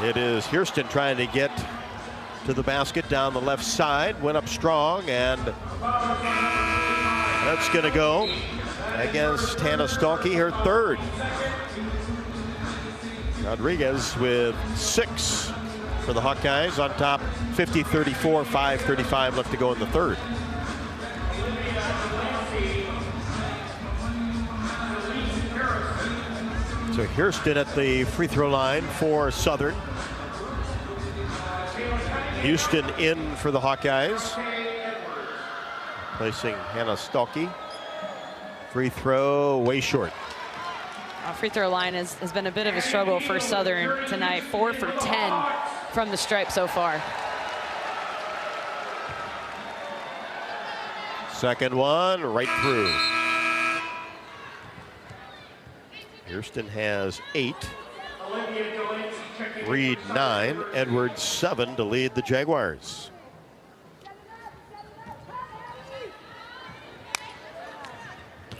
it is Hairston trying to get to the basket down the left side. Went up strong, and that's going to go against Hannah Stalkey, her third. Rodriguez with 6 for the Hawkeyes on top, 50-34, 5:35 left to go in the third. So Hairston at the free throw line for Southern. Houston in for the Hawkeyes, placing Hannah Stalkey. Free throw way short. Free throw line has been a bit of a struggle for Southern tonight. 4 for 10 from the stripe so far. Second one right through. Hairston has 8. Reed 9. Edwards 7 to lead the Jaguars.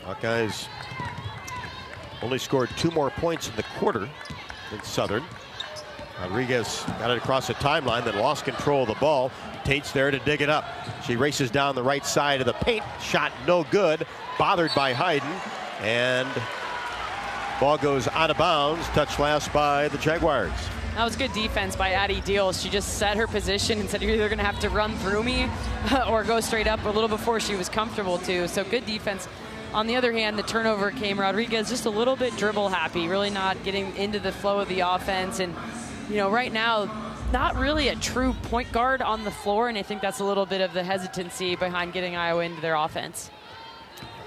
Hawkeyes only scored 2 more points in the quarter than Southern. Rodriguez got it across the timeline, then lost control of the ball. Tate's there to dig it up. She races down the right side of the paint. Shot no good. Bothered by Hayden. And ball goes out of bounds. Touched last by the Jaguars. That was good defense by Addie Deal. She just set her position and said, you're either going to have to run through me or go straight up, a little before she was comfortable to. So good defense. On the other hand, the turnover came. Rodriguez just a little bit dribble happy, really not getting into the flow of the offense. And, you know, right now, not really a true point guard on the floor. And I think that's a little bit of the hesitancy behind getting Iowa into their offense.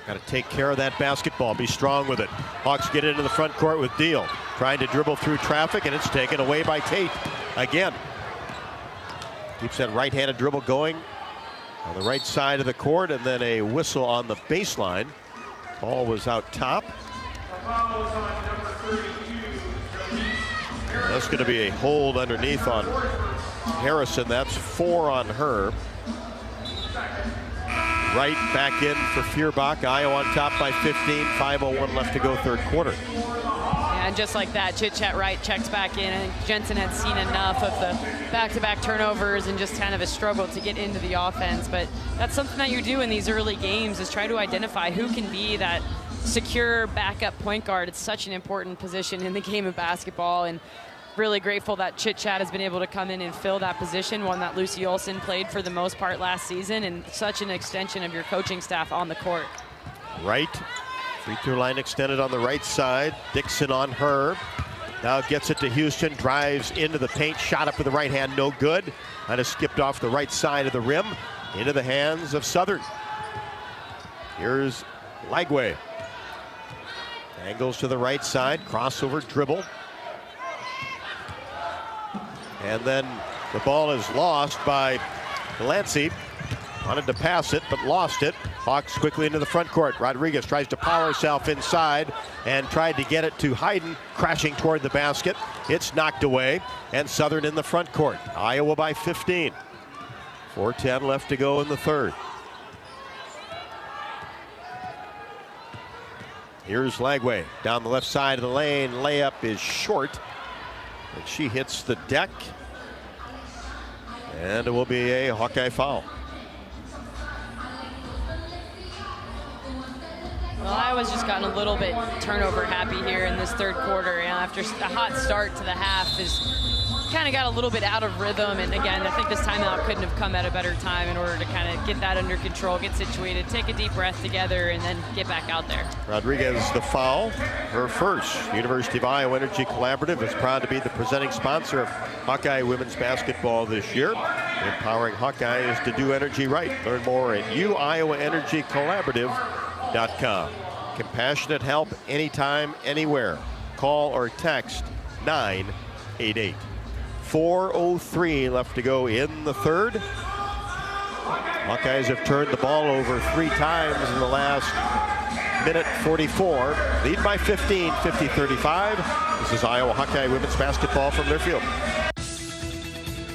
Got to take care of that basketball, be strong with it. Hawks get into the front court with Deal. Trying to dribble through traffic, and it's taken away by Tate again. Keeps that right-handed dribble going on the right side of the court, and then a whistle on the baseline. Ball was out top. That's going to be a hold underneath on Harrison. That's 4 on her. Right back in for Feuerbach. Iowa on top by 15. 5:01 left to go third quarter. Yeah, and just like that, Chit-Chat Wright checks back in. I think Jensen had seen enough of the back-to-back turnovers and just kind of a struggle to get into the offense. But that's something that you do in these early games, is try to identify who can be that secure backup point guard. It's such an important position in the game of basketball, and really grateful that Chit-Chat has been able to come in and fill that position, one that Lucy Olsen played for the most part last season, and such an extension of your coaching staff on the court. Right. Free throw line extended on the right side. Dixon on her. Now gets it to Houston, drives into the paint, shot up with the right hand, no good. Kind of skipped off the right side of the rim, into the hands of Southern. Here's Lagway. Angles to the right side, crossover dribble. And then the ball is lost by Delancey. Wanted to pass it, but lost it. Hawks quickly into the front court. Rodriguez tries to power herself inside and tried to get it to Hayden, crashing toward the basket. It's knocked away, and Southern in the front court. Iowa by 15. 4:10 left to go in the third. Here's Lagway down the left side of the lane. Layup is short, and she hits the deck, and it will be a Hawkeye foul. Well, Iowa's just gotten a little bit turnover happy here in this third quarter. After a hot start to the half, is kind of got a little bit out of rhythm. And again, I think this timeout couldn't have come at a better time in order to kind of get that under control, get situated, take a deep breath together, and then get back out there. Rodriguez, the foul, her first. University of Iowa Energy Collaborative is proud to be the presenting sponsor of Hawkeye women's basketball this year, empowering Hawkeyes to do energy right. Learn more at uiowaenergycollaborative.com. Compassionate help anytime, anywhere. Call or text 988. 4:03 left to go in the third. Hawkeyes have turned the ball over 3 times in the last minute 44. Lead by 15, 50-35. This is Iowa Hawkeye women's basketball from their field.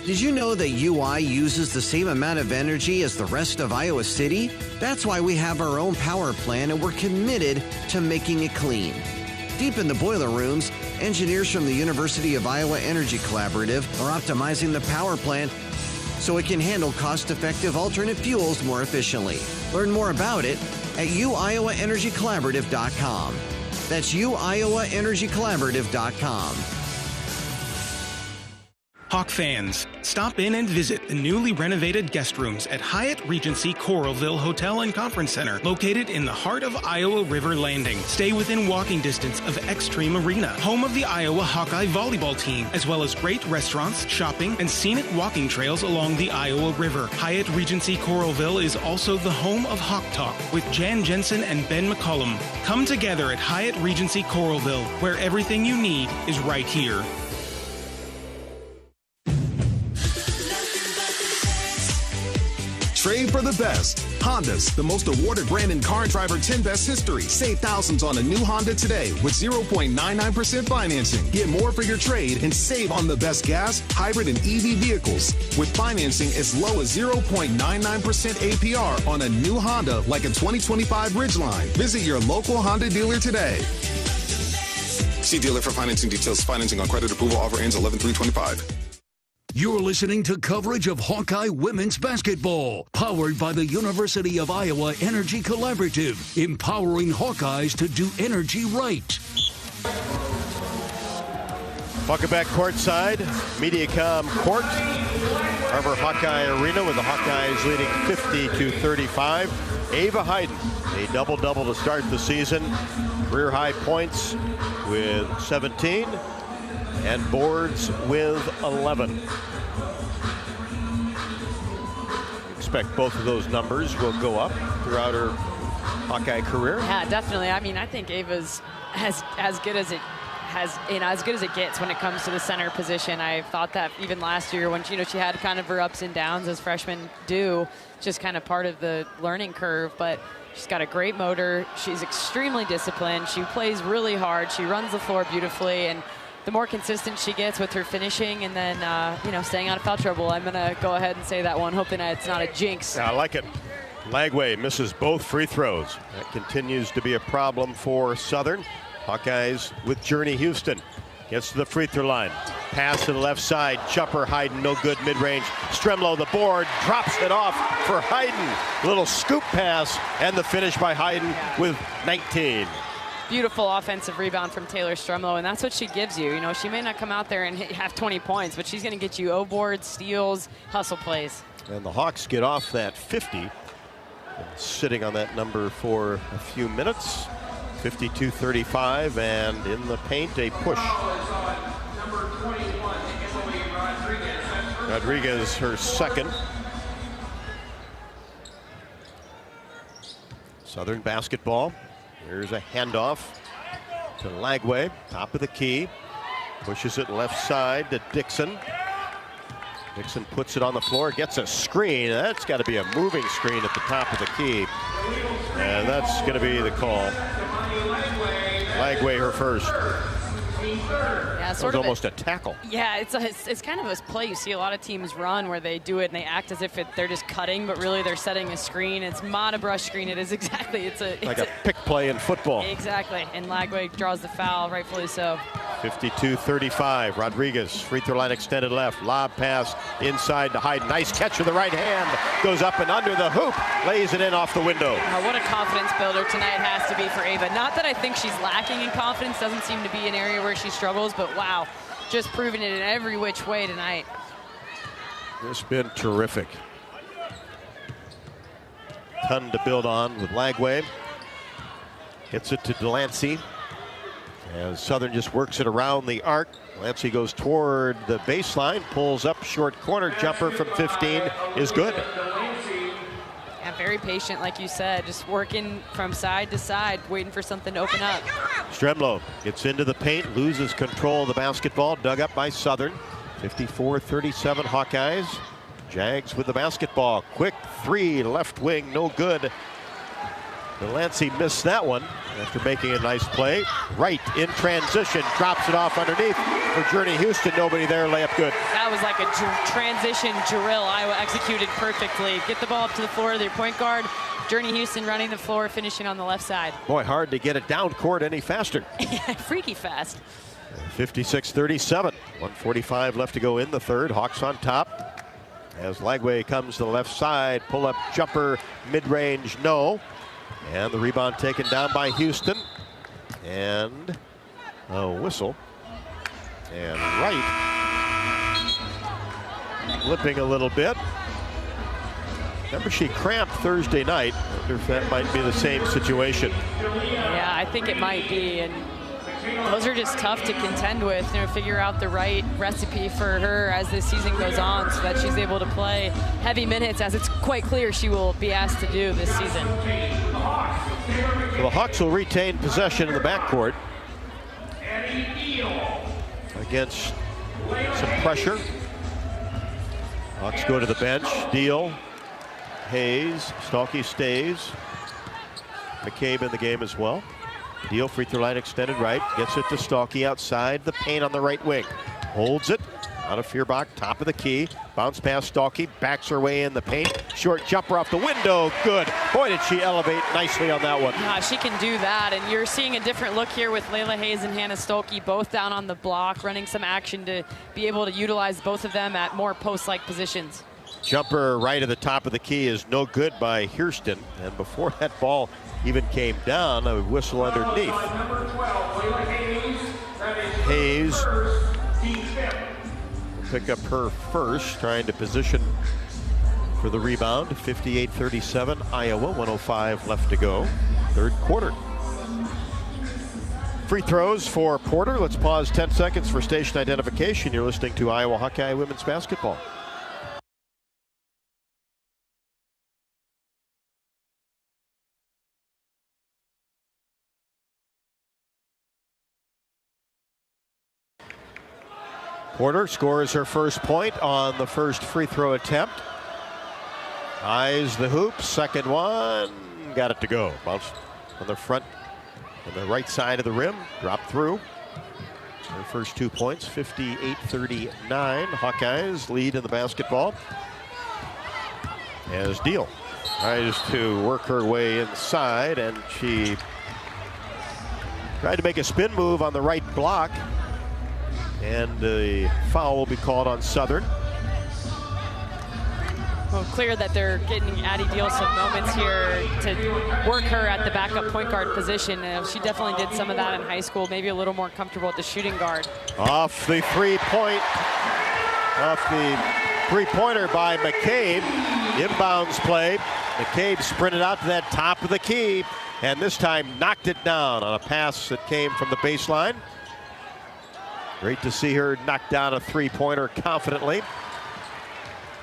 Did you know that UI uses the same amount of energy as the rest of Iowa City? That's why we have our own power plant and we're committed to making it clean. Deep in the boiler rooms, engineers from the University of Iowa Energy Collaborative are optimizing the power plant so it can handle cost-effective alternate fuels more efficiently. Learn more about it at uiowaenergycollaborative.com. That's uiowaenergycollaborative.com. Hawk fans, stop in and visit the newly renovated guest rooms at Hyatt Regency Coralville Hotel and Conference Center, located in the heart of Iowa River Landing. Stay within walking distance of Extreme Arena, home of the Iowa Hawkeye volleyball team, as well as great restaurants, shopping, and scenic walking trails along the Iowa River. Hyatt Regency Coralville is also the home of Hawk Talk with Jan Jensen and Ben McCullum. Come together at Hyatt Regency Coralville, where everything you need is right here. Trade for the best. Honda's, the most awarded brand in car and driver 10 best history. Save thousands on a new Honda today with 0.99% financing. Get more for your trade and save on the best gas, hybrid, and EV vehicles with financing as low as 0.99% APR on a new Honda like a 2025 Ridgeline. Visit your local Honda dealer today. See dealer for financing details. Financing on credit approval offer ends 11/3/25. You're listening to coverage of Hawkeye women's basketball, powered by the University of Iowa Energy Collaborative, empowering Hawkeyes to do energy right. Welcome back courtside, MediaCom Court, Harbor Hawkeye Arena, with the Hawkeyes leading 50-35. Ava Hayden, a double-double to start the season, career-high points with 17. And boards with 11. Expect both of those numbers will go up throughout her Hawkeye career. Yeah, definitely. I mean, I think Ava's as good as it has, as good as it gets when it comes to the center position. I thought that even last year when she had kind of her ups and downs as freshmen do, just kind of part of the learning curve. But she's got a great motor. She's extremely disciplined. She plays really hard. She runs the floor beautifully, and the more consistent she gets with her finishing and then, staying out of foul trouble, I'm going to go ahead and say that one, hoping it's not a jinx. I like it. Lagway misses both free throws. That continues to be a problem for Southern. Hawkeyes with Journey Houston. Gets to the free throw line. Pass to the left side. Chupper, Hayden, no good mid-range. Stremlow, the board, drops it off for Hayden. Little scoop pass, and the finish by Hayden with 19. Beautiful offensive rebound from Taylor Stremlow, and that's what she gives you. She may not come out there and have 20 points, but she's going to get you O-boards, steals, hustle plays. And the Hawks get off that 50. Sitting on that number for a few minutes. 52-35, and in the paint, a push. Rodriguez, her second. Southern basketball. Here's a handoff to Lagway, top of the key. Pushes it left side to Dixon. Dixon puts it on the floor, gets a screen. That's got to be a moving screen at the top of the key. And that's going to be the call. Lagway, her first. Yeah, sort of almost a tackle. Yeah, it's kind of a play you see a lot of teams run where they do it and they act as if they're just cutting, but really they're setting a screen. It's not a brush screen. It is exactly. It's like a pick play in football. Exactly, and Lagway draws the foul, rightfully so. 52-35. Rodriguez, free throw line extended left. Lob pass inside to Hyde. Nice catch with the right hand. Goes up and under the hoop. Lays it in off the window. What a confidence builder tonight has to be for Ava. Not that I think she's lacking in confidence. Doesn't seem to be an area where she struggles. But wow, just proving it in every which way tonight. It's been terrific. Ton to build on with Lagway. Hits it to Delancey. As Southern just works it around the arc. Delancey goes toward the baseline, pulls up, short corner jumper from 15 is good. Yeah, very patient, like you said, just working from side to side, waiting for something to open up. Stremlo gets into the paint, loses control of the basketball, dug up by Southern. 54-37 Hawkeyes. Jags with the basketball. Quick three, left wing, no good. Delancey missed that one after making a nice play. Right in transition, drops it off underneath for Journey Houston. Nobody there, layup good. That was like a transition drill. Iowa executed perfectly. Get the ball up to the floor, their point guard. Journey Houston running the floor, finishing on the left side. Boy, hard to get it down court any faster. Freaky fast. 56-37. 1:45 left to go in the third. Hawks on top. As Lagway comes to the left side, pull up jumper, mid-range, no. And the rebound taken down by Houston. And a whistle. And Wright limping a little bit. Remember, she cramped Thursday night. I wonder if that might be the same situation. Yeah, I think it might be. And those are just tough to contend with, figure out the right recipe for her as this season goes on so that she's able to play heavy minutes, as it's quite clear she will be asked to do this season. Well, the Hawks will retain possession in the backcourt against some pressure. Hawks go to the bench. Deal, Hayes, Stalky stays. McCabe in the game as well. Deal, free throw line extended right, gets it to Stalky outside the paint on the right wing. Holds it, out of Feuerbach, top of the key. Bounce past Stalky, backs her way in the paint. Short jumper off the window, good. Boy, did she elevate nicely on that one. Yeah, she can do that, and you're seeing a different look here with Layla Hayes and Hannah Stolke both down on the block, running some action to be able to utilize both of them at more post-like positions. Jumper right at the top of the key is no good by Hurston, and before that ball even came down, a whistle underneath. Hayes will pick up her first, trying to position for the rebound. 58-37 Iowa, 1:05 left to go, third quarter. Free throws for Porter. Let's pause 10 seconds for station identification. You're listening to Iowa Hawkeye women's basketball. Porter scores her first point on the first free throw attempt. Eyes the hoop, second one, got it to go. Bounced on the front, on the right side of the rim, dropped through. Her first 2 points, 58-39. Hawkeyes lead in the basketball. As Deal tries to work her way inside, and she tried to make a spin move on the right block. And the foul will be called on Southern. Well, clear that they're getting Addie Deal some moments here to work her at the backup point guard position. She definitely did some of that in high school, maybe a little more comfortable at the shooting guard. Off the three-pointer by McCabe. Inbounds play. McCabe sprinted out to that top of the key, and this time knocked it down on a pass that came from the baseline. Great to see her knock down a three-pointer confidently,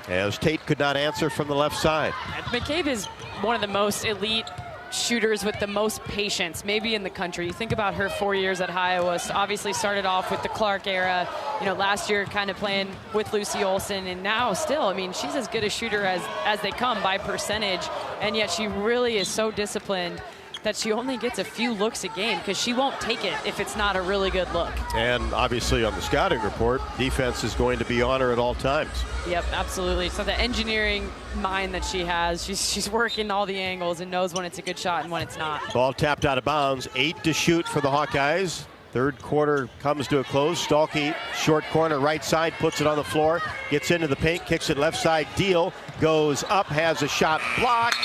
as Tate could not answer from the left side. McCabe is one of the most elite shooters with the most patience, maybe in the country. You think about her 4 years at Iowa. Obviously started off with the Clark era, last year kind of playing with Lucy Olson, and now still, she's as good a shooter as they come by percentage, and yet she really is so disciplined that she only gets a few looks a game because she won't take it if it's not a really good look. And obviously on the scouting report, defense is going to be on her at all times. Yep, absolutely. So the engineering mind that she has, she's working all the angles and knows when it's a good shot and when it's not. Ball tapped out of bounds, 8 to shoot for the Hawkeyes. Third quarter comes to a close. Stalkey, short corner, right side, puts it on the floor, gets into the paint, kicks it left side. Deal goes up, has a shot blocked,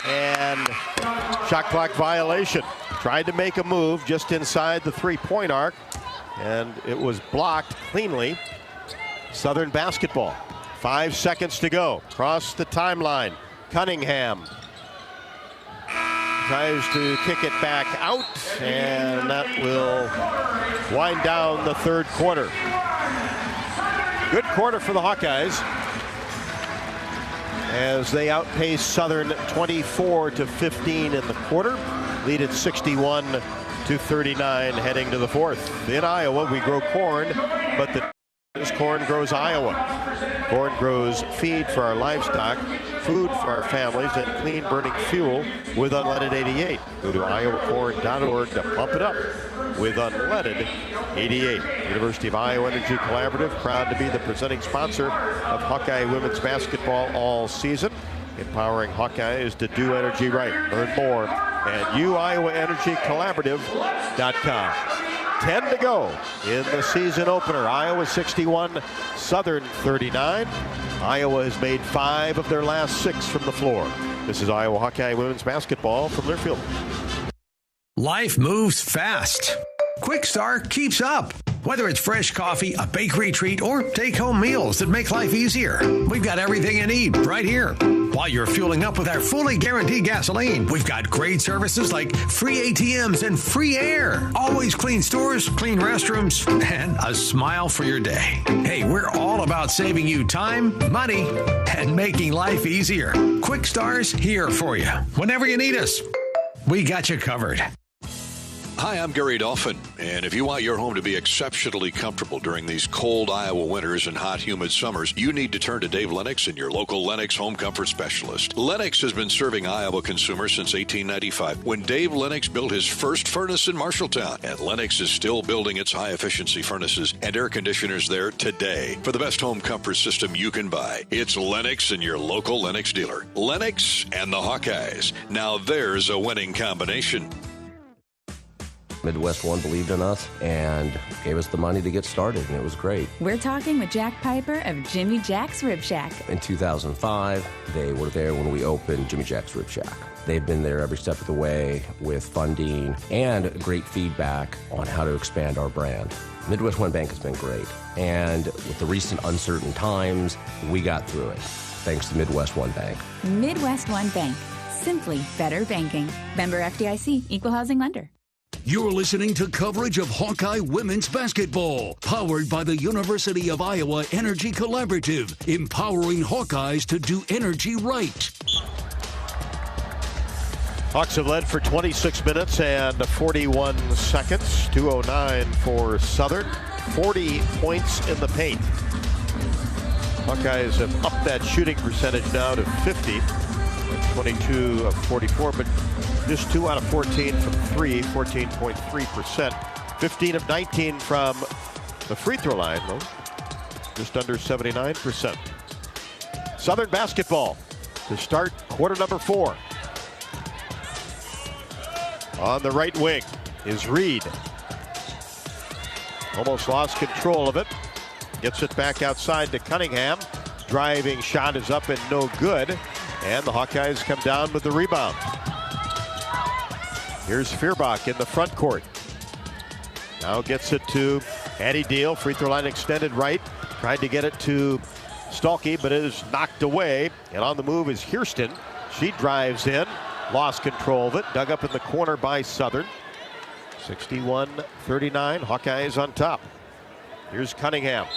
and shot clock violation. Tried to make a move just inside the three-point arc, and it was blocked cleanly. Southern basketball. 5 seconds to go. Across the timeline. Cunningham tries to kick it back out, and that will wind down the third quarter. Good quarter for the Hawkeyes as they outpace Southern 24-15 in the quarter. Lead at 61-39 heading to the fourth. In Iowa, we grow corn, but this corn grows Iowa. Corn grows feed for our livestock, food for our families, and clean burning fuel with Unleaded 88. Go to iowacorn.org to pump it up with Unleaded 88. University of Iowa Energy Collaborative, proud to be the presenting sponsor of Hawkeye women's basketball all season, empowering Hawkeyes to do energy right. Learn more at uiowaenergycollaborative.com. 10 to go in the season opener. Iowa 61, Southern 39. Iowa has made 5 of their last 6 from the floor. This is Iowa Hawkeye women's basketball from Learfield. Life moves fast. Quick Start keeps up. Whether it's fresh coffee, a bakery treat, or take-home meals that make life easier, we've got everything you need right here. While you're fueling up with our fully guaranteed gasoline, we've got great services like free ATMs and free air. Always clean stores, clean restrooms, and a smile for your day. Hey, we're all about saving you time, money, and making life easier. Quick Star's here for you. Whenever you need us, we got you covered. Hi, I'm Gary Dolphin, and if you want your home to be exceptionally comfortable during these cold Iowa winters and hot, humid summers, you need to turn to Dave Lennox and your local Lennox home comfort specialist. Lennox has been serving Iowa consumers since 1895, when Dave Lennox built his first furnace in Marshalltown, and Lennox is still building its high-efficiency furnaces and air conditioners there today. For the best home comfort system you can buy, it's Lennox and your local Lennox dealer. Lennox and the Hawkeyes. Now there's a winning combination. Midwest One believed in us and gave us the money to get started, and it was great. We're talking with Jack Piper of Jimmy Jack's Rib Shack. In 2005, they were there when we opened Jimmy Jack's Rib Shack. They've been there every step of the way with funding and great feedback on how to expand our brand. Midwest One Bank has been great, and with the recent uncertain times, we got through it, thanks to Midwest One Bank. Midwest One Bank. Simply better banking. Member FDIC, Equal Housing Lender. You're listening to coverage of Hawkeye women's basketball, powered by the University of Iowa Energy Collaborative, empowering Hawkeyes to do energy right. Hawks have led for 26 minutes and 41 seconds. 2:09 for Southern. 40 points in the paint. Hawkeyes have upped that shooting percentage now to 50. 22 of 44, but just 2 out of 14 from 3, 14.3%. 15 of 19 from the free throw line, though, just under 79%. Southern basketball to start quarter number 4. On the right wing is Reed. Almost lost control of it. Gets it back outside to Cunningham. Driving shot is up and no good. And the Hawkeyes come down with the rebound. Here's Feuerbach in the front court. Now gets it to Addie Deal. Free throw line extended right. Tried to get it to Stalkey, but it is knocked away. And on the move is Hairston. She drives in. Lost control of it. Dug up in the corner by Southern. 61-39. Hawkeyes on top. Here's Cunningham.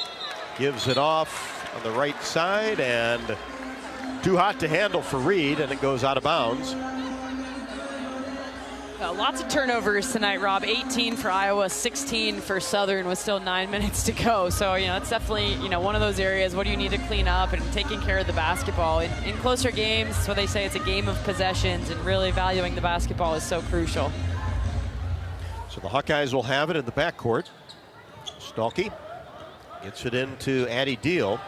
Gives it off on the right side, and too hot to handle for Reed, and it goes out of bounds. Lots of turnovers tonight, Rob. 18 for Iowa, 16 for Southern with still 9 minutes to go. So, it's definitely, one of those areas. What do you need to clean up? And taking care of the basketball. In closer games, that's what they say, it's a game of possessions, and really valuing the basketball is so crucial. So the Hawkeyes will have it in the backcourt. Stalkey gets it into Addie Deal.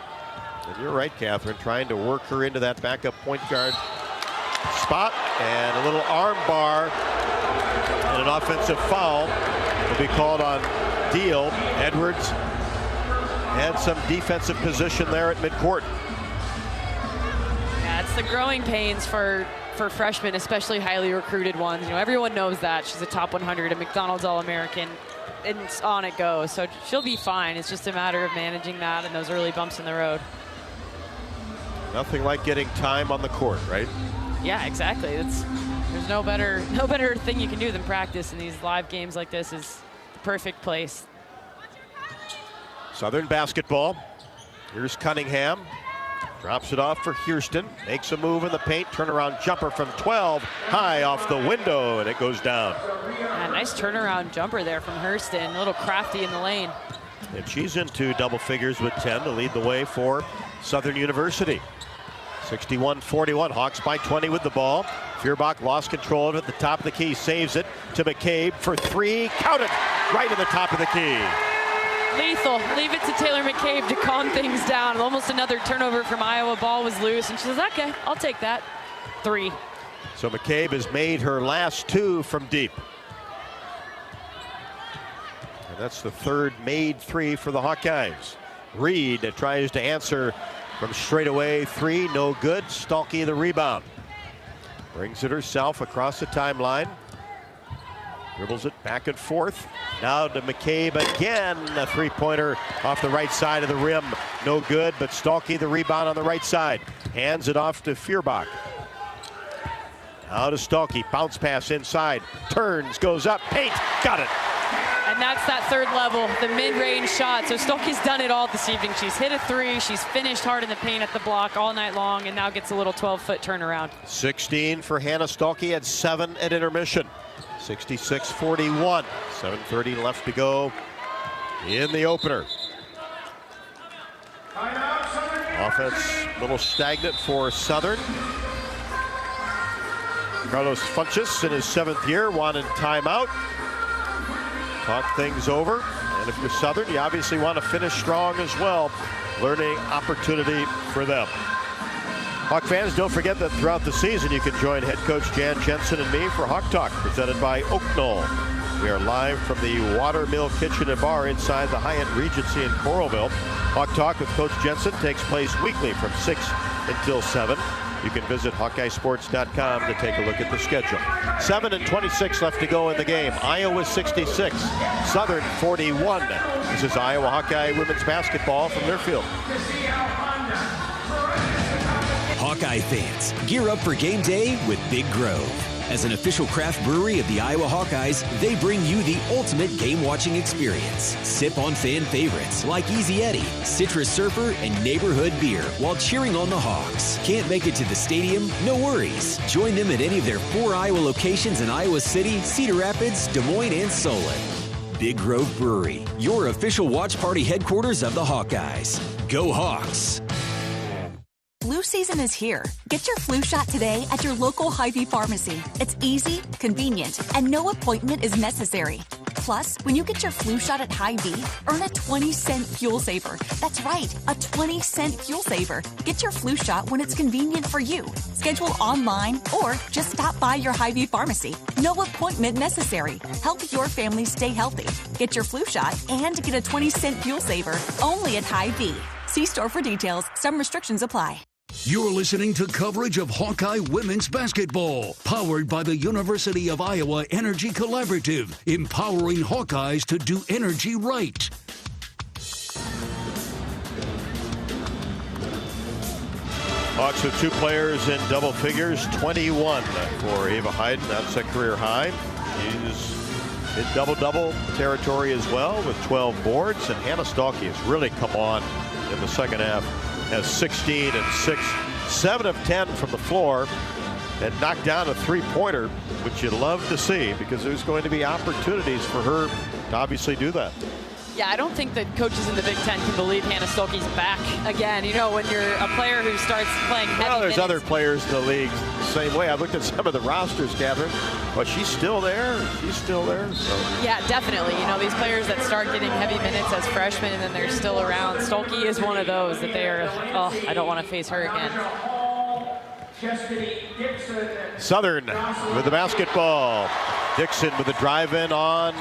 And you're right, Catherine, trying to work her into that backup point guard spot. And a little arm bar and an offensive foul. to be called on Deal. Edwards had some defensive position there at midcourt. Yeah, it's the growing pains for freshmen, especially highly recruited ones. You know, everyone knows that. She's a top 100, a McDonald's All-American, and on it goes. So she'll be fine. It's just a matter of managing that and those early bumps in the road. Nothing like getting time on the court, right? Yeah, exactly. There's no better thing you can do than practice, and these live games like this is the perfect place. Southern basketball. Here's Cunningham. Drops it off for Houston. Makes a move in the paint. Turnaround jumper from 12. High off the window, and it goes down. Yeah, nice turnaround jumper there from Hurston. A little crafty in the lane. And she's into double figures with 10 to lead the way for Southern University. 61-41. Hawks by 20 with the ball. Feuerbach lost control of it at the top of the key. Saves it to McCabe for 3. Count it! Right at the top of the key. Lethal. Leave it to Taylor McCabe to calm things down. Almost another turnover from Iowa. Ball was loose, and she says, okay, I'll take that. 3. So McCabe has made her last 2 from deep. And that's the third made 3 for the Hawkeyes. Reed tries to answer from straight away 3. No good. Stalky the rebound. Brings it herself across the timeline. Dribbles it back and forth. Now to McCabe again. A three-pointer off the right side of the rim. No good, but Stalky the rebound on the right side. Hands it off to Feuerbach. Now to Stalky. Bounce pass inside. Turns, goes up. Paint. Got it. And that's that third level, the mid-range shot. So Stalky's done it all this evening. She's hit a 3. She's finished hard in the paint at the block all night long, and now gets a little 12-foot turnaround. 16 for Hannah Stalky at 7 at intermission. 66-41. 7:30 left to go in the opener. Offense a little stagnant for Southern. Carlos Funches in his 7th year wanted timeout. Talk things over. And if you're Southern, you obviously want to finish strong as well. Learning opportunity for them. Hawk fans, don't forget that throughout the season you can join head coach Jan Jensen and me for Hawk Talk, presented by Oak Knoll. We are live from the Watermill Kitchen and Bar inside the Hyatt Regency in Coralville. Hawk Talk with Coach Jensen takes place weekly from 6 until 7. You can visit HawkeyeSports.com to take a look at the schedule. 7:26 left to go in the game. Iowa 66, Southern 41. This is Iowa Hawkeye women's basketball from their field. Hawkeye fans, gear up for game day with Big Grove. As an official craft brewery of the Iowa Hawkeyes, they bring you the ultimate game-watching experience. Sip on fan favorites like Easy Eddie, Citrus Surfer, and Neighborhood Beer while cheering on the Hawks. Can't make it to the stadium? No worries. Join them at any of their 4 Iowa locations in Iowa City, Cedar Rapids, Des Moines, and Solon. Big Grove Brewery, your official watch party headquarters of the Hawkeyes. Go Hawks! Flu season is here. Get your flu shot today at your local Hy-Vee pharmacy. It's easy, convenient, and no appointment is necessary. Plus, when you get your flu shot at Hy-Vee, earn a 20-cent fuel saver. That's right, a 20-cent fuel saver. Get your flu shot when it's convenient for you. Schedule online or just stop by your Hy-Vee pharmacy. No appointment necessary. Help your family stay healthy. Get your flu shot and get a 20-cent fuel saver only at Hy-Vee. See store for details. Some restrictions apply. You're listening to coverage of Hawkeye women's basketball, powered by the University of Iowa Energy Collaborative, empowering Hawkeyes to do energy right. Hawks with 2 players in double figures, 21 for Ava Hayden. That's a career high. She's in double-double territory as well with 12 boards, and Hannah Stalky has really come on in the second half. Has 16 and 6, 7 of 10 from the floor, and knocked down a 3-pointer, which you'd love to see because there's going to be opportunities for her to obviously do that. Yeah, I don't think that coaches in the Big Ten can believe Hannah Stalky's back again. You know, when you're a player who starts playing heavy Well, there's minutes. other players in the league the same way. I've looked at some of the rosters, Catherine, but she's still there. She's still there. So. Yeah, definitely. You know, these players that start getting heavy minutes as freshmen and then they're still around. Stalky is one of those that they are, oh, I don't want to face her again. Southern with the basketball. Dixon with the drive-in on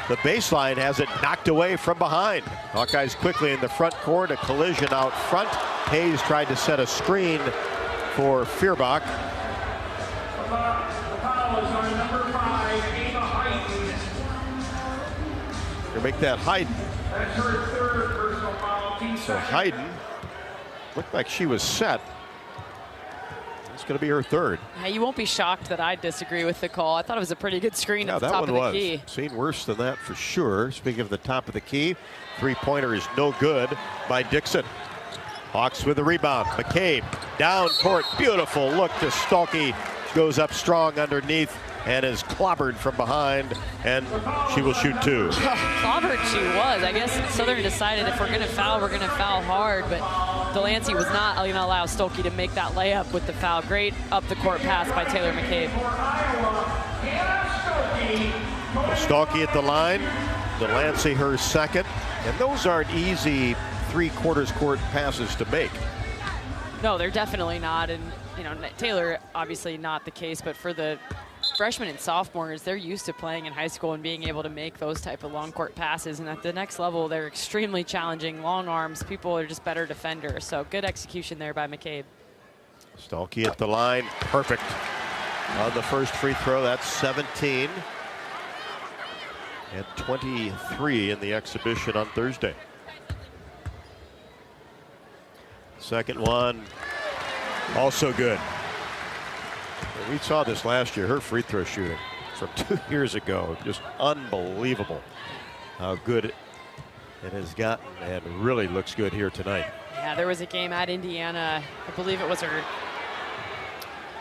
the baseline has it knocked away from behind. Hawkeyes quickly in the front court, a collision out front. Hayes tried to set a screen for Feuerbach. To make that Hayden. So Hayden looked like she was set. It's going to be her third. Yeah, you won't be shocked that I disagree with the call. I thought it was a pretty good screen at the top of the key. Seen worse than that for sure. Speaking of the top of the key, three-pointer is no good by Dixon. Hawks with the rebound. McCabe down court. Beautiful look to Stolke. Goes up strong underneath and is clobbered from behind, and she will shoot two. Clobbered she was. I guess Southern decided if we're going to foul, we're going to foul hard, but Delancey was not going to allow Stolke to make that layup with the foul. Great up-the-court pass by Taylor McCabe. Stolke at the line. Delancey her second. And those aren't easy three-quarters court passes to make. No, they're definitely not. And, you know, Taylor, obviously not the case, but for the freshmen and sophomores, they're used to playing in high school and being able to make those type of long court passes. And at the next level, they're extremely challenging. Long arms, people are just better defenders. So good execution there by McCabe. Stolke at the line, perfect on the first free throw. That's 17 and 23 in the exhibition on Thursday. Second one, also good. We saw this last year, her free throw shooting from 2 years ago. Just unbelievable how good it has gotten, and really looks good here tonight. Yeah, there was a game at Indiana. I believe it was her.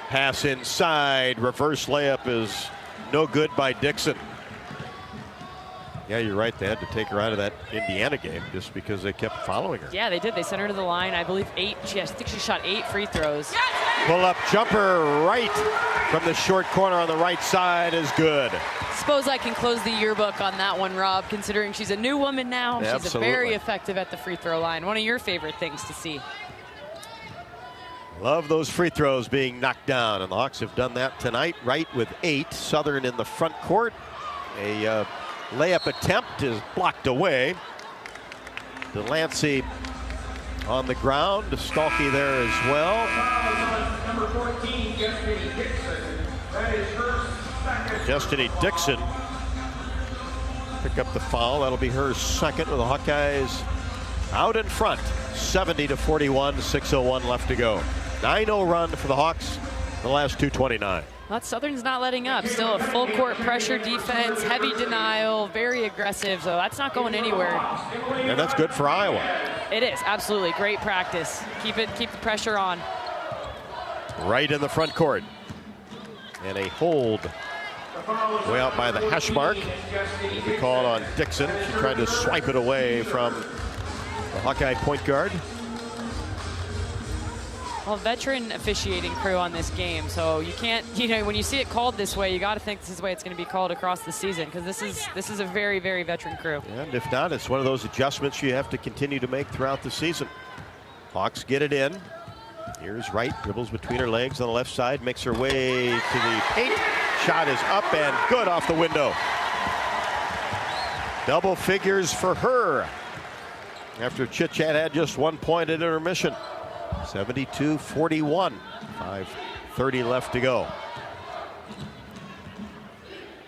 Pass inside, reverse layup is no good by Dixon. Yeah, you're right. They had to take her out of that Indiana game just because they kept following her. Yeah, they did. They sent her to the line. I believe I think she shot 8 free throws. Pull-up jumper right from the short corner on the right side is good. Suppose I can close the yearbook on that one, Rob, considering she's a new woman now. Absolutely. She's very effective at the free throw line. One of your favorite things to see. Love those free throws being knocked down, and the Hawks have done that tonight, right with 8. Southern in the front court. A layup attempt is blocked away. Delancey on the ground. Stolke there as well. Number 14, Destiny Dixon. That is her second. Destiny Dixon pick up the foul. That'll be her second, with the Hawkeyes out in front. 70-41, 6:01 left to go. 9-0 run for the Hawks. The last 2:29. Well, Southern's not letting up. Still a full court pressure defense, heavy denial, very aggressive. So that's not going anywhere. And that's good for Iowa. It is, absolutely. Great practice. Keep the pressure on. Right in the front court. And a hold way out by the hash mark. It'll be called on Dixon. She tried to swipe it away from the Hawkeye point guard. Well, veteran officiating crew on this game, so you can't, when you see it called this way, you got to think this is the way it's going to be called across the season, because this is a very, very veteran crew. And if not, it's one of those adjustments you have to continue to make throughout the season. Hawks get it in. Here's Wright, dribbles between her legs on the left side, makes her way to the paint. Shot is up and good off the window. Double figures for her after Chit Chat had just 1 point at intermission. 72-41, 5:30 left to go.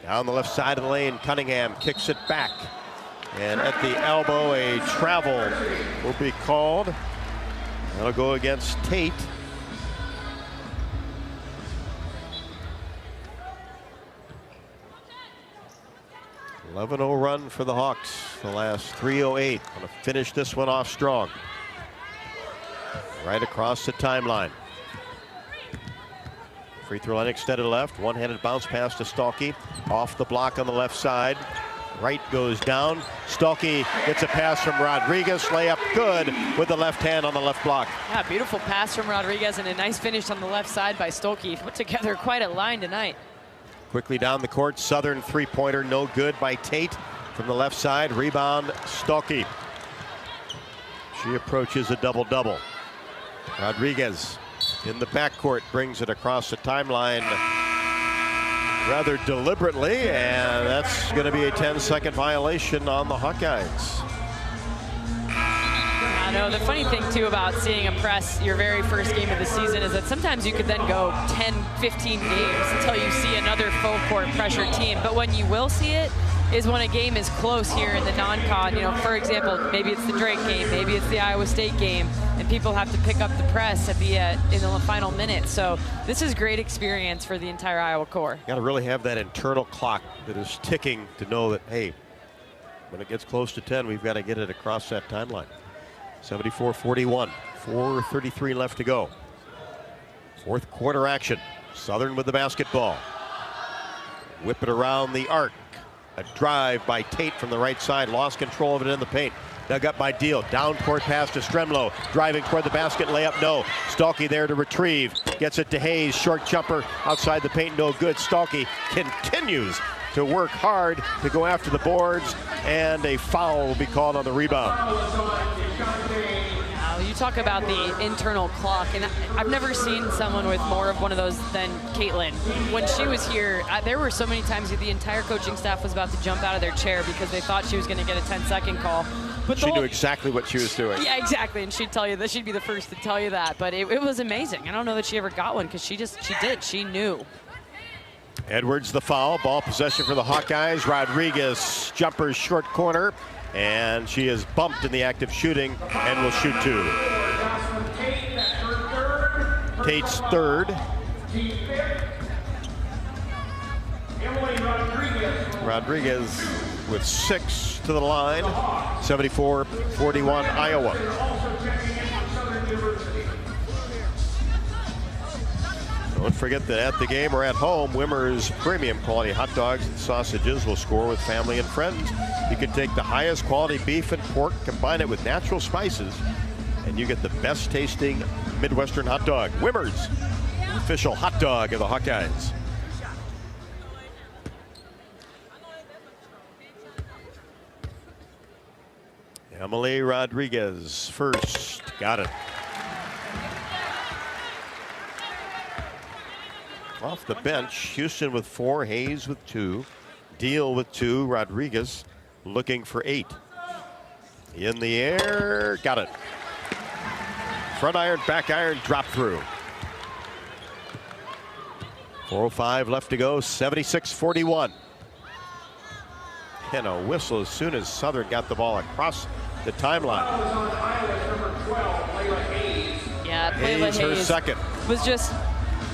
Down the left side of the lane, Cunningham kicks it back. And at the elbow, a travel will be called. That'll go against Tate. .11-0 run for the Hawks. The last 3:08. Going to finish this one off strong. Right across the timeline. Free throw line extended left. One-handed bounce pass to Stolke. Off the block on the left side. Wright goes down. Stolke gets a pass from Rodriguez. Layup good with the left hand on the left block. Yeah, beautiful pass from Rodriguez and a nice finish on the left side by Stolke. Put together quite a line tonight. Quickly down the court. Southern three-pointer no good by Tate from the left side. Rebound Stolke. She approaches a double-double. Rodriguez in the backcourt brings it across the timeline. rather deliberately, and that's going to be a 10-second violation on the Hawkeyes. I know the funny thing too about seeing a press your very first game of the season is that sometimes you could then go 10, 15 games until you see another full court pressure team. But when you will see it is when a game is close here in the non-con. You know, for example, maybe it's the Drake game, maybe it's the Iowa State game, and people have to pick up the press at the in the final minute. So this is great experience for the entire Iowa core. Got to really have that internal clock that is ticking to know that, hey, when it gets close to 10, we've got to get it across that timeline. 74-41, 4:33 left to go. Fourth quarter action. Southern with the basketball. Whip it around the arc. A drive by Tate from the right side. Lost control of it in the paint. Dug up by Deal. Down court pass to Stremlo. Driving toward the basket. Layup, no. Stalky there to retrieve. Gets it to Hayes. Short jumper outside the paint. No good. Stalky continues to work hard to go after the boards. And a foul will be called on the rebound. You talk about the internal clock, and I've never seen someone with more of one of those than Caitlin. When she was here, there were so many times that the entire coaching staff was about to jump out of their chair because they thought she was going to get a 10-second call. But she knew exactly what she was doing. Yeah, exactly, and she'd tell you that. She'd be the first to tell you that. But it was amazing. I don't know that she ever got one because she did. She knew. Edwards the foul. Ball possession for the Hawkeyes. Rodriguez jumper short corner. And she is bumped in the act of shooting and will shoot two. Tate's third. Rodriguez with 6 to the line. 74-41 Iowa. Don't forget that at the game or at home, Wimmer's premium quality hot dogs and sausages will score with family and friends. You can take the highest quality beef and pork, combine it with natural spices, and you get the best tasting Midwestern hot dog. Wimmer's, official hot dog of the Hawkeyes. Emily Rodriguez first. Got it. Off the bench, Houston with 4, Hayes with 2, Deal with 2, Rodriguez looking for 8. In the air, got it. Front iron, back iron, drop through. 4:05 left to go, 76-41. And a whistle as soon as Southern got the ball across the timeline. Yeah, Hayes, her second. Was just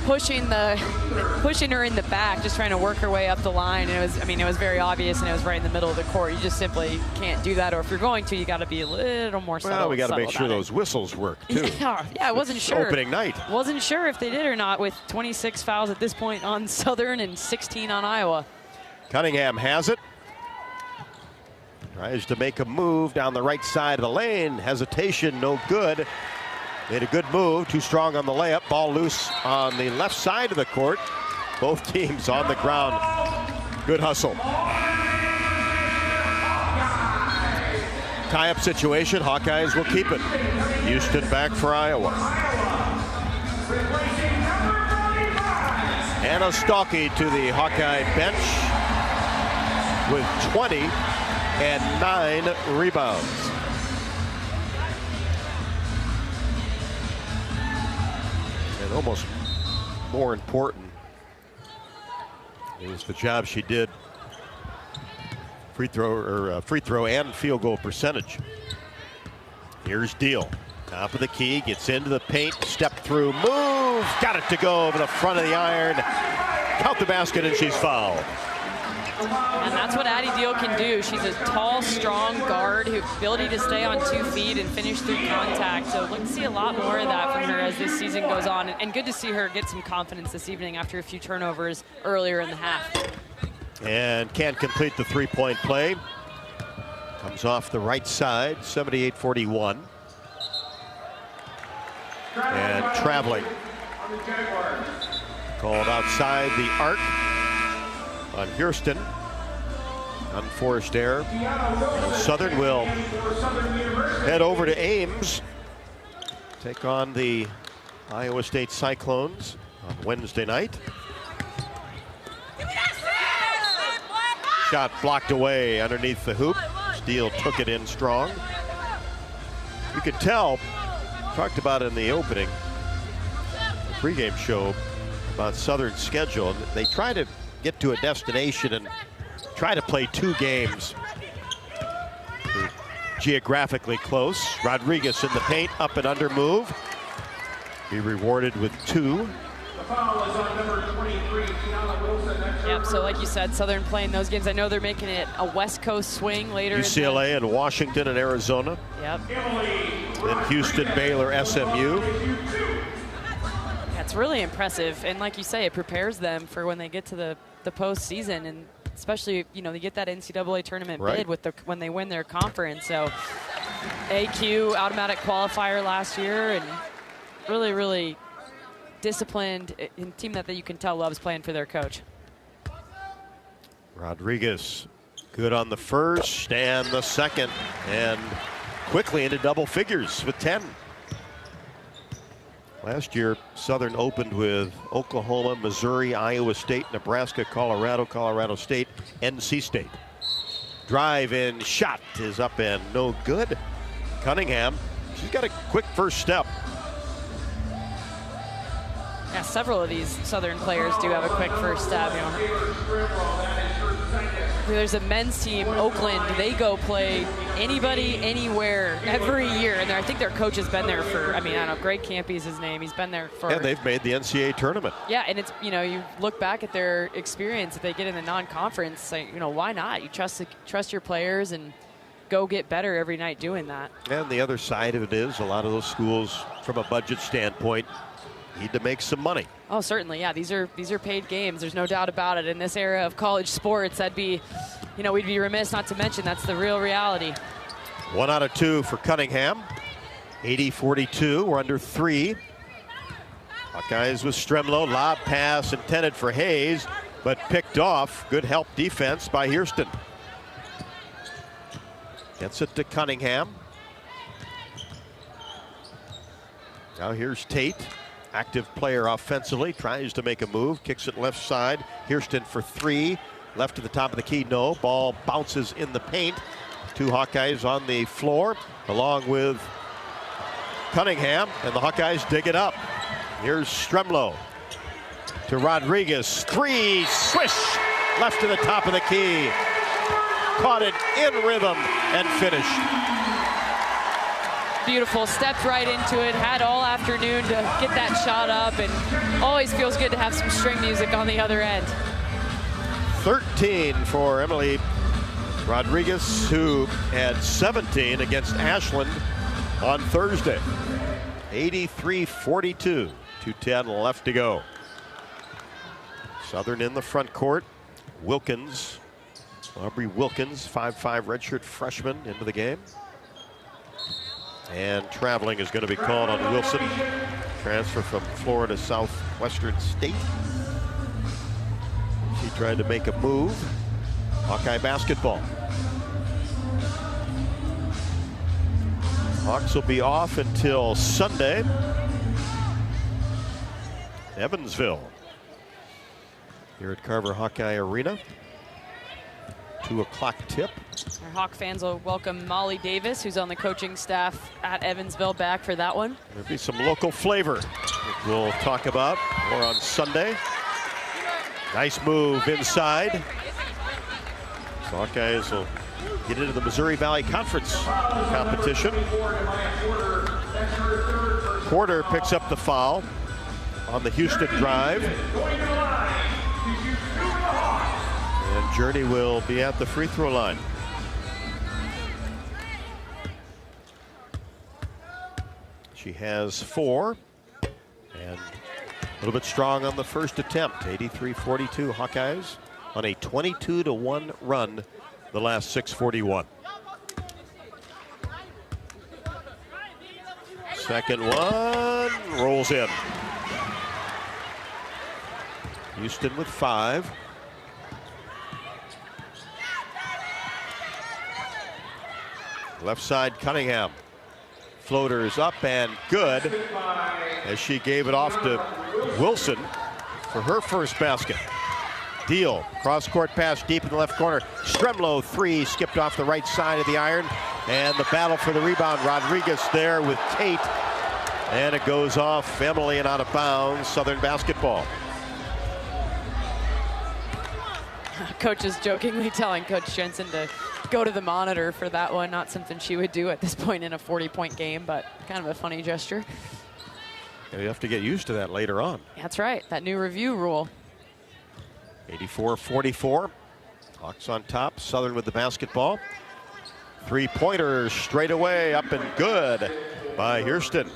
pushing her in the back, just trying to work her way up the line. And it was very obvious, and it was right in the middle of the court. You just simply can't do that, or if you're going to, you got to be a little more subtle. Well, we got to make sure those whistles work too. Yeah, I wasn't sure. Opening night. Wasn't sure if they did or not with 26 fouls at this point on Southern and 16 on Iowa. Cunningham has it. Tries to make a move down the right side of the lane. Hesitation, no good. Made a good move, too strong on the layup. Ball loose on the left side of the court. Both teams on the ground. Good hustle. Tie-up situation, Hawkeyes will keep it. Houston back for Iowa. Anna Stalky to the Hawkeye bench with 20 and 9 rebounds. And almost more important is the job she did free throw and field goal percentage. Here's Deal. Top of the key, gets into the paint, step through, move, got it to go over the front of the iron. Count the basket, and she's fouled. And that's what Addie Deal can do. She's a tall, strong guard whose ability to stay on 2 feet and finish through contact. So look to see a lot more of that from her as this season goes on. And good to see her get some confidence this evening after a few turnovers earlier in the half. And can't complete the three-point play. Comes off the right side, 78-41. And traveling. Called outside the arc on Houston. Unforced error. And Southern will head over to Ames. Take on the Iowa State Cyclones on Wednesday night. shot blocked away underneath the hoop. Steele took it in strong. You could tell, talked about in the opening, the pregame show, about Southern's schedule. They try to get to a destination and try to play 2 games. They're geographically close. Rodriguez in the paint, up and under move. Be rewarded with 2. The foul is on number 23, Kiana Wilson. Yep, so like you said, Southern playing those games. I know they're making it a West Coast swing later. UCLA and Washington and Arizona. Yep. Then Houston, Baylor, SMU. That's really impressive. And like you say, it prepares them for when they get to the postseason. And especially, you know, they get that NCAA tournament bid with when they win their conference. So AQ, automatic qualifier last year, and really, really disciplined team that you can tell loves playing for their coach. Rodriguez good on the first and the second, and quickly into double figures with 10. Last year, Southern opened with Oklahoma, Missouri, Iowa State, Nebraska, Colorado State, NC State. Drive in, shot is up and no good. Cunningham, she's got a quick first step. Yeah, several of these Southern players do have a quick first step. You know. There's a men's team, Oakland. They go play anybody, anywhere, every year. And I think their coach has been there for, I don't know, Greg Campy's his name. He's been there for. Yeah, they've made the NCAA tournament. Yeah, and it's, you know, you look back at their experience, if they get in the non-conference, like, you know, why not? You trust your players and go get better every night doing that. And the other side of it is a lot of those schools, from a budget standpoint, need to make some money. Oh, certainly, yeah. These are paid games. There's no doubt about it. In this era of college sports, that'd be, you know, we'd be remiss not to mention that's the real reality. 1 out of 2 for Cunningham. 80-42. We're under 3. Hawkeyes with Stremlow. Lob pass intended for Hayes, but picked off. Good help defense by Hairston. Gets it to Cunningham. Now here's Tate. Active player offensively, tries to make a move, kicks it left side. Hairston for 3, left to the top of the key, no. Ball bounces in the paint. 2 Hawkeyes on the floor, along with Cunningham, and the Hawkeyes dig it up. Here's Stremlow to Rodriguez, 3, swish, left to the top of the key. Caught it in rhythm and finished. Beautiful, stepped right into it, had all afternoon to get that shot up, and always feels good to have some string music on the other end. 13 for Emily Rodriguez, who had 17 against Ashland on Thursday. 83-42, 2:10 left to go. Southern in the front court. Wilkins, Aubrey Wilkins, 5'5" redshirt freshman into the game. And traveling is going to be called on Wilson. Transfer from Florida Southwestern State. She tried to make a move. Hawkeye basketball. Hawks will be off until Sunday. Evansville here at Carver Hawkeye Arena. 2 o'clock tip. Our Hawk fans will welcome Molly Davis, who's on the coaching staff at Evansville, back for that one. There'll be some local flavor that we'll talk about more on Sunday. Nice move inside. So Hawkeyes will get into the Missouri Valley Conference competition. Porter picks up the foul on the Houston drive. And Journey will be at the free throw line. She has 4 and a little bit strong on the first attempt. 83-42 Hawkeyes on a 22-1 run the last 6:41. Second one rolls in. Houston with 5. Left side, Cunningham. Floaters up and good as she gave it off to Wilson for her first basket. Deal. Cross-court pass deep in the left corner. Stremlo, three, skipped off the right side of the iron. And the battle for the rebound. Rodriguez there with Tate. And it goes off Emily and out of bounds. Southern basketball. Coach is jokingly telling Coach Jensen to go to the monitor for that one. Not something she would do at this point in a 40-point game, but kind of a funny gesture. And you have to get used to that later on. That's right, that new review rule. 84-44. Hawks on top. Southern with the basketball. Three-pointers straight away, up and good by Hurston.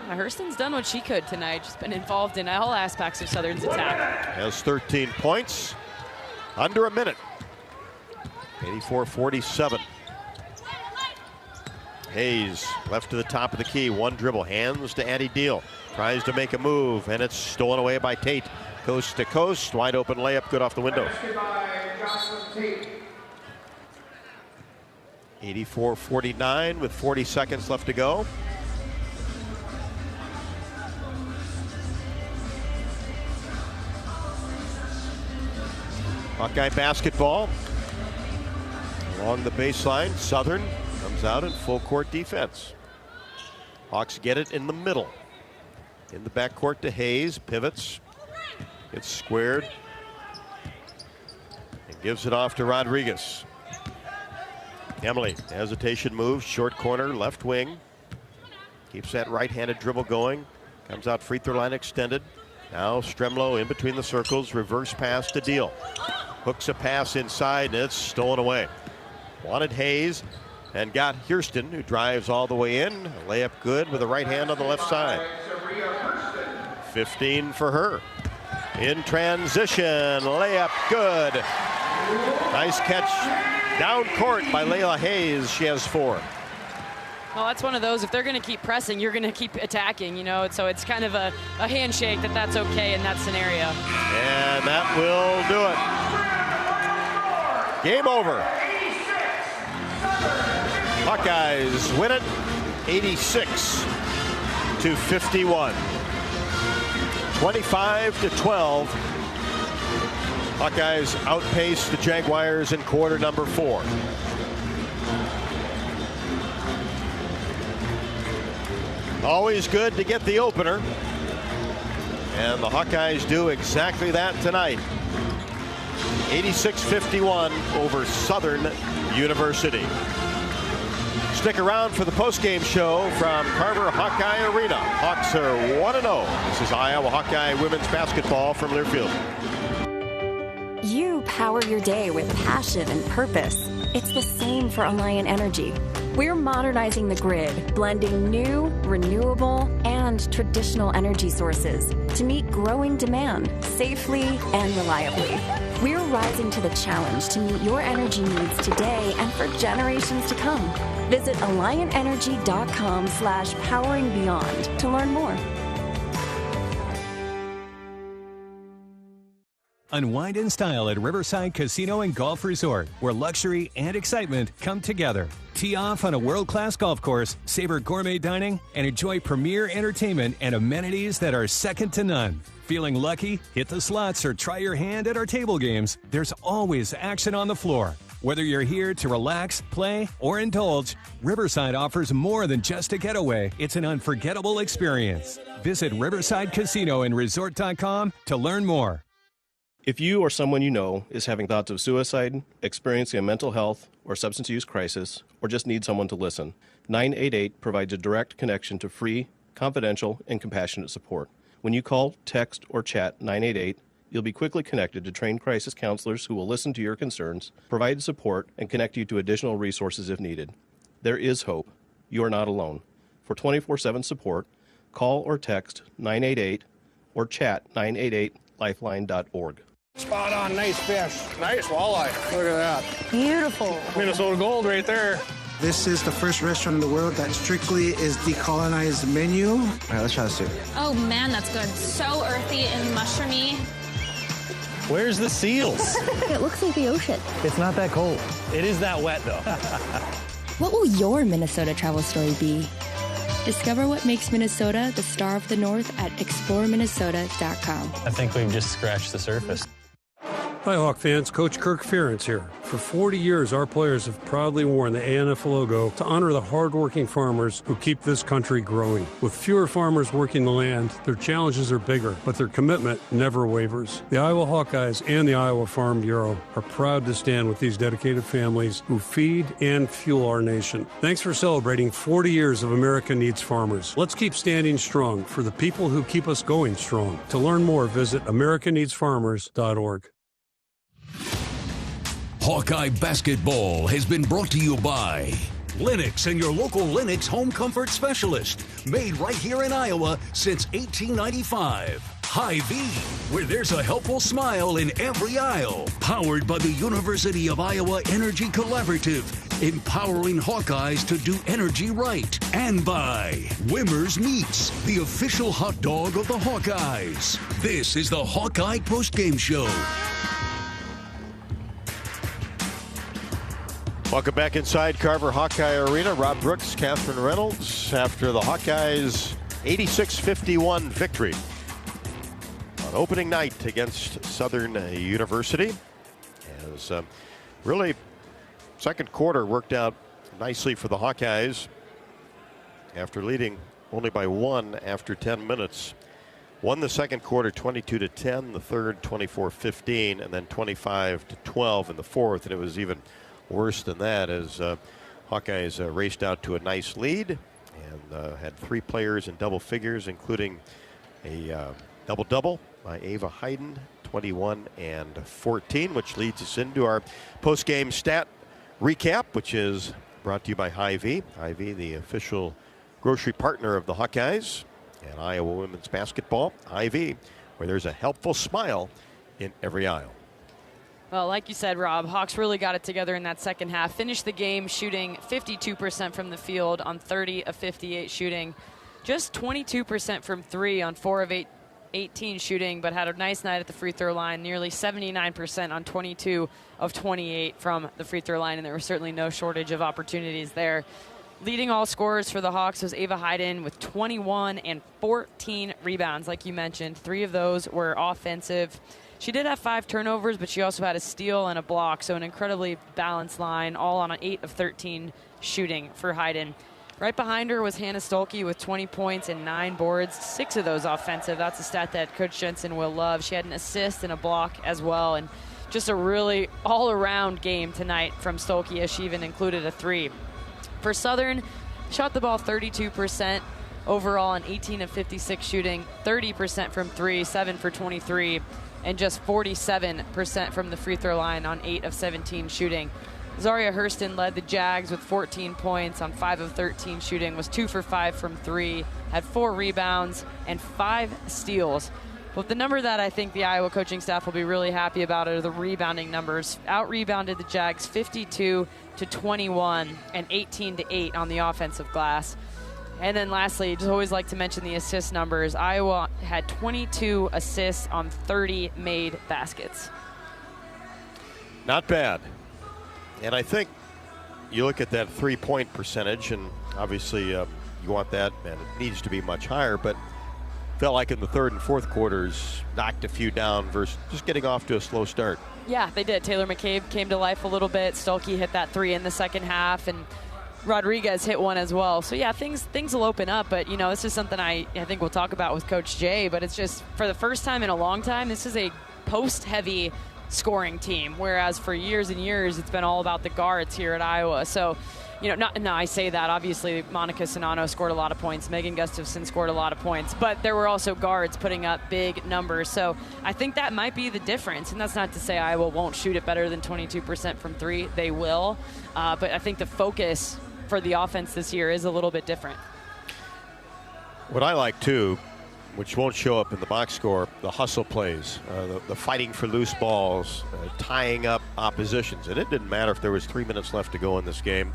Hurston's done what she could tonight. She's been involved in all aspects of Southern's attack. Has 13 points. Under a minute. 84-47. Hayes left to the top of the key. One dribble. Hands to Addie Deal. Tries to make a move, and it's stolen away by Tate. Coast to coast. Wide open layup. Good off the window. 84-49 with 40 seconds left to go. Hawkeye basketball along the baseline. Southern comes out in full court defense. Hawks get it in the middle. In the backcourt to Hayes. Pivots. It's squared. And gives it off to Rodriguez. Emily, hesitation move. Short corner, left wing. Keeps that right-handed dribble going. Comes out free throw line extended. Now Stremlo in between the circles. Reverse pass to Deal. Hooks a pass inside, and it's stolen away. Wanted Hayes and got Hurston, who drives all the way in. A layup good with the right hand on the left side. 15 for her. In transition, layup good. Nice catch down court by Layla Hayes. She has 4. Well, that's one of those, if they're going to keep pressing, you're going to keep attacking, you know. So it's kind of a handshake that's okay in that scenario. And that will do it. Game over. Hawkeyes win it 86-51. 25-12. Hawkeyes outpaced the Jaguars in quarter number 4. Always good to get the opener. And the Hawkeyes do exactly that tonight. 86-51 over Southern University. Stick around for the postgame show from Carver Hawkeye Arena. Hawks are 1-0. This is Iowa Hawkeye women's basketball from Learfield. You power your day with passion and purpose. It's the same for Alliant Energy. We're modernizing the grid, blending new, renewable, and traditional energy sources to meet growing demand safely and reliably. We're rising to the challenge to meet your energy needs today and for generations to come. Visit AlliantEnergy.com/poweringbeyond to learn more. Unwind in style at Riverside Casino and Golf Resort, where luxury and excitement come together. Tee off on a world-class golf course, savor gourmet dining, and enjoy premier entertainment and amenities that are second to none. Feeling lucky? Hit the slots or try your hand at our table games. There's always action on the floor. Whether you're here to relax, play, or indulge, Riverside offers more than just a getaway. It's an unforgettable experience. Visit RiversideCasinoandResort.com to learn more. If you or someone you know is having thoughts of suicide, experiencing a mental health or substance use crisis, or just need someone to listen, 988 provides a direct connection to free, confidential, and compassionate support. When you call, text, or chat 988, you'll be quickly connected to trained crisis counselors who will listen to your concerns, provide support, and connect you to additional resources if needed. There is hope. You are not alone. For 24/7 support, call or text 988 or chat 988lifeline.org. Spot on, nice fish. Nice walleye. Look at that. Beautiful. Minnesota gold right there. This is the first restaurant in the world that strictly is decolonized menu. All right, let's try this too. Oh man, that's good. So earthy and mushroomy. Where's the seals? It looks like the ocean. It's not that cold. It is that wet though. What will your Minnesota travel story be? Discover what makes Minnesota the star of the North at exploreminnesota.com. I think we've just scratched the surface. Hi, Hawk fans. Coach Kirk Ferentz here. For 40 years, our players have proudly worn the ANF logo to honor the hardworking farmers who keep this country growing. With fewer farmers working the land, their challenges are bigger, but their commitment never wavers. The Iowa Hawkeyes and the Iowa Farm Bureau are proud to stand with these dedicated families who feed and fuel our nation. Thanks for celebrating 40 years of America Needs Farmers. Let's keep standing strong for the people who keep us going strong. To learn more, visit americaneedsfarmers.org. Hawkeye basketball has been brought to you by Lennox and your local Lennox home comfort specialist. Made right here in Iowa since 1895. Hy-Vee, where there's a helpful smile in every aisle. Powered by the University of Iowa Energy Collaborative, empowering Hawkeyes to do energy right. And by Wimmer's Meats, the official hot dog of the Hawkeyes. This is the Hawkeye Postgame Show. Welcome back inside Carver Hawkeye Arena. Rob Brooks, Catherine Reynolds, after the Hawkeyes' 86-51 victory on opening night against Southern University. As really, second quarter worked out nicely for the Hawkeyes after leading only by 1 after 10 minutes. Won the second quarter 22-10, the third 24-15, and then 25-12 in the fourth, and it was even worse than that as Hawkeyes raced out to a nice lead and had 3 players in double figures, including a double-double by Ava Hayden, 21 and 14, which leads us into our post-game stat recap, which is brought to you by Hy-Vee. Hy-Vee, the official grocery partner of the Hawkeyes and Iowa women's basketball. Hy-Vee, where there's a helpful smile in every aisle. Well, like you said, Rob, Hawks really got it together in that second half. Finished the game shooting 52% from the field on 30 of 58 shooting. Just 22% from 3 on 4 of 18 shooting, but had a nice night at the free throw line. Nearly 79% on 22 of 28 from the free throw line, and there was certainly no shortage of opportunities there. Leading all scorers for the Hawks was Ava Hayden with 21 and 14 rebounds, like you mentioned. 3 of those were offensive. She did have 5 turnovers, but she also had a steal and a block, so an incredibly balanced line, all on an 8 of 13 shooting for Hayden. Right behind her was Hannah Stolke with 20 points and 9 boards, 6 of those offensive. That's a stat that Coach Jensen will love. She had an assist and a block as well, and just a really all-around game tonight from Stolke, as she even included a 3. For Southern, shot the ball 32% overall on 18 of 56 shooting, 30% from 3, 7 for 23, and just 47% from the free throw line on 8 of 17 shooting. Zaria Hurston led the Jags with 14 points on 5 of 13 shooting, was 2 for 5 from 3, had 4 rebounds and 5 steals. But the number that I think the Iowa coaching staff will be really happy about are the rebounding numbers. Out-rebounded the Jags 52-21 and 18-8 on the offensive glass. And then lastly, just always like to mention the assist numbers. Iowa had 22 assists on 30 made baskets. Not bad. And I think you look at that three-point percentage, and obviously you want that, and it needs to be much higher, but felt like in the third and fourth quarters knocked a few down versus just getting off to a slow start. Yeah, they did. Taylor McCabe came to life a little bit. Stolke hit that 3 in the second half, and Rodriguez hit one as well. So, yeah, things will open up. But, you know, this is something I think we'll talk about with Coach Jay. But it's just, for the first time in a long time, this is a post-heavy scoring team, whereas for years and years it's been all about the guards here at Iowa. So, you know, I say that. Obviously, Monica Sonano scored a lot of points. Megan Gustafson scored a lot of points. But there were also guards putting up big numbers. So I think that might be the difference. And that's not to say Iowa won't shoot it better than 22% from 3. They will. But I think the focus for the offense this year is a little bit different. What I like, too, which won't show up in the box score, the hustle plays, the fighting for loose balls, tying up oppositions. And it didn't matter if there was 3 minutes left to go in this game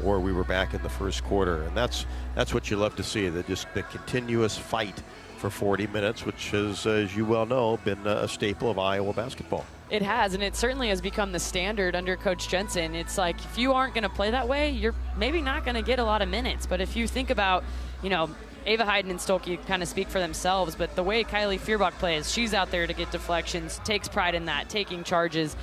or we were back in the first quarter. And that's what you love to see, the continuous fight for 40 minutes, which has, as you well know, been a staple of Iowa basketball. It has, and it certainly has become the standard under Coach Jensen. It's like, if you aren't going to play that way, you're maybe not going to get a lot of minutes. But if you think about, you know, Ava Hayden and Stolke kind of speak for themselves, but the way Kylie Fierbach plays, she's out there to get deflections, takes pride in that, taking charges.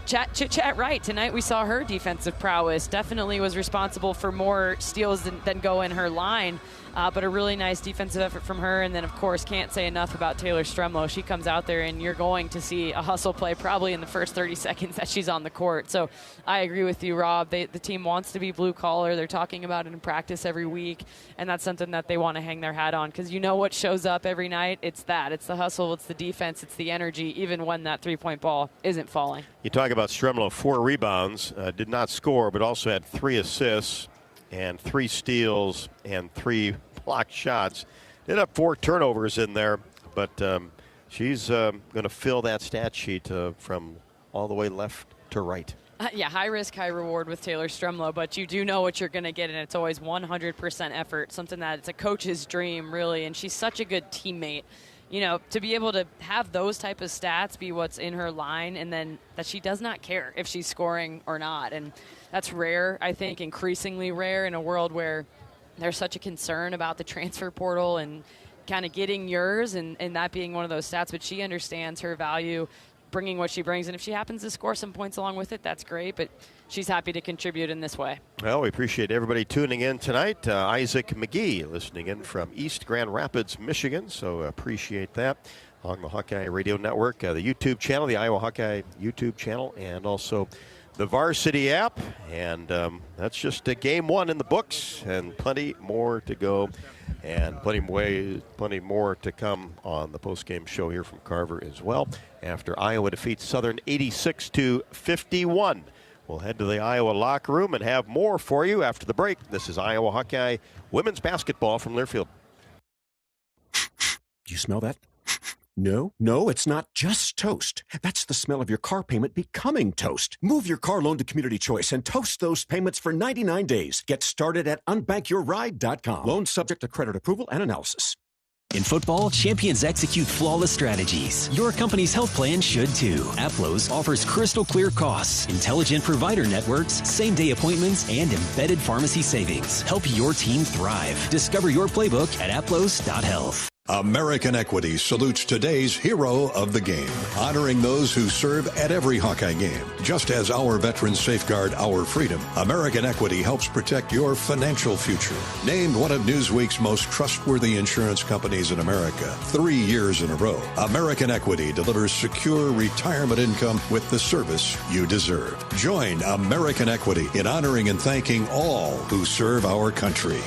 Chat right. Tonight we saw her defensive prowess. Definitely was responsible for more steals than go in her line. But a really nice defensive effort from her. And then, of course, can't say enough about Taylor Stremlow. She comes out there, and you're going to see a hustle play probably in the first 30 seconds that she's on the court. So I agree with you, Rob. The team wants to be blue-collar. They're talking about it in practice every week, and that's something that they want to hang their hat on because you know what shows up every night? It's that. It's the hustle. It's the defense. It's the energy, even when that three-point ball isn't falling. You talk about Stremlow, 4 rebounds, did not score, but also had 3 assists and 3 steals and 3 blocked shots. Did have 4 turnovers in there, but she's going to fill that stat sheet from all the way left to right. Yeah, high risk, high reward with Taylor Stremlow, but you do know what you're going to get, and it's always 100% effort, something that it's a coach's dream, really, and she's such a good teammate. You know, to be able to have those type of stats be what's in her line, and then that she does not care if she's scoring or not, and that's rare, I think, increasingly rare in a world where there's such a concern about the transfer portal and kind of getting yours and that being one of those stats. But she understands her value, bringing what she brings. And if she happens to score some points along with it, that's great. But she's happy to contribute in this way. Well, we appreciate everybody tuning in tonight. Isaac McGee listening in from East Grand Rapids, Michigan. So appreciate that on the Hawkeye Radio Network, the YouTube channel, the Iowa Hawkeye YouTube channel, and also the Varsity app. And that's just game 1 in the books, and plenty more to go, and plenty more to come on the postgame show here from Carver as well. After Iowa defeats Southern 86-51, we'll head to the Iowa locker room and have more for you after the break. This is Iowa Hawkeye women's basketball from Learfield. Do you smell that? No, it's not just toast. That's the smell of your car payment becoming toast. Move your car loan to Community Choice and toast those payments for 99 days. Get started at unbankyourride.com. Loan subject to credit approval and analysis. In football, champions execute flawless strategies. Your company's health plan should too. Aplos offers crystal clear costs, intelligent provider networks, same-day appointments, and embedded pharmacy savings. Help your team thrive. Discover your playbook at aplos.health. American Equity salutes today's hero of the game, honoring those who serve at every Hawkeye game. Just as our veterans safeguard our freedom, American Equity helps protect your financial future. Named one of Newsweek's most trustworthy insurance companies in America 3 years in a row, American Equity delivers secure retirement income with the service you deserve. Join American Equity in honoring and thanking all who serve our country.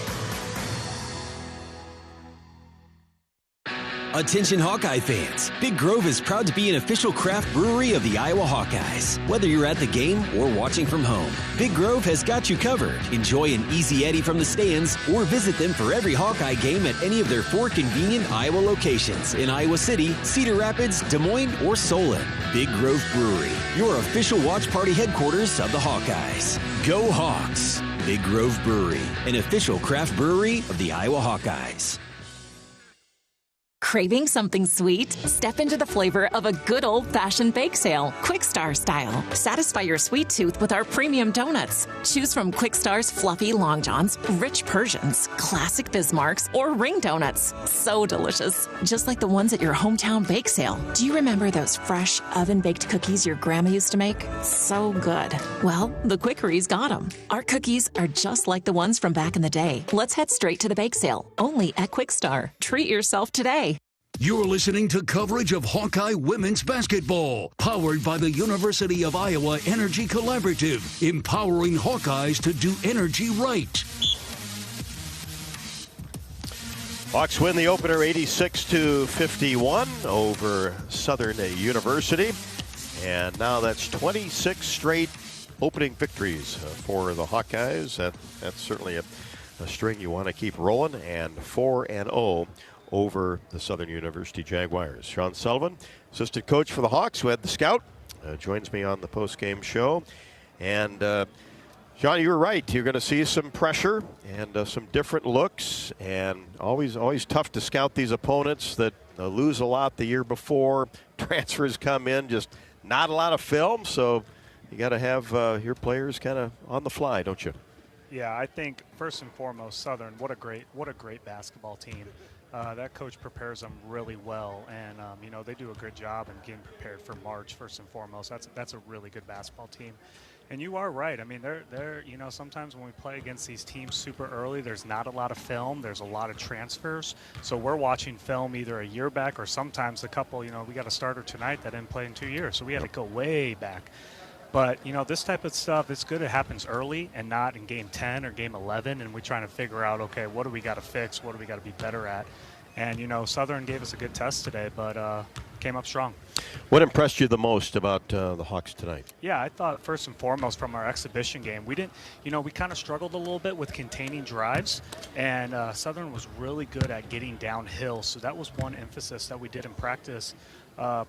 Attention Hawkeye fans, Big Grove is proud to be an official craft brewery of the Iowa Hawkeyes. Whether you're at the game or watching from home, Big Grove has got you covered. Enjoy an easy Eddie from the stands or visit them for every Hawkeye game at any of their 4 convenient Iowa locations in Iowa City, Cedar Rapids, Des Moines, or Solon. Big Grove Brewery, your official watch party headquarters of the Hawkeyes. Go Hawks! Big Grove Brewery, an official craft brewery of the Iowa Hawkeyes. Craving something sweet? Step into the flavor of a good old-fashioned bake sale, Quick Star style. Satisfy your sweet tooth with our premium donuts. Choose from Quick Star's fluffy Long Johns, rich Persians, classic Bismarcks, or ring donuts. So delicious, just like the ones at your hometown bake sale. Do you remember those fresh, oven-baked cookies your grandma used to make? So good. Well, the Quickery's got them. Our cookies are just like the ones from back in the day. Let's head straight to the bake sale, only at Quick Star. Treat yourself today. You're listening to coverage of Hawkeye women's basketball, powered by the University of Iowa Energy Collaborative, empowering Hawkeyes to do energy right. Hawks win the opener 86-51 over Southern University. And now that's 26 straight opening victories for the Hawkeyes. That's certainly a string you want to keep rolling. And 4-0 over the Southern University Jaguars. Sean Sullivan, assistant coach for the Hawks, who had the scout, joins me on the post-game show. And Sean, you were right. You're going to see some pressure and some different looks, and always tough to scout these opponents that lose a lot the year before. Transfers come in, just not a lot of film, so you got to have your players kind of on the fly, don't you? Yeah, I think first and foremost, Southern, what a great basketball team. That coach prepares them really well, and they do a good job in getting prepared for March. First and foremost, that's a really good basketball team. And you are right. I mean, they're sometimes when we play against these teams super early, there's not a lot of film. There's a lot of transfers. So we're watching film either a year back or sometimes a couple. We got a starter tonight that didn't play in 2 years, so we had to go way back. But, this type of stuff, it's good it happens early and not in Game 10 or Game 11, and we're trying to figure out, okay, what do we got to fix? What do we got to be better at? And, Southern gave us a good test today, but came up strong. What impressed you the most about the Hawks tonight? Yeah, I thought first and foremost from our exhibition game, we didn't, we kind of struggled a little bit with containing drives, and Southern was really good at getting downhill. So that was one emphasis that we did in practice.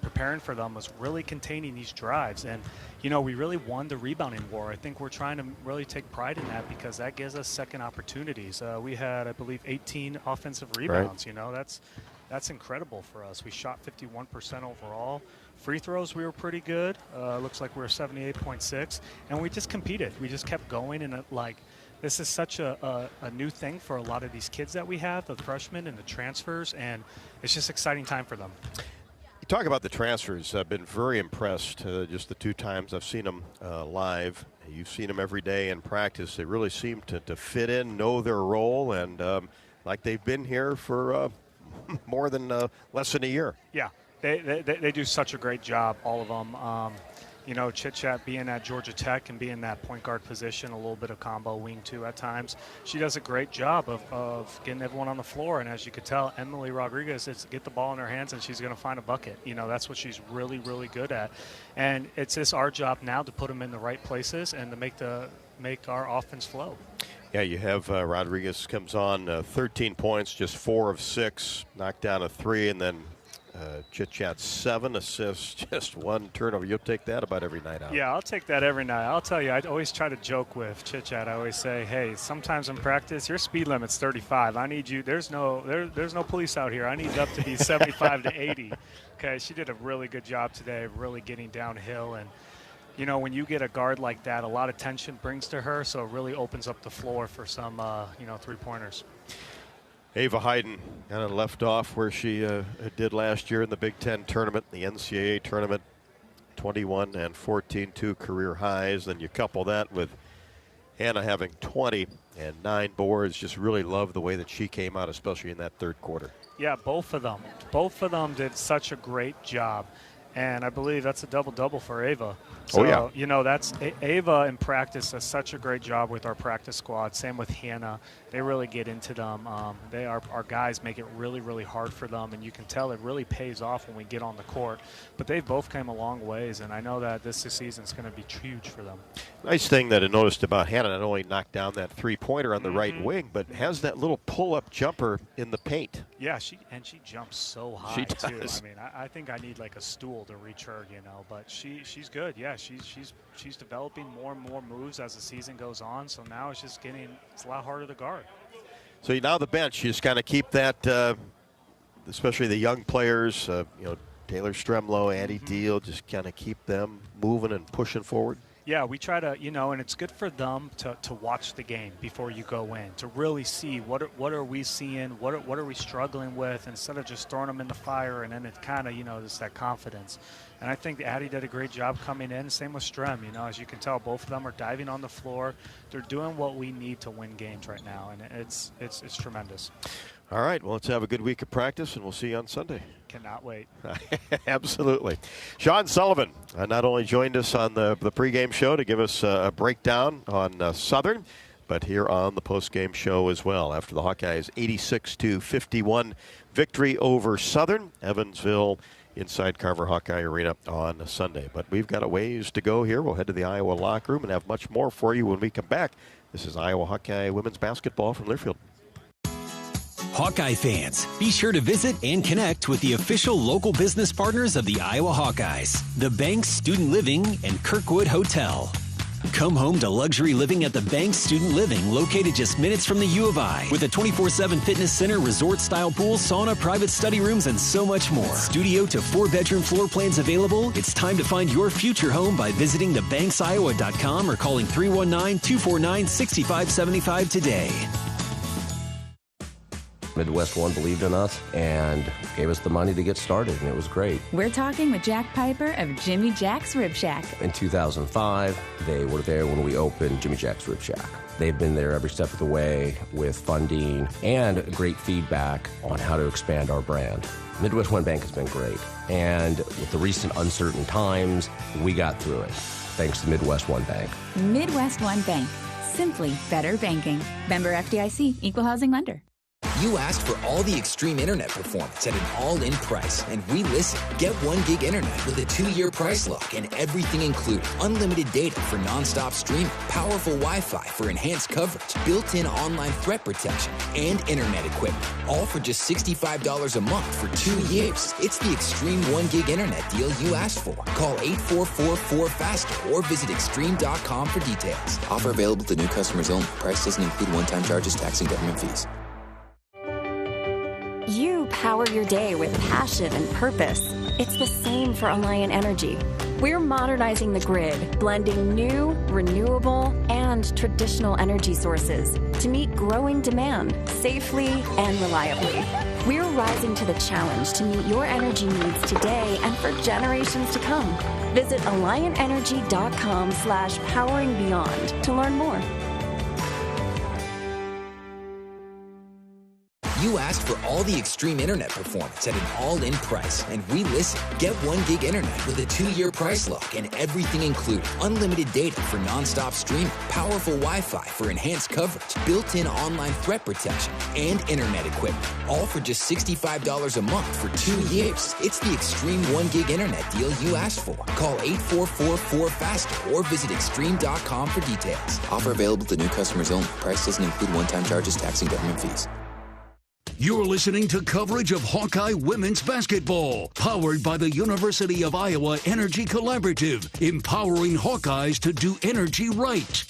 Preparing for them was really containing these drives, and we really won the rebounding war. I think we're trying to really take pride in that because that gives us second opportunities. We had, I believe, 18 offensive rebounds. Right. That's incredible for us. We shot 51% overall. Free throws, we were pretty good. Looks like we were 78.6, and we just competed. We just kept going, and this is such a new thing for a lot of these kids that we have, the freshmen and the transfers, and it's just exciting time for them. You talk about the transfers. I've been very impressed just the 2 times I've seen them live. You've seen them every day in practice. They really seem to fit in, know their role, and like they've been here for more than less than a year. Yeah, they do such a great job, all of them. Chit Chat being at Georgia Tech and being that point guard position, a little bit of combo wing too at times. She does a great job of getting everyone on the floor. And as you could tell, Emily Rodriguez is get the ball in her hands and she's going to find a bucket. That's what she's really, really good at. And it's just our job now to put them in the right places and to make our offense flow. Yeah, you have Rodriguez comes on 13 points, just 4 of 6, knocked down a 3, and then Chit Chat 7 assists, just 1 turnover. You'll take that about every night out. Yeah, I'll take that every night. I'll tell you, I always try to joke with Chit Chat. I always say, hey, sometimes in practice, your speed limit's 35. I need you. There's no police out here. I need it up to be 75 to 80. Okay, she did a really good job today, really getting downhill. And, when you get a guard like that, a lot of tension brings to her, so it really opens up the floor for some, 3-pointers. Ava Hayden kind of left off where she did last year in the Big Ten tournament, the NCAA tournament, 21 and 14, 2 career highs. Then you couple that with Hannah having 20 and 9 boards. Just really love the way that she came out, especially in that third quarter. Yeah, both of them. Both of them did such a great job. And I believe that's a double-double for Ava. So, that's Ava in practice does such a great job with our practice squad. Same with Hannah. They really get into them. Our guys make it really, really hard for them, and you can tell it really pays off when we get on the court. But they've both come a long ways, and I know that this season is going to be huge for them. Nice thing that I noticed about Hannah, not only knocked down that 3-pointer on the right wing, but has that little pull-up jumper in the paint. Yeah, she jumps so high, she does. Too. I mean, I think I need like a stool to reach her, but she's good. Yeah, she's developing more and more moves as the season goes on, so now it's a lot harder to guard. So now the bench, you just kind of keep that, especially the young players, Taylor Stremlow, Addie Deal, just kind of keep them moving and pushing forward. Yeah, we try to, and it's good for them to watch the game before you go in, to really see what are we seeing, what are we struggling with, instead of just throwing them in the fire, and then it kind of, it's that confidence. And I think Addie did a great job coming in. Same with Strem, as you can tell, both of them are diving on the floor. They're doing what we need to win games right now, and it's tremendous. All right, well, let's have a good week of practice, and we'll see you on Sunday. Cannot wait. Absolutely. Sean Sullivan not only joined us on the pregame show to give us a breakdown on Southern, but here on the postgame show as well. After the Hawkeyes' 86-51 victory over Southern, Evansville inside Carver Hawkeye Arena on Sunday. But we've got a ways to go here. We'll head to the Iowa locker room and have much more for you when we come back. This is Iowa Hawkeye women's basketball from Learfield. Hawkeye fans, be sure to visit and connect with the official local business partners of the Iowa Hawkeyes, the Banks Student Living and Kirkwood Hotel. Come home to luxury living at the Bank Student Living, located just minutes from the U of I. With a 24/7 fitness center, resort-style pool, sauna, private study rooms, and so much more. Studio to 4-bedroom floor plans available. It's time to find your future home by visiting thebanksiowa.com or calling 319-249-6575 today. Midwest One believed in us and gave us the money to get started, and it was great. We're talking with Jack Piper of Jimmy Jack's Rib Shack. In 2005, they were there when we opened Jimmy Jack's Rib Shack. They've been there every step of the way with funding and great feedback on how to expand our brand. Midwest One Bank has been great, and with the recent uncertain times, we got through it, thanks to Midwest One Bank. Midwest One Bank. Simply better banking. Member FDIC, Equal Housing Lender. You asked for all the extreme internet performance at an all-in price, and we listened. Get 1 gig internet with a 2-year price lock and everything included. Unlimited data for non-stop streaming, powerful Wi-Fi for enhanced coverage, built-in online threat protection, and internet equipment. All for just $65 a month for 2 years. It's the extreme 1 gig internet deal you asked for. Call 844-4FASTER or visit extreme.com for details. Offer available to new customers only. Price doesn't include one-time charges, tax, and government fees. You power your day with passion and purpose. It's the same for Alliant Energy. We're modernizing the grid, blending new, renewable, and traditional energy sources to meet growing demand safely and reliably. We're rising to the challenge to meet your energy needs today and for generations to come. Visit AlliantEnergy.com/poweringBeyond to learn more. You asked for all the extreme internet performance at an all-in price, and we listened. Get 1 gig internet with a 2-year price lock and everything included. Unlimited data for non-stop streaming, powerful Wi-Fi for enhanced coverage, built-in online threat protection, and internet equipment. All for just $65 a month for 2 years. It's the extreme 1 gig internet deal you asked for. Call 844-4FASTER or visit extreme.com for details. Offer available to new customers only. Price doesn't include one-time charges, tax, and government fees. You're listening to coverage of Hawkeye women's basketball, powered by the University of Iowa Energy Collaborative, empowering Hawkeyes to do energy right.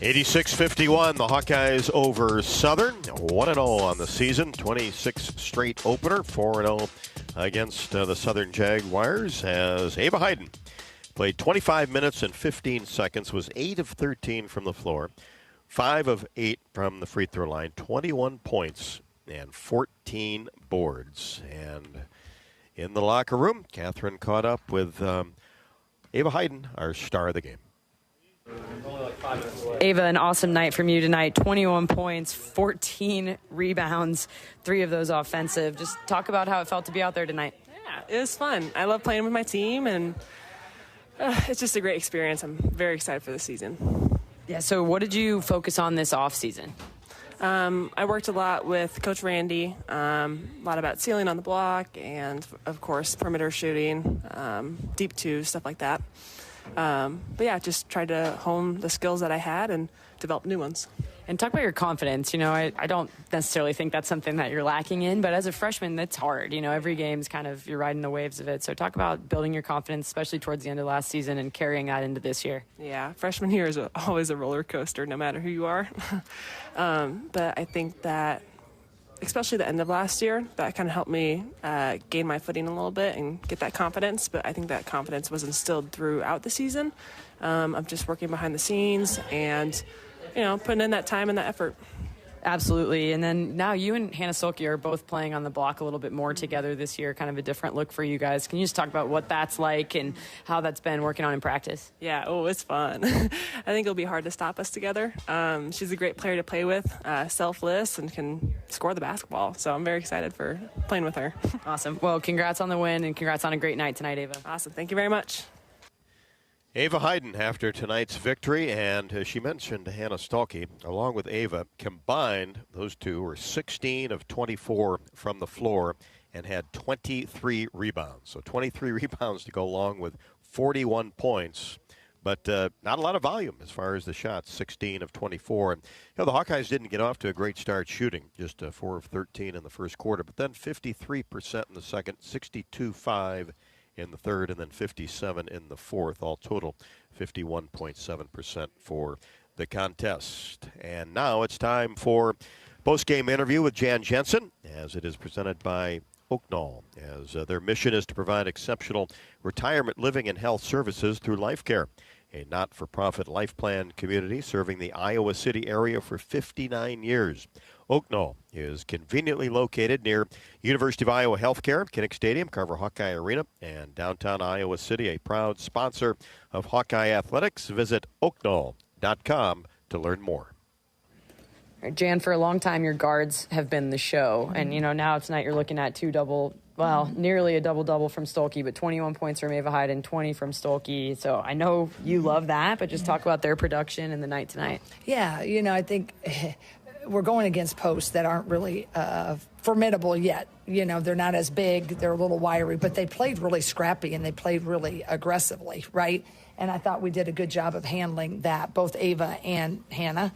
86-51, the Hawkeyes over Southern, 1-0 on the season, 26 straight opener, 4-0 against the Southern Jaguars, as Ava Hayden played 25 minutes and 15 seconds, was 8 of 13 from the floor. 5 of 8 from the free throw line, 21 points and 14 boards. And in the locker room, Catherine caught up with Ava Hayden, our star of the game. Ava, an awesome night from you tonight. 21 points, 14 rebounds, 3 of those offensive. Just talk about how it felt to be out there tonight. Yeah, it was fun. I love playing with my team, and it's just a great experience. I'm very excited for the season. Yeah, so what did you focus on this offseason? I worked a lot with Coach Randy, a lot about sealing on the block and, of course, perimeter shooting, deep two, stuff like that. But, yeah, just tried to hone the skills that I had and develop new ones. And talk about your confidence. You know, I don't necessarily think that's something that you're lacking in, but as a freshman, that's hard. You know, every game's kind of, you're riding the waves of it. So talk about building your confidence, especially towards the end of last season and carrying that into this year. Yeah, freshman year is always a roller coaster, no matter who you are. But I think that, especially the end of last year, that kind of helped me gain my footing a little bit and get that confidence. But I think that confidence was instilled throughout the season of just working behind the scenes and, you know, putting in that time and that effort. Absolutely. And then now you and Hannah Sulky are both playing on the block a little bit more together this year, kind of a different look for you guys. Can you just talk about what that's like and how that's been working on in practice? Yeah, it's fun. I think it'll be hard to stop us together. She's a great player to play with, selfless, and can score the basketball. So I'm very excited for playing with her. Awesome. Well, congrats on the win and congrats on a great night tonight, Ava. Awesome. Thank you very much. Ava Hayden after tonight's victory, and as she mentioned, Hannah Stalkey, along with Ava, combined, those two were 16 of 24 from the floor and had 23 rebounds. So 23 rebounds to go along with 41 points, but not a lot of volume as far as the shots, 16 of 24. And, you know, the Hawkeyes didn't get off to a great start shooting, just 4 of 13 in the first quarter, but then 53% in the second, 62-5 in the third, and then 57 in the fourth. All total, 51.7% for the contest. And now it's time for postgame interview with Jan Jensen, as it is presented by Oaknall, as their mission is to provide exceptional retirement living and health services through Life Care, a not-for-profit life plan community serving the Iowa City area for 59 years. Oaknall is conveniently located near University of Iowa Healthcare, Kinnick Stadium, Carver Hawkeye Arena, and downtown Iowa City, a proud sponsor of Hawkeye Athletics. Visit oaknall.com to learn more. Jan, for a long time, your guards have been the show. And, now tonight you're looking at nearly a double-double from Stolke, but 21 points from Ava Hyde and 20 from Stolke. So I know you love that, but just talk about their production in the night tonight. Yeah, I think we're going against posts that aren't really formidable yet. They're not as big. They're a little wiry, but they played really scrappy and they played really aggressively, right? And I thought we did a good job of handling that, both Ava and Hannah.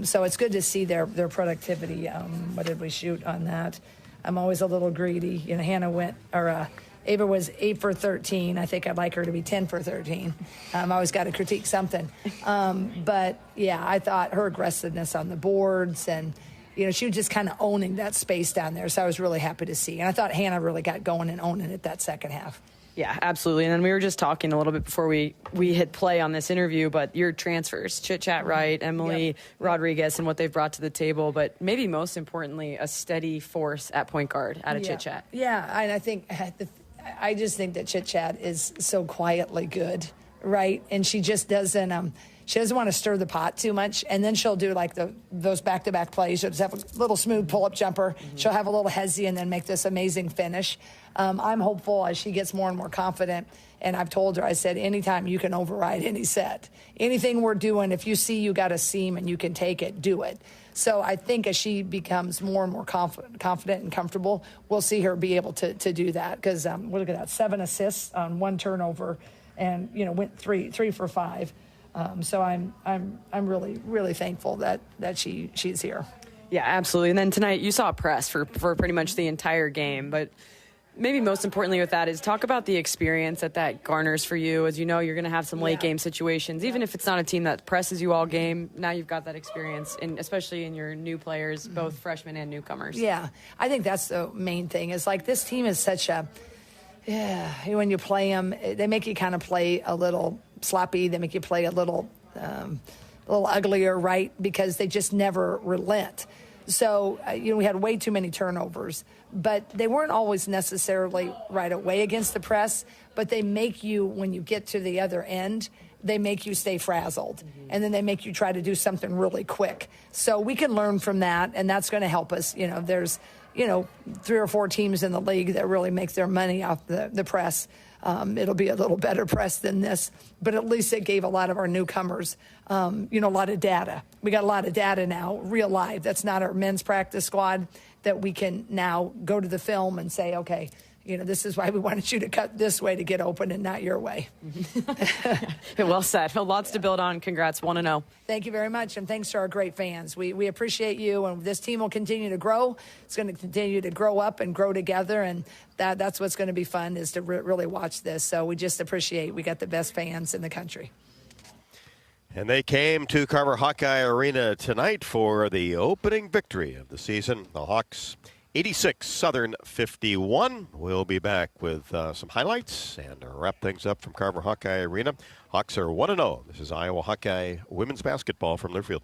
So it's good to see their productivity. What did we shoot on that? I'm always a little greedy. Ava was 8 for 13. I think I'd like her to be 10 for 13. I always got to critique something. But, yeah, I thought her aggressiveness on the boards and, she was just kind of owning that space down there. So I was really happy to see. And I thought Hannah really got going and owning it that second half. Yeah, absolutely. And then we were just talking a little bit before we hit play on this interview, but your transfers, Chit Chat Wright, Emily Rodriguez, and what they've brought to the table, but maybe most importantly, a steady force at point guard out of Chit Chat. Yeah, and I just think that Chit Chat is so quietly good, right? And she just doesn't want to stir the pot too much, and then she'll do like those back-to-back plays. She'll just have a little smooth pull-up jumper. She'll have a little hezzy and then make this amazing finish. I'm hopeful as she gets more and more confident, and I've told her, I said, anytime you can override any set, anything we're doing, if you see you got a seam and you can take it, do it. So I think as she becomes more and more confident and comfortable, we'll see her be able to do that, because look at that, 7 assists on 1 turnover, and went 3 for 5. So I'm really, really thankful that she's here. Yeah, absolutely. And then tonight you saw press for pretty much the entire game, but maybe most importantly with that is talk about the experience that garners for you. As you know, you're going to have some late game situations, even if it's not a team that presses you all game. Now you've got that experience, especially in your new players, both freshmen and newcomers. Yeah, I think that's the main thing. Is like this team is such a when you play them, they make you kind of play a little sloppy. They make you play a little uglier, right? Because they just never relent. So, we had way too many turnovers, but they weren't always necessarily right away against the press, but they make you, when you get to the other end, they make you stay frazzled, and then they make you try to do something really quick. So we can learn from that, and that's going to help us. There's, 3 or 4 teams in the league that really make their money off the press. It'll be a little better press than this, but at least it gave a lot of our newcomers, a lot of data. We got a lot of data now, real live. That's not our men's practice squad, that we can now go to the film and say, okay, this is why we wanted you to cut this way to get open and not your way. Well said. Lots to build on. Congrats, 1-0. Thank you very much, and thanks to our great fans. We appreciate you, and this team will continue to grow. It's going to continue to grow up and grow together, and that's what's going to be fun, is to really watch this. So we just appreciate we got the best fans in the country. And they came to Carver Hawkeye Arena tonight for the opening victory of the season. The Hawks 86, Southern 51. We'll be back with some highlights and wrap things up from Carver Hawkeye Arena. Hawks are 1-0. This is Iowa Hawkeye women's basketball from Learfield.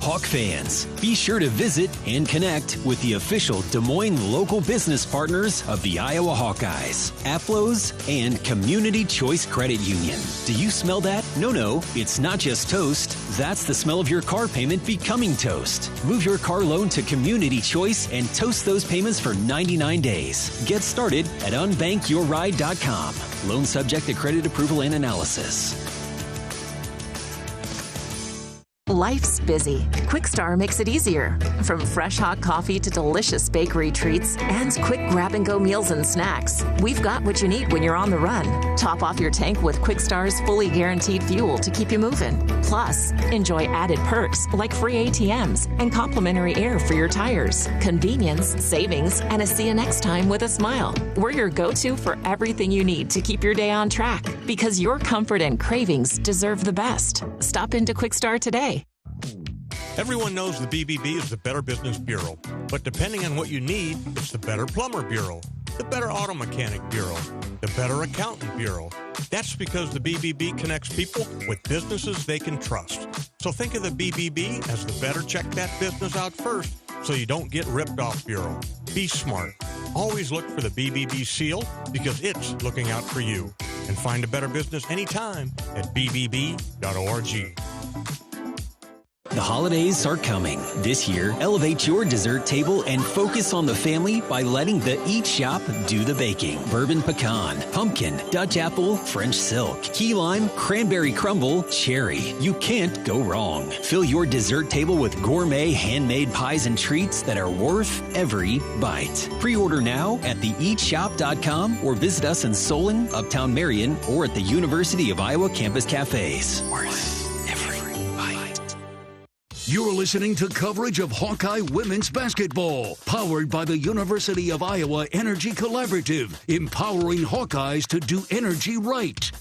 Hawk fans, be sure to visit and connect with the official Des Moines local business partners of the Iowa Hawkeyes, Aplos, and Community Choice Credit Union. Do you smell that? No, it's not just toast. That's the smell of your car payment becoming toast. Move your car loan to Community Choice and toast those payments for 99 days. Get started at unbankyourride.com. Loan subject to credit approval and analysis. Life's busy. Quickstar makes it easier. From fresh hot coffee to delicious bakery treats and quick grab-and-go meals and snacks, we've got what you need when you're on the run. Top off your tank with Quickstar's fully guaranteed fuel to keep you moving. Plus, enjoy added perks like free ATMs and complimentary air for your tires. Convenience, savings, and a see you next time with a smile. We're your go-to for everything you need to keep your day on track, because your comfort and cravings deserve the best. Stop into Quickstar today. Everyone knows the BBB is the Better Business Bureau, but depending on what you need, it's the Better Plumber Bureau, the Better Auto Mechanic Bureau, the Better Accountant Bureau. That's because the BBB connects people with businesses they can trust. So think of the BBB as the better check that business out first so you don't get ripped off bureau. Be smart. Always look for the BBB seal because it's looking out for you. And find a better business anytime at bbb.org. The holidays are coming. This year, elevate your dessert table and focus on the family by letting the Eat Shop do the baking. Bourbon pecan, pumpkin, Dutch apple, French silk, key lime, cranberry crumble, cherry. You can't go wrong. Fill your dessert table with gourmet handmade pies and treats that are worth every bite. Pre-order now at theeatshop.com or visit us in Solon, Uptown Marion, or at the University of Iowa campus cafes. Worth every bite. You're listening to coverage of Hawkeye women's basketball, powered by the University of Iowa Energy Collaborative, empowering Hawkeyes to do energy right.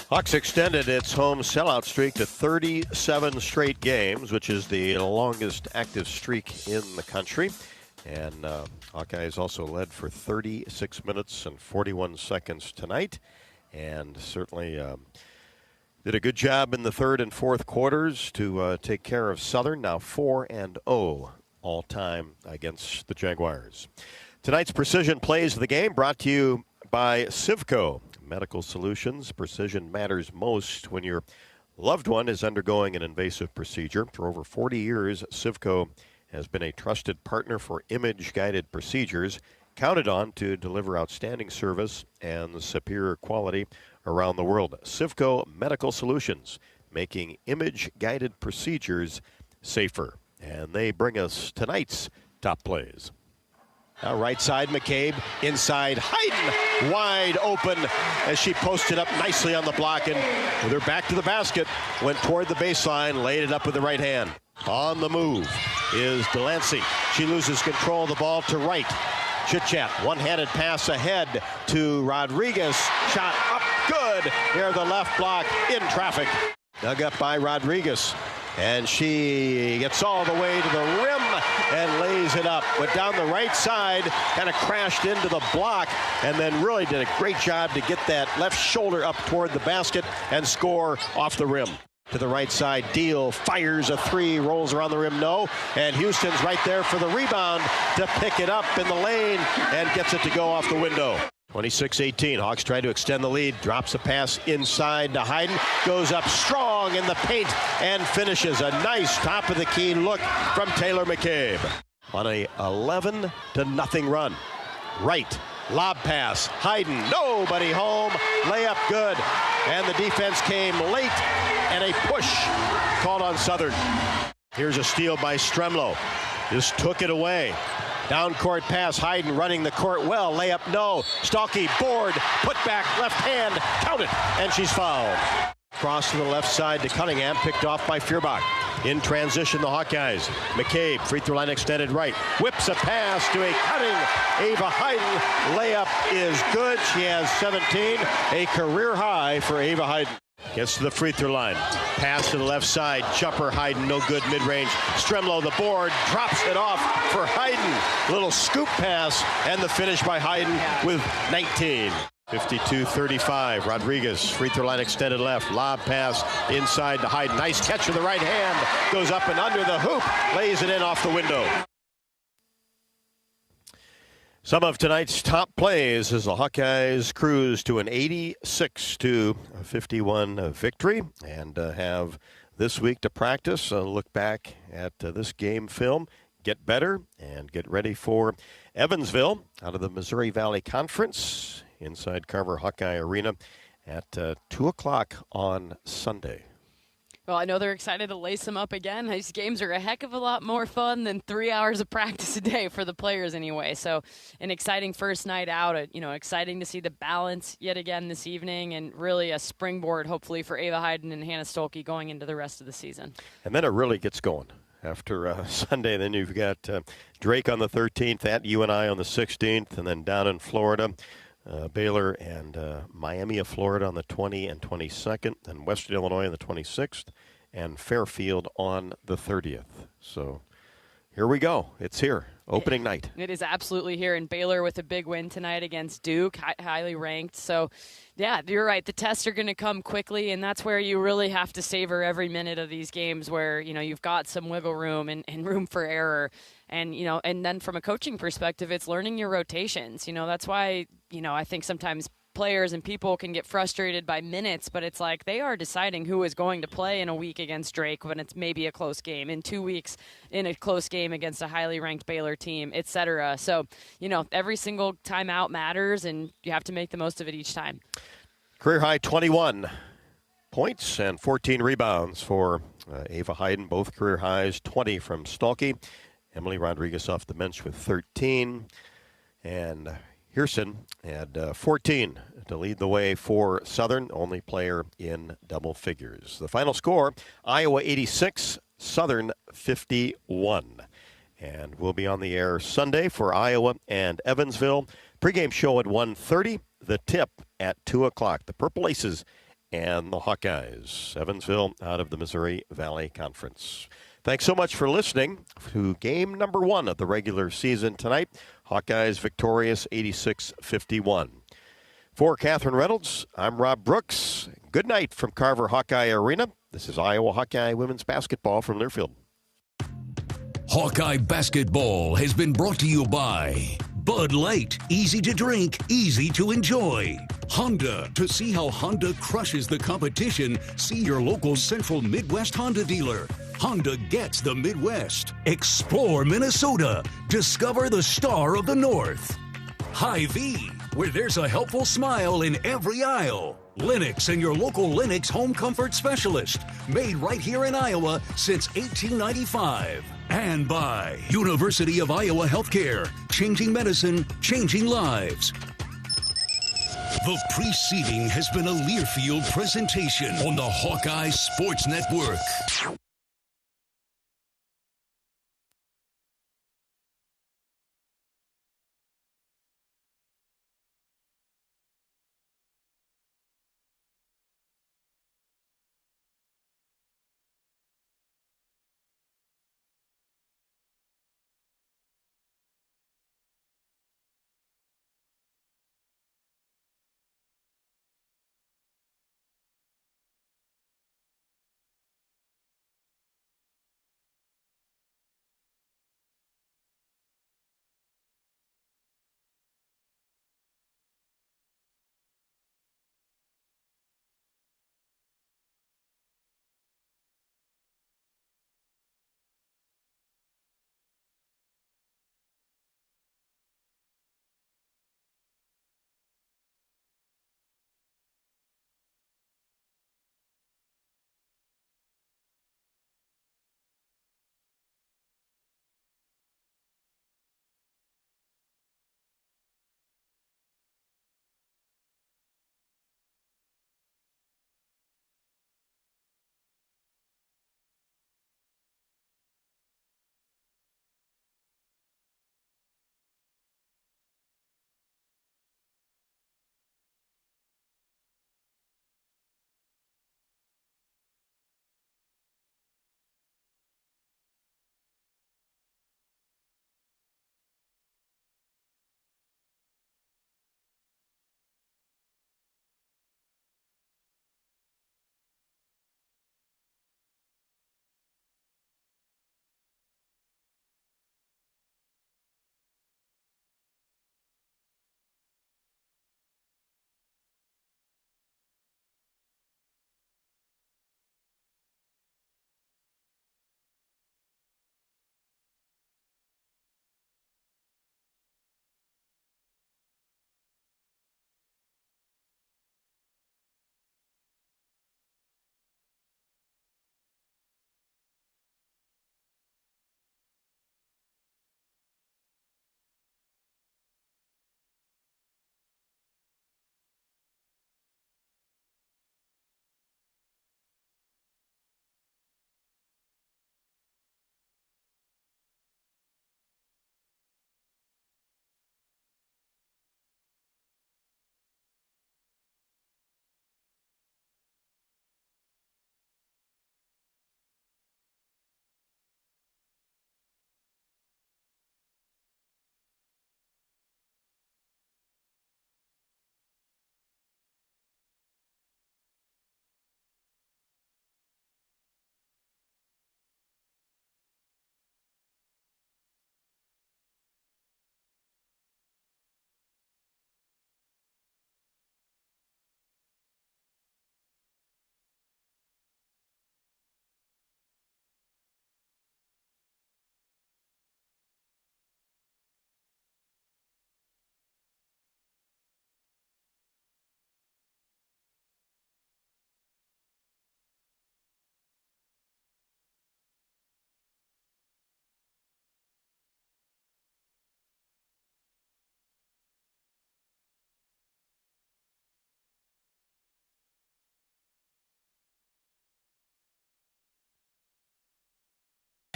Hawks extended its home sellout streak to 37 straight games, which is the longest active streak in the country. And Hawkeyes also led for 36 minutes and 41 seconds tonight. And certainly did a good job in the third and fourth quarters to take care of Southern, now 4-0 all-time against the Jaguars. Tonight's Precision Plays of the Game brought to you by Civco Medical Solutions. Precision matters most when your loved one is undergoing an invasive procedure. For over 40 years, Civco has been a trusted partner for image-guided procedures, counted on to deliver outstanding service and superior quality around the world. Civco Medical Solutions, making image-guided procedures safer. And they bring us tonight's top plays. Now right side, McCabe. Inside, Hayden wide open as she posted up nicely on the block and with her back to the basket, went toward the baseline, laid it up with the right hand. On the move is Delancey. She loses control of the ball to right. Chit-chat, one-handed pass ahead to Rodriguez. Shot up, good. Near the left block, in traffic. Dug up by Rodriguez. And she gets all the way to the rim and lays it up. Went down the right side, kind of crashed into the block, and then really did a great job to get that left shoulder up toward the basket and score off the rim. To the right side, Deal fires a three, rolls around the rim, no. And Houston's right there for the rebound to pick it up in the lane and gets it to go off the window. 26-18, Hawks try to extend the lead, drops a pass inside to Hayden, goes up strong in the paint and finishes. A nice top-of-the-key look from Taylor McCabe on a 11-0 run. Right, lob pass, Hayden, nobody home, layup good, and the defense came late, and a push called on Southern. Here's a steal by Stremlo, just took it away. Down court pass, Hayden running the court well, layup no. Stalky, board, put back, left hand, count it, and she's fouled. Cross to the left side to Cunningham, picked off by Feuerbach. In transition, the Hawkeyes. McCabe, free throw line extended right. Whips a pass to a cutting Ava Hayden. Layup is good. She has 17, a career high for Ava Hayden. Gets to the free throw line. Pass to the left side. Jumper Hayden, no good mid-range. Stremlo, the board, drops it off for Hayden. Little scoop pass, and the finish by Hayden with 19. 52-35. Rodriguez, free throw line extended left. Lob pass inside to Hayden. Nice catch with the right hand. Goes up and under the hoop. Lays it in off the window. Some of tonight's top plays as the Hawkeyes cruise to an 86-51 victory and have this week to practice, look back at this game film, get better, and get ready for Evansville out of the Missouri Valley Conference inside Carver Hawkeye Arena at 2 o'clock on Sunday. Well, I know they're excited to lace them up again. These games are a heck of a lot more fun than 3 hours of practice a day for the players anyway. So an exciting first night out. Exciting to see the balance yet again this evening, and really a springboard hopefully for Ava Hayden and Hannah Stolke going into the rest of the season. And then it really gets going after Sunday. Then you've got Drake on the 13th, at UNI on the 16th, and then down in Florida, Baylor and Miami of Florida on the 20th and 22nd, and Western Illinois on the 26th, and Fairfield on the 30th. So here we go. It's here. Opening night. It is absolutely here, and Baylor with a big win tonight against Duke, highly ranked. So, yeah, you're right. The tests are going to come quickly, and that's where you really have to savor every minute of these games where, you've got some wiggle room and room for error. And, and then from a coaching perspective, it's learning your rotations. That's why, I think sometimes players and people can get frustrated by minutes, but it's like they are deciding who is going to play in a week against Drake when it's maybe a close game, in 2 weeks in a close game against a highly ranked Baylor team, etc. So, every single timeout matters, and you have to make the most of it each time. Career high 21 points and 14 rebounds for Ava Hayden, both career highs, 20 from Stolke. Emily Rodriguez off the bench with 13. And Hearson had 14 to lead the way for Southern, only player in double figures. The final score, Iowa 86, Southern 51. And we'll be on the air Sunday for Iowa and Evansville. Pregame show at 1:30, the tip at 2 o'clock. The Purple Aces and the Hawkeyes. Evansville out of the Missouri Valley Conference. Thanks so much for listening to game number 1 of the regular season tonight. Hawkeyes victorious 86-51. For Catherine Reynolds, I'm Rob Brooks. Good night from Carver Hawkeye Arena. This is Iowa Hawkeye women's basketball from Learfield. Hawkeye basketball has been brought to you by Bud Light. Easy to drink, easy to enjoy. Honda. To see how Honda crushes the competition, see your local Central Midwest Honda dealer. Honda gets the Midwest. Explore Minnesota. Discover the star of the North. Hy-Vee, where there's a helpful smile in every aisle. Lennox and your local Lennox home comfort specialist. Made right here in Iowa since 1895. And by University of Iowa Healthcare. Changing medicine, changing lives. The preceding has been a Learfield presentation on the Hawkeye Sports Network.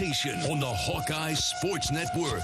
station on the Hawkeye Sports Network.